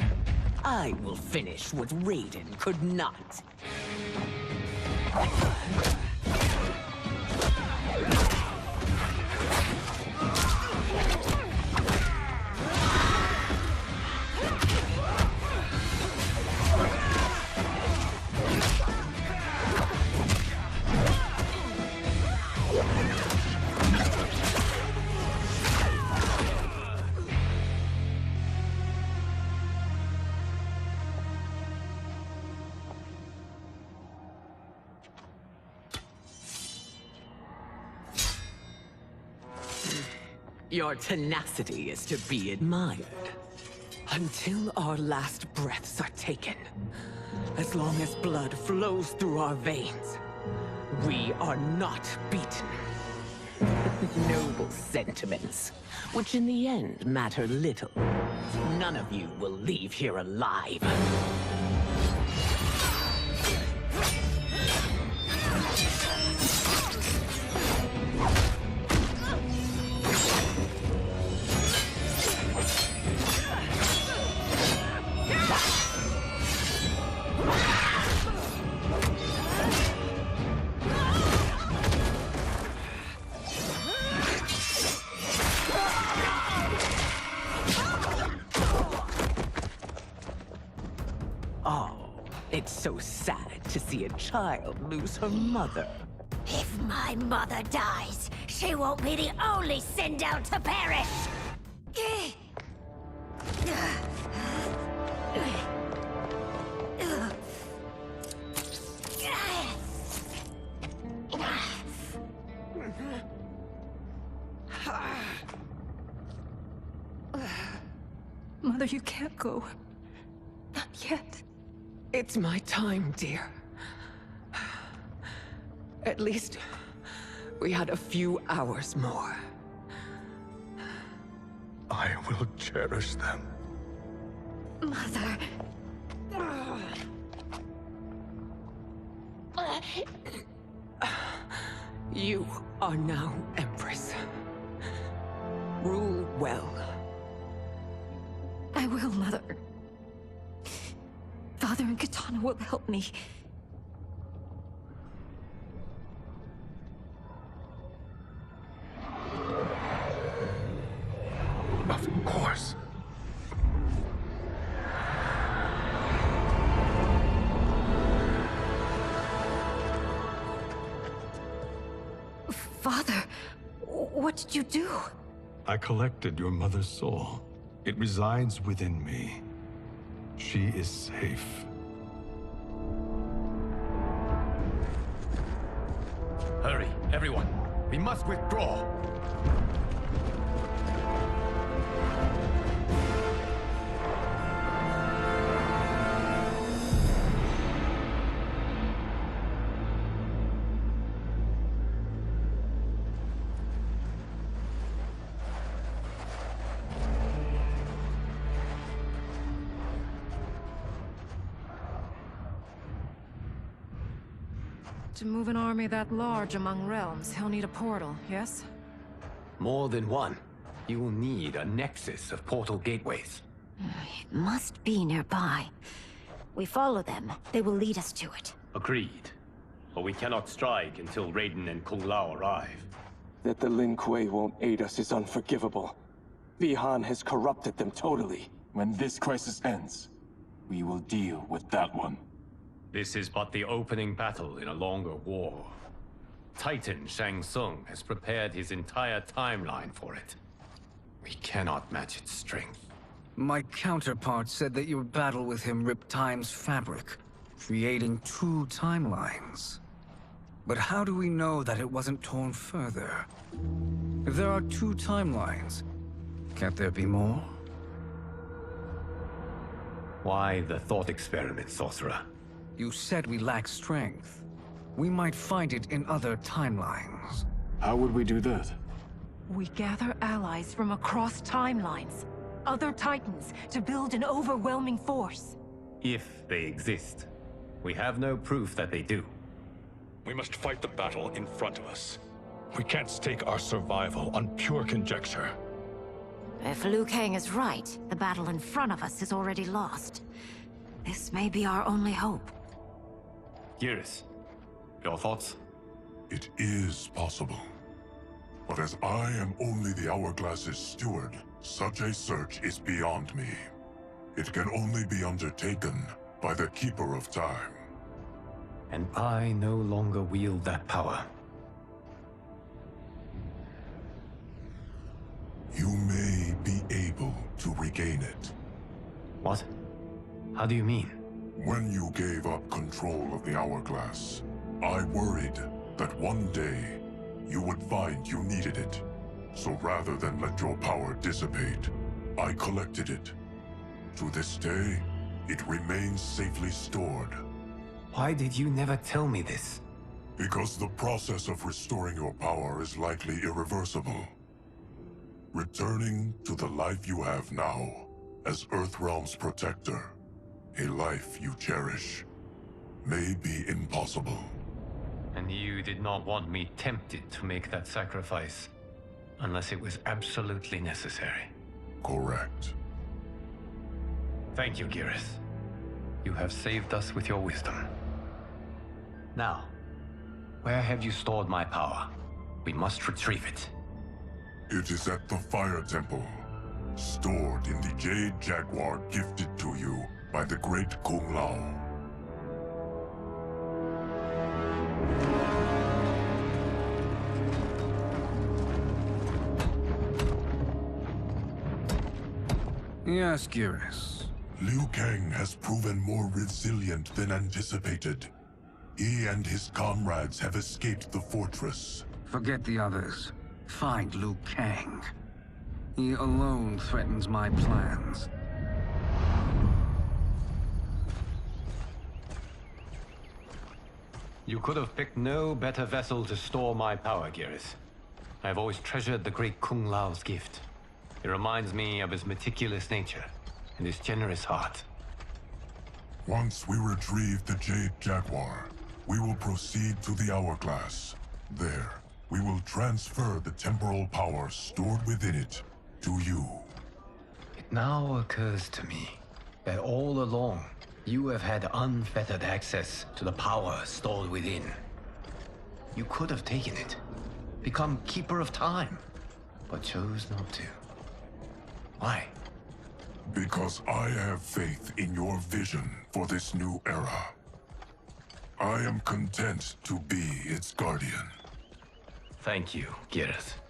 I will finish what Raiden could not. Your tenacity is to be admired. Until our last breaths are taken. As long as blood flows through our veins, we are not beaten. Noble sentiments, which in the end matter little. None of you will leave here alive. It's so sad to see a child lose her mother. If my mother dies, she won't be the only send out to perish. Mother, you can't go. Not yet. It's my time, dear. At least, we had a few hours more. I will cherish them. Mother. You are now Empress. Rule well. I will, Mother. Father and Katana will help me. Of Father, what did you do? I collected your mother's soul. It resides within me. She is safe. Hurry, everyone. We must withdraw. To move an army that large among realms, he'll need a portal, yes? More than one. You will need a nexus of portal gateways. It must be nearby. We follow them. They will lead us to it. Agreed. But we cannot strike until Raiden and Kung Lao arrive. That the Lin Kuei won't aid us is unforgivable. Bihan has corrupted them totally. When this crisis ends, we will deal with that one. This is but the opening battle in a longer war. Titan Shang Tsung has prepared his entire timeline for it. We cannot match its strength. My counterpart said that your battle with him ripped time's fabric, creating two timelines. But how do we know that it wasn't torn further? If there are two timelines, can't there be more? Why the thought experiment, Sorcerer? You said we lack strength. We might find it in other timelines. How would we do that? We gather allies from across timelines, other Titans, to build an overwhelming force. If they exist. We have no proof that they do. We must fight the battle in front of us. We can't stake our survival on pure conjecture. If Liu Kang is right, the battle in front of us is already lost. This may be our only hope. Geras, your thoughts? It is possible. But as I am only the Hourglass's steward, such a search is beyond me. It can only be undertaken by the Keeper of Time. And I no longer wield that power. You may be able to regain it. What? How do you mean? When you gave up control of the Hourglass, I worried that one day you would find you needed it. So rather than let your power dissipate, I collected it. To this day, it remains safely stored. Why did you never tell me this? Because the process of restoring your power is likely irreversible. Returning to the life you have now, as Earthrealm's protector, a life you cherish, may be impossible. And you did not want me tempted to make that sacrifice, unless it was absolutely necessary. Correct. Thank you, Geras. You have saved us with your wisdom. Now, where have you stored my power? We must retrieve it. It is at the Fire Temple, stored in the Jade Jaguar gifted to you by the great Kung Lao. Yes, Geras. Liu Kang has proven more resilient than anticipated. He and his comrades have escaped the fortress. Forget the others. Find Liu Kang. He alone threatens my plans. You could have picked no better vessel to store my power, Geras. I've always treasured the great Kung Lao's gift. It reminds me of his meticulous nature and his generous heart. Once we retrieve the Jade Jaguar, we will proceed to the Hourglass. There, we will transfer the temporal power stored within it to you. It now occurs to me that all along, you have had unfettered access to the power stored within. You could have taken it, become Keeper of Time, but chose not to. Why? Because I have faith in your vision for this new era. I am content to be its guardian. Thank you, Gareth.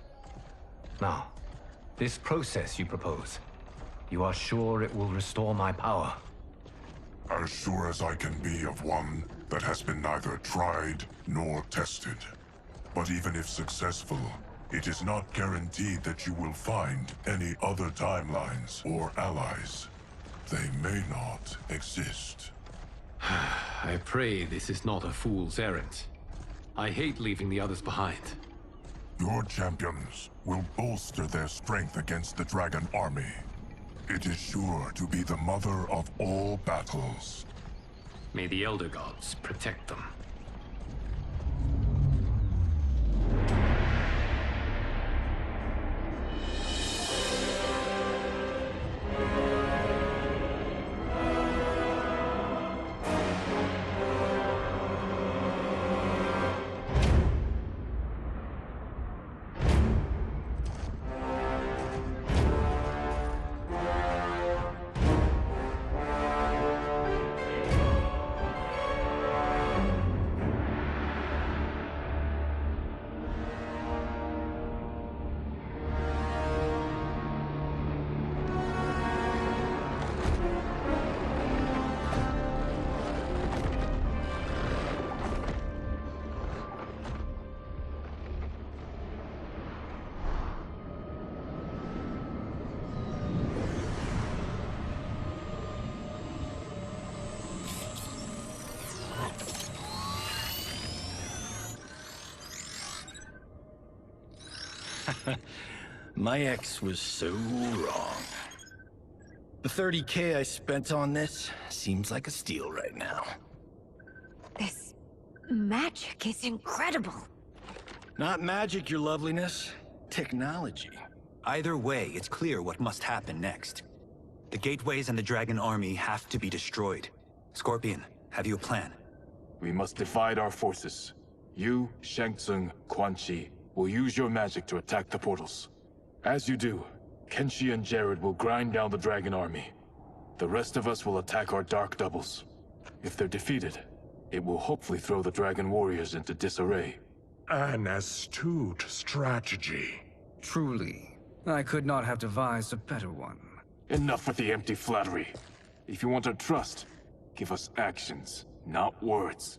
Now, this process you propose, you are sure it will restore my power? As sure as I can be of one that has been neither tried nor tested. But even if successful, it is not guaranteed that you will find any other timelines or allies. They may not exist. I pray this is not a fool's errand. I hate leaving the others behind. Your champions will bolster their strength against the Dragon Army. It is sure to be the mother of all battles. May the Elder Gods protect them. My ex was so wrong. The 30K I spent on this seems like a steal right now. This magic is incredible. Not magic, your loveliness. Technology. Either way, it's clear what must happen next. The gateways and the Dragon Army have to be destroyed. Scorpion, have you a plan? We must divide our forces. You, Shang Tsung, Quan Chi, will use your magic to attack the portals. As you do, Kenshi and Jared will grind down the Dragon Army. The rest of us will attack our Dark Doubles. If they're defeated, it will hopefully throw the Dragon Warriors into disarray. An astute strategy. Truly, I could not have devised a better one. Enough with the empty flattery. If you want our trust, give us actions, not words.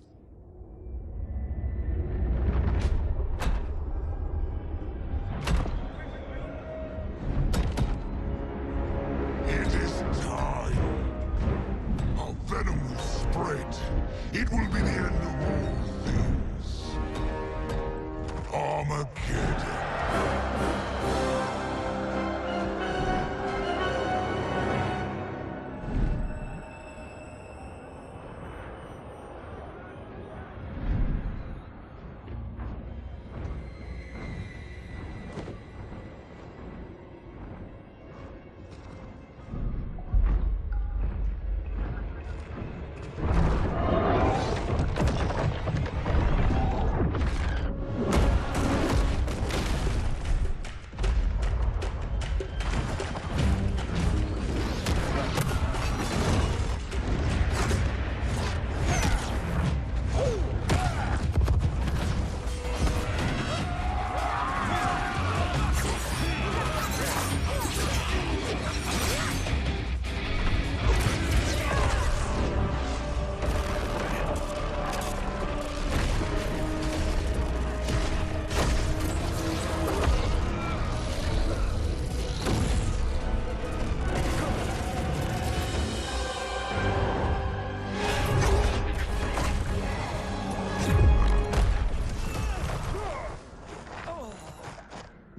It is time. Our venom will spread. It will be the end of all things. Armageddon.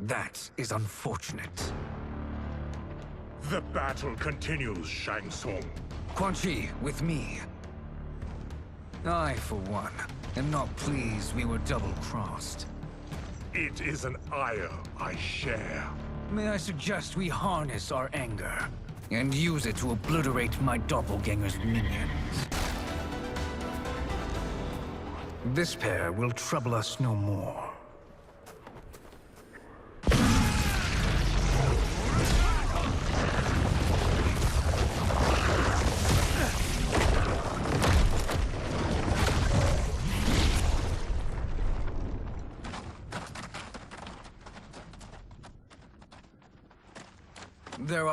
That is unfortunate. The battle continues, Shang Tsung. Quan Chi, with me. I, for one, am not pleased we were double-crossed. It is an ire I share. May I suggest we harness our anger and use it to obliterate my doppelganger's minions? This pair will trouble us no more.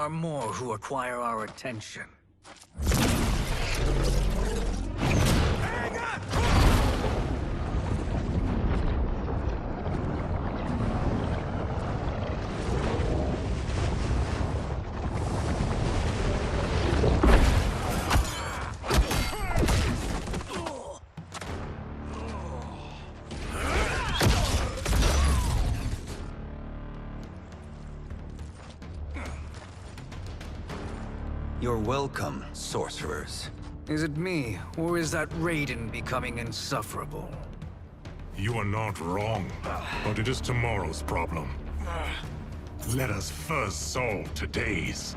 are more who require our attention. You're welcome, sorcerers. Is it me, or is that Raiden becoming insufferable? You are not wrong, but it is tomorrow's problem. Let us first solve today's.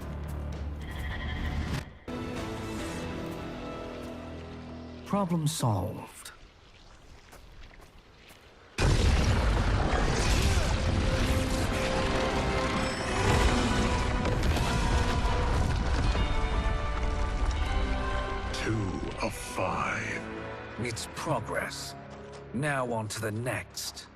Problem solved. Of 5. It's progress. Now on to the next.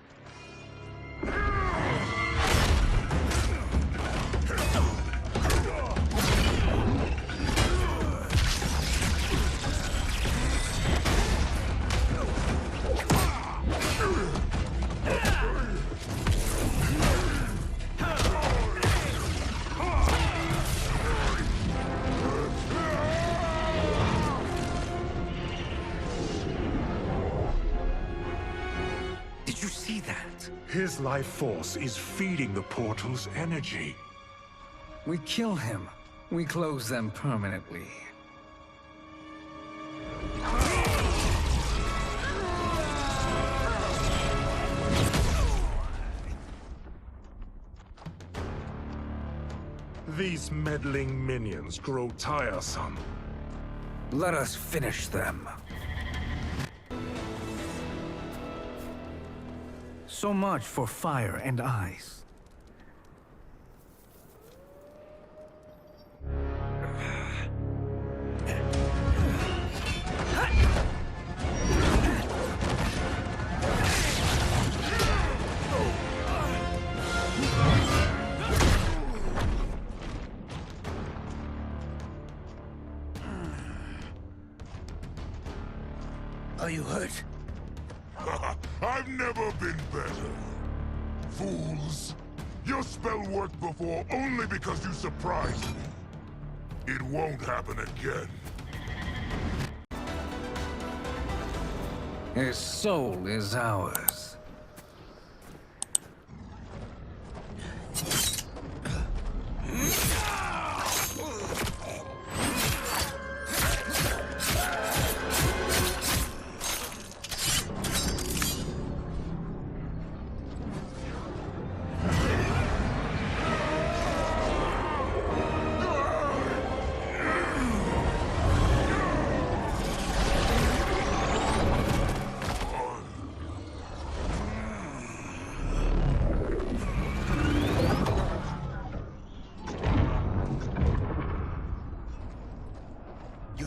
His life force is feeding the portal's energy. We kill him. We close them permanently. These meddling minions grow tiresome. Let us finish them. So much for fire and ice. Are you hurt? I've never been better. Fools! Your spell worked before only because you surprised me. It won't happen again. His soul is ours.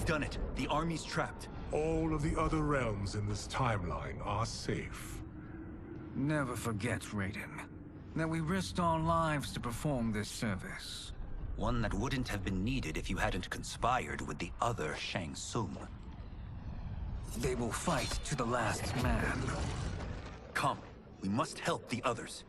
Done it. The army's trapped. All of the other realms in this timeline are safe. Never forget, Raiden, that we risked our lives to perform this service. One that wouldn't have been needed if you hadn't conspired with the other Shang Tsung. They will fight to the last man. Come, we must help the others.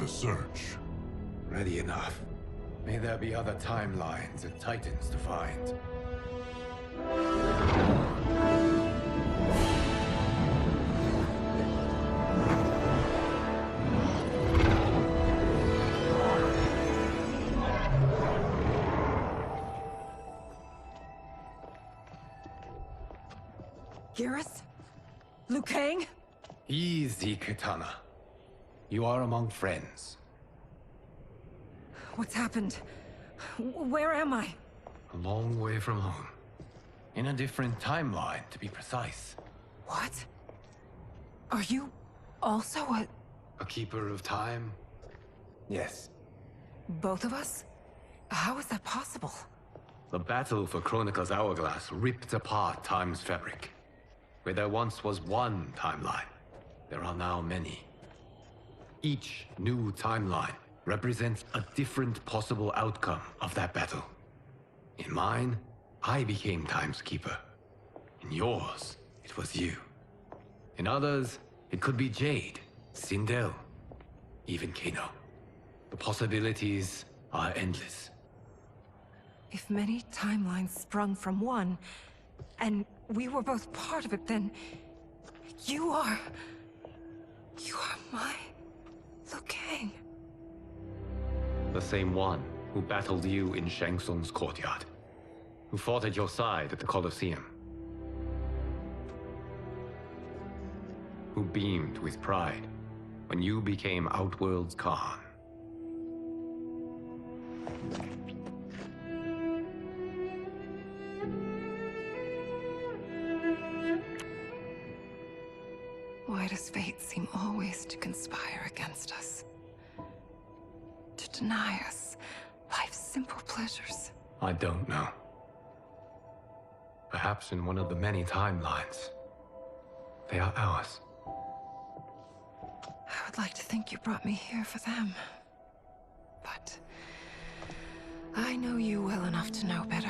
Search. Ready enough. May there be other timelines and titans to find. Geras? Liu Kang? Easy, Kitana. You are among friends. What's happened? Where am I? A long way from home. In a different timeline, to be precise. What? Are you also a... A keeper of time? Yes. both of us? How is that possible? The battle for Chronica's Hourglass ripped apart time's fabric. Where there once was one timeline, there are now many. Each new timeline represents a different possible outcome of that battle. In mine, I became Time's Keeper. In yours, it was you. In others, it could be Jade, Sindel, even Kano. The possibilities are endless. If many timelines sprung from one, and we were both part of it, then... You are my... Liu Kang. The same one who battled you in Shang Tsung's courtyard. Who fought at your side at the Colosseum. Who beamed with pride when you became Outworld's Khan. Why does fate seem always to conspire against us? To deny us life's simple pleasures? I don't know. Perhaps in one of the many timelines, they are ours. I would like to think you brought me here for them. But... I know you well enough to know better.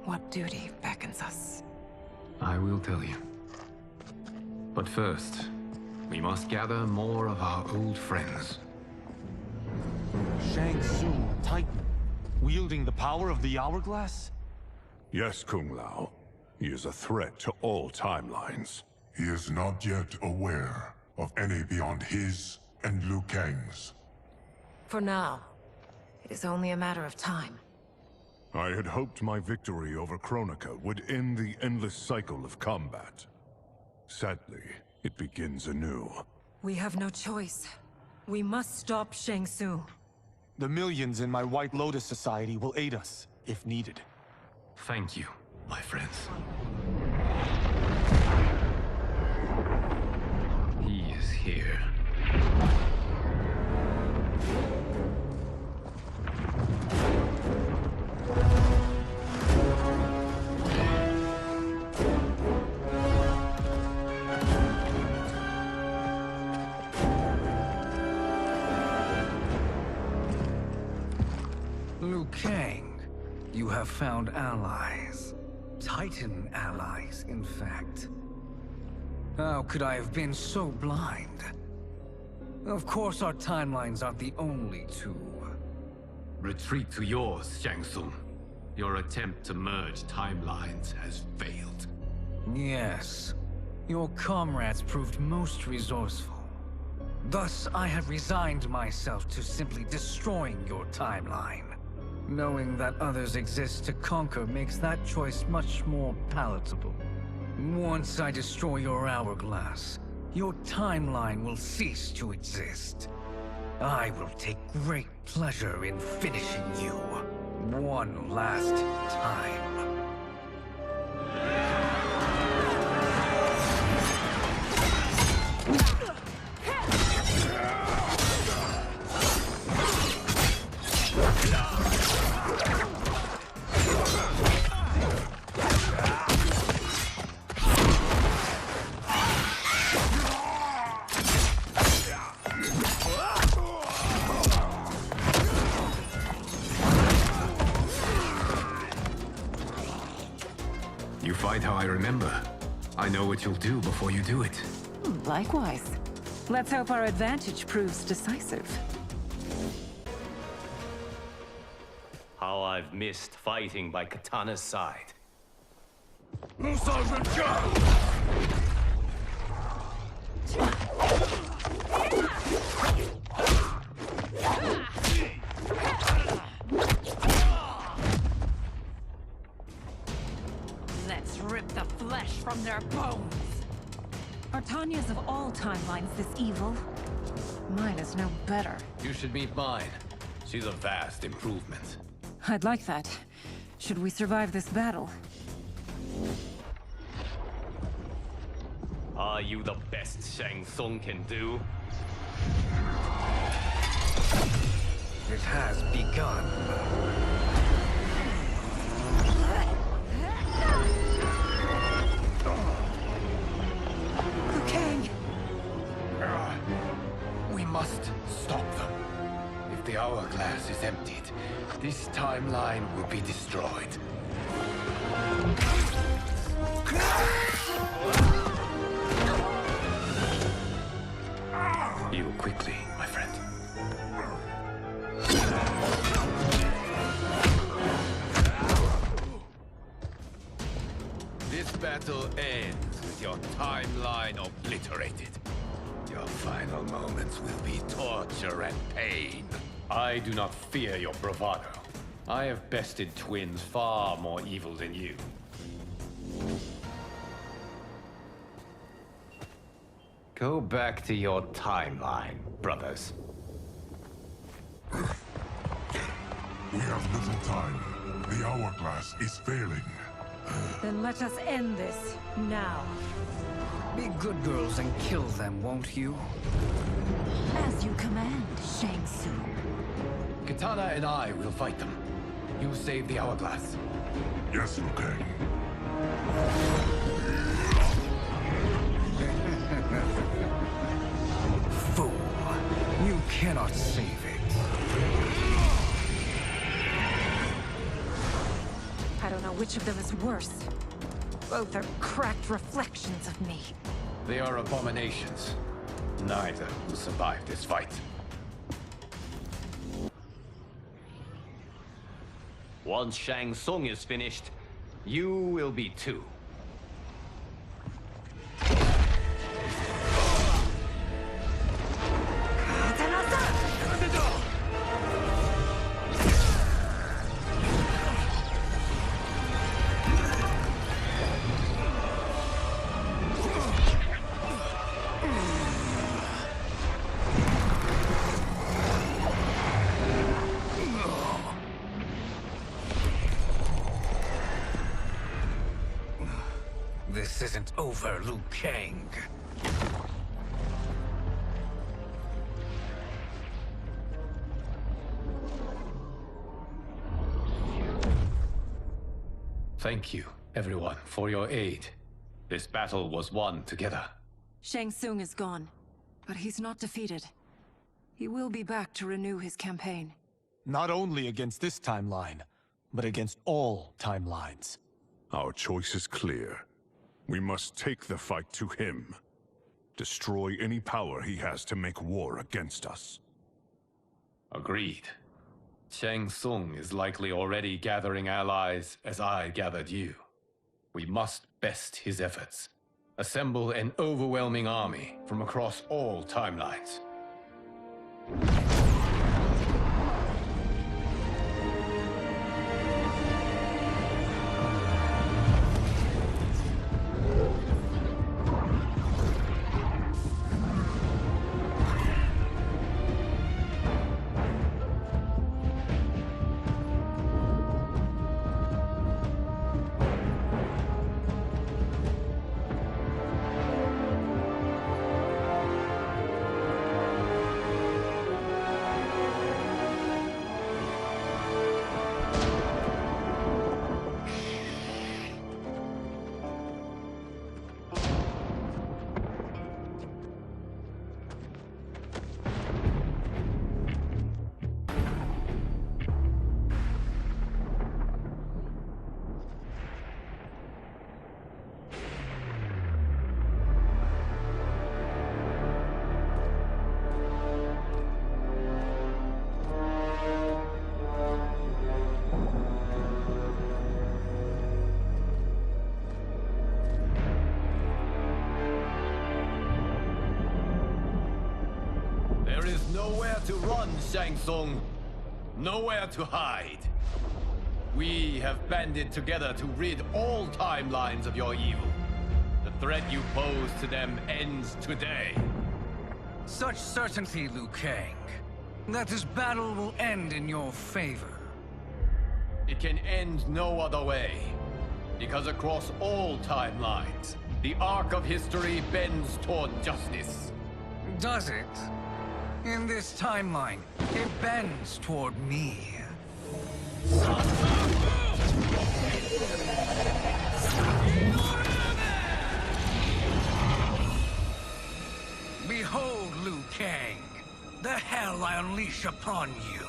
What duty beckons us? I will tell you. But first, we must gather more of our old friends. Shang Tsung, Titan, wielding the power of the Hourglass? Yes, Kung Lao. He is a threat to all timelines. He is not yet aware of any beyond his and Liu Kang's. For now, it is only a matter of time. I had hoped my victory over Kronika would end the endless cycle of combat. Sadly, it begins anew. We have no choice. We must stop Shang Tsung. The millions in my White Lotus Society will aid us, if needed. Thank you, my friends. He is here. Liu Kang, you have found allies. Titan allies, in fact. How could I have been so blind? Of course our timelines aren't the only two. Retreat to yours, Shang Tsung. Your attempt to merge timelines has failed. Yes. Your comrades proved most resourceful. Thus, I have resigned myself to simply destroying your timeline. Knowing that others exist to conquer makes that choice much more palatable. Once I destroy your hourglass, your timeline will cease to exist. I will take great pleasure in finishing you one last time. You fight how I remember. I know what you'll do before you do it. Likewise. Let's hope our advantage proves decisive. How I've missed fighting by Katana's side. Let's rip the flesh from their bones! Are Tanya's of all timelines this evil? Mine is no better. You should meet mine. She's a vast improvement. I'd like that. Should we survive this battle? Are you the best Shang Tsung can do? It has begun. Liu Kang! We must stop them. If the hourglass is emptied, this timeline will be destroyed. Heal quickly, my friend. This battle ends with your timeline obliterated. Your final moments will be torture and pain. I do not fear your bravado. I have bested twins far more evil than you. Go back to your timeline, brothers. We have little time. The hourglass is failing. Then let us end this, now. Be good girls and kill them, won't you? As you command, Shang Tsung. Katana and I will fight them. You save the hourglass. Yes, Liu Kang. Fool. You cannot save it. I don't know which of them is worse. Both are cracked reflections of me. They are abominations. Neither will survive this fight. Once Shang Tsung is finished, you will be too. This isn't over, Liu Kang. Thank you, everyone, for your aid. This battle was won together. Shang Tsung is gone, but he's not defeated. He will be back to renew his campaign. Not only against this timeline, but against all timelines. Our choice is clear. We must take the fight to him. Destroy any power he has to make war against us. Agreed. Shang Tsung is likely already gathering allies as I gathered you. We must best his efforts. Assemble an overwhelming army from across all timelines. Nowhere to run, Shang Tsung. Nowhere to hide. We have banded together to rid all timelines of your evil. The threat you pose to them ends today. Such certainty, Liu Kang, that this battle will end in your favor. It can end no other way. Because across all timelines, the arc of history bends toward justice. Does it? In this timeline, it bends toward me. Behold, Liu Kang, the hell I unleash upon you.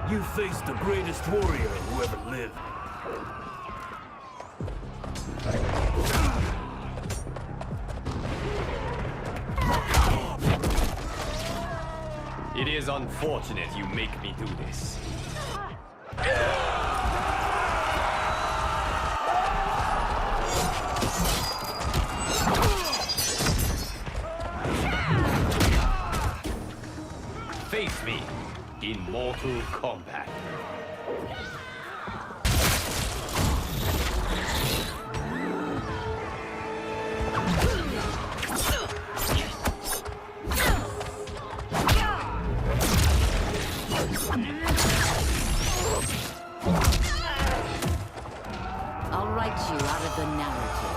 You faced the greatest warrior who ever lived. It is unfortunate you make me do this. Face me in Mortal Kombat. I'll write you out of the narrative.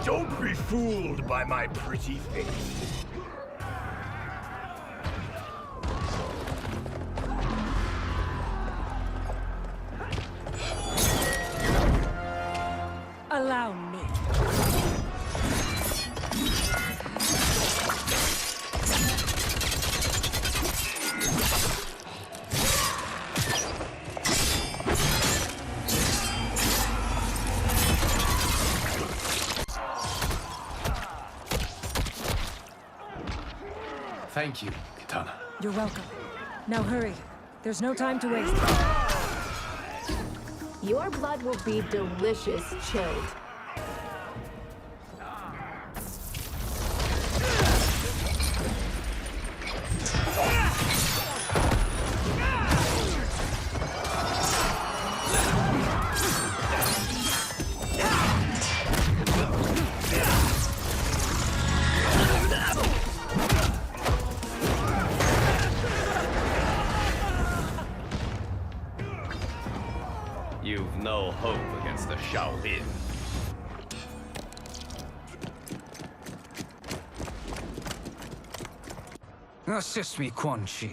Don't be fooled by my pretty face. Allow me. Thank you, Katana. You're welcome. Now hurry. There's no time to waste. Your blood will be delicious chilled. You've no hope against the Shaolin. Assist me, Quan Chi.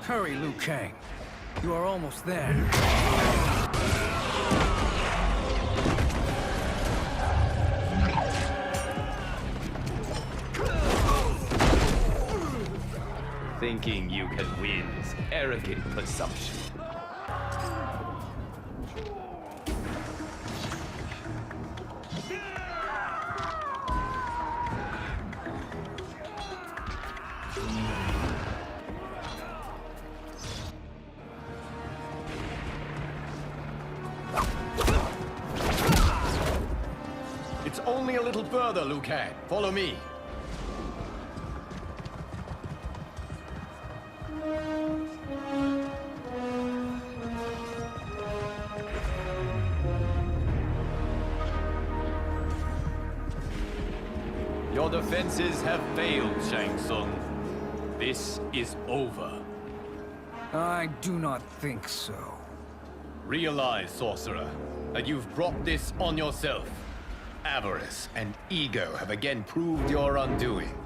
Hurry, Liu Kang. You are almost there. Thinking you can win is arrogant presumption. It's only a little further, Liu Kang. Follow me. Your defenses have failed, Shang Tsung. This is over. I do not think so. Realize, sorcerer, that you've brought this on yourself. Avarice and ego have again proved your undoing.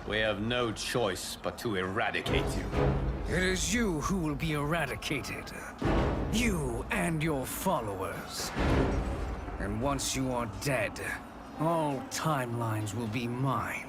We have no choice but to eradicate you. It is you who will be eradicated. You and your followers. And once you are dead, all timelines will be mine.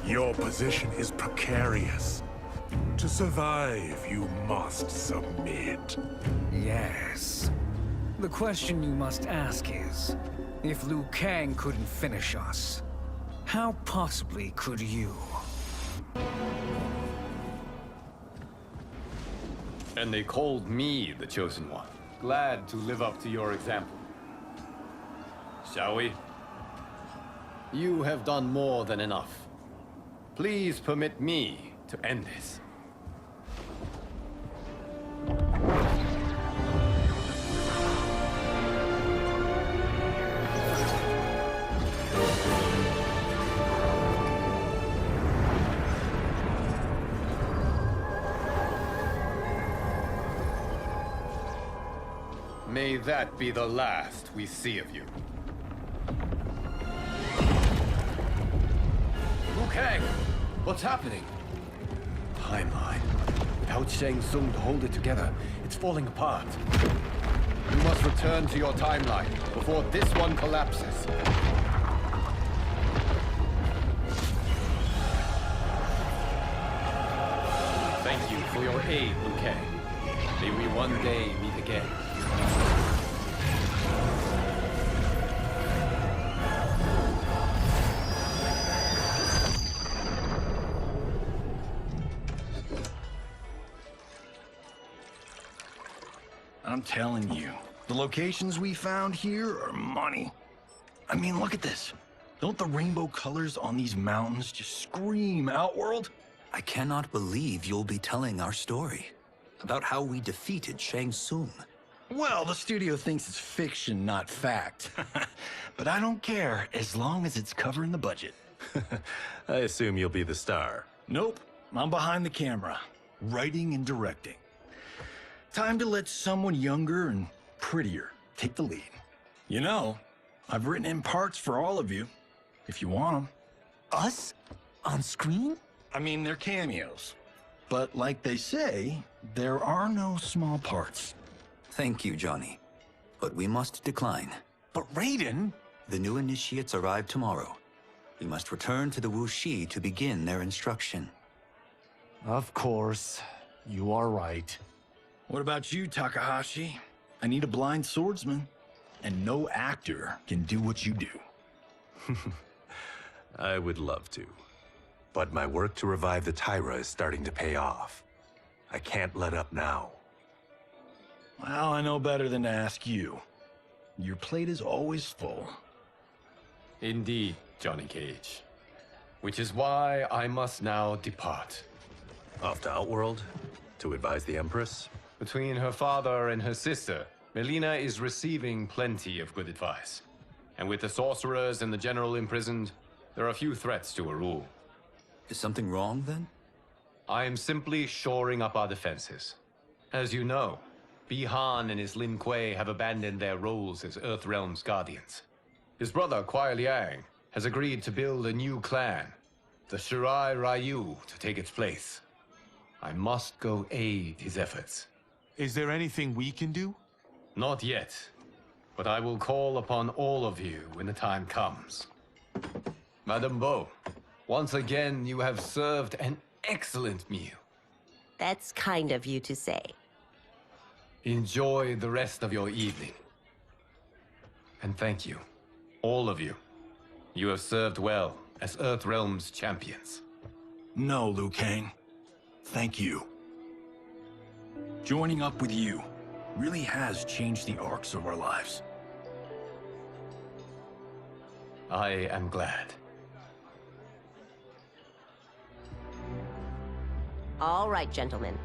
Your position is precarious. To survive, you must submit. Yes. The question you must ask is, if Liu Kang couldn't finish us, how possibly could you? And they called me the Chosen One. Glad to live up to your example. Shall we? You have done more than enough. Please permit me to end this. May that be the last we see of you. Liu Kang! What's happening? Timeline. Without Shang Tsung to hold it together, it's falling apart. You must return to your timeline before this one collapses. Thank you for your aid, Liu Kang. May we one day meet again. I'm telling you, the locations we found here are money. I mean, look at this. Don't the rainbow colors on these mountains just scream Outworld? I cannot believe you'll be telling our story about how we defeated Shang Tsung. Well, the studio thinks it's fiction, not fact. But I don't care, as long as it's covering the budget. I assume you'll be the star. Nope, I'm behind the camera, writing and directing. Time to let someone younger and prettier take the lead. You know, I've written in parts for all of you, if you want them. Us? On screen? I mean, they're cameos. But like they say, there are no small parts. Thank you, Johnny. But we must decline. But Raiden... The new initiates arrive tomorrow. We must return to the Wuxi to begin their instruction. Of course. You are right. What about you, Takahashi? I need a blind swordsman. And no actor can do what you do. I would love to. But my work to revive the Tyra is starting to pay off. I can't let up now. Well, I know better than to ask you. Your plate is always full. Indeed, Johnny Cage. Which is why I must now depart. Off to Outworld? To advise the Empress? Between her father and her sister, Melina is receiving plenty of good advice. And with the sorcerers and the general imprisoned, there are few threats to her rule. Is something wrong, then? I am simply shoring up our defenses. As you know, Bi-Han and his Lin Kuei have abandoned their roles as Earthrealm's guardians. His brother, Kuai Liang, has agreed to build a new clan, the Shirai Ryu, to take its place. I must go aid his efforts. Is there anything we can do? Not yet, but I will call upon all of you when the time comes. Madame Bo, once again you have served an excellent meal. That's kind of you to say. Enjoy the rest of your evening. And thank you, all of you. You have served well as Earthrealm's champions. No, Liu Kang. Thank you. Joining up with you really has changed the arcs of our lives. I am glad. All right, gentlemen.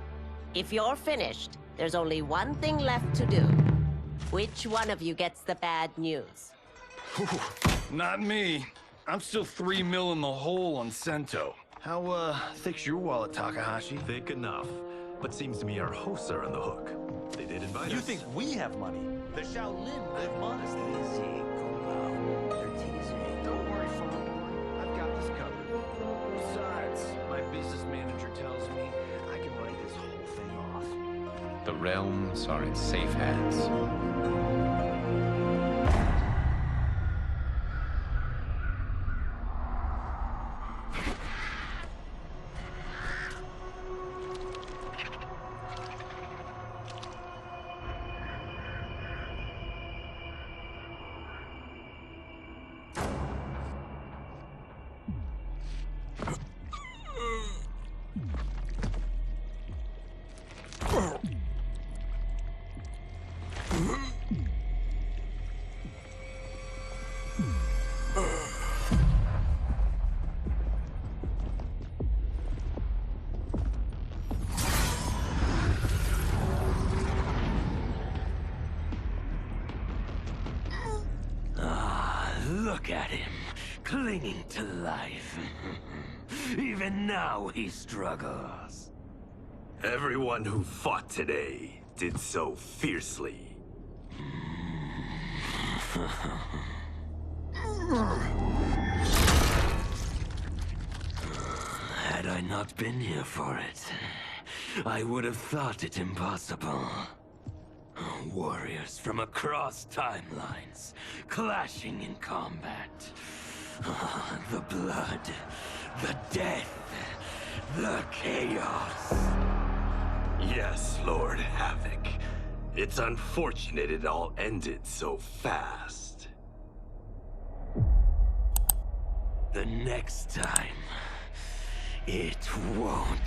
If you're finished, there's only one thing left to do. Which one of you gets the bad news? Not me. I'm still 3 mil in the hole on Sento. How, thick's your wallet, Takahashi? Thick enough. But seems to me our hosts are on the hook. They did invite us. You think we have money? The Shaolin live modestly. They're teasing. Don't worry, Fawn. I've got this covered. Besides, my business manager tells me I can write this whole thing off. The realms are in safe hands. Look at him, clinging to life. Even now he struggles. Everyone who fought today did so fiercely. Had I not been here for it, I would have thought it impossible. Warriors from across timelines, clashing in combat. The blood, the death, the chaos. Yes, Lord Havoc. It's unfortunate it all ended so fast. The next time, it won't.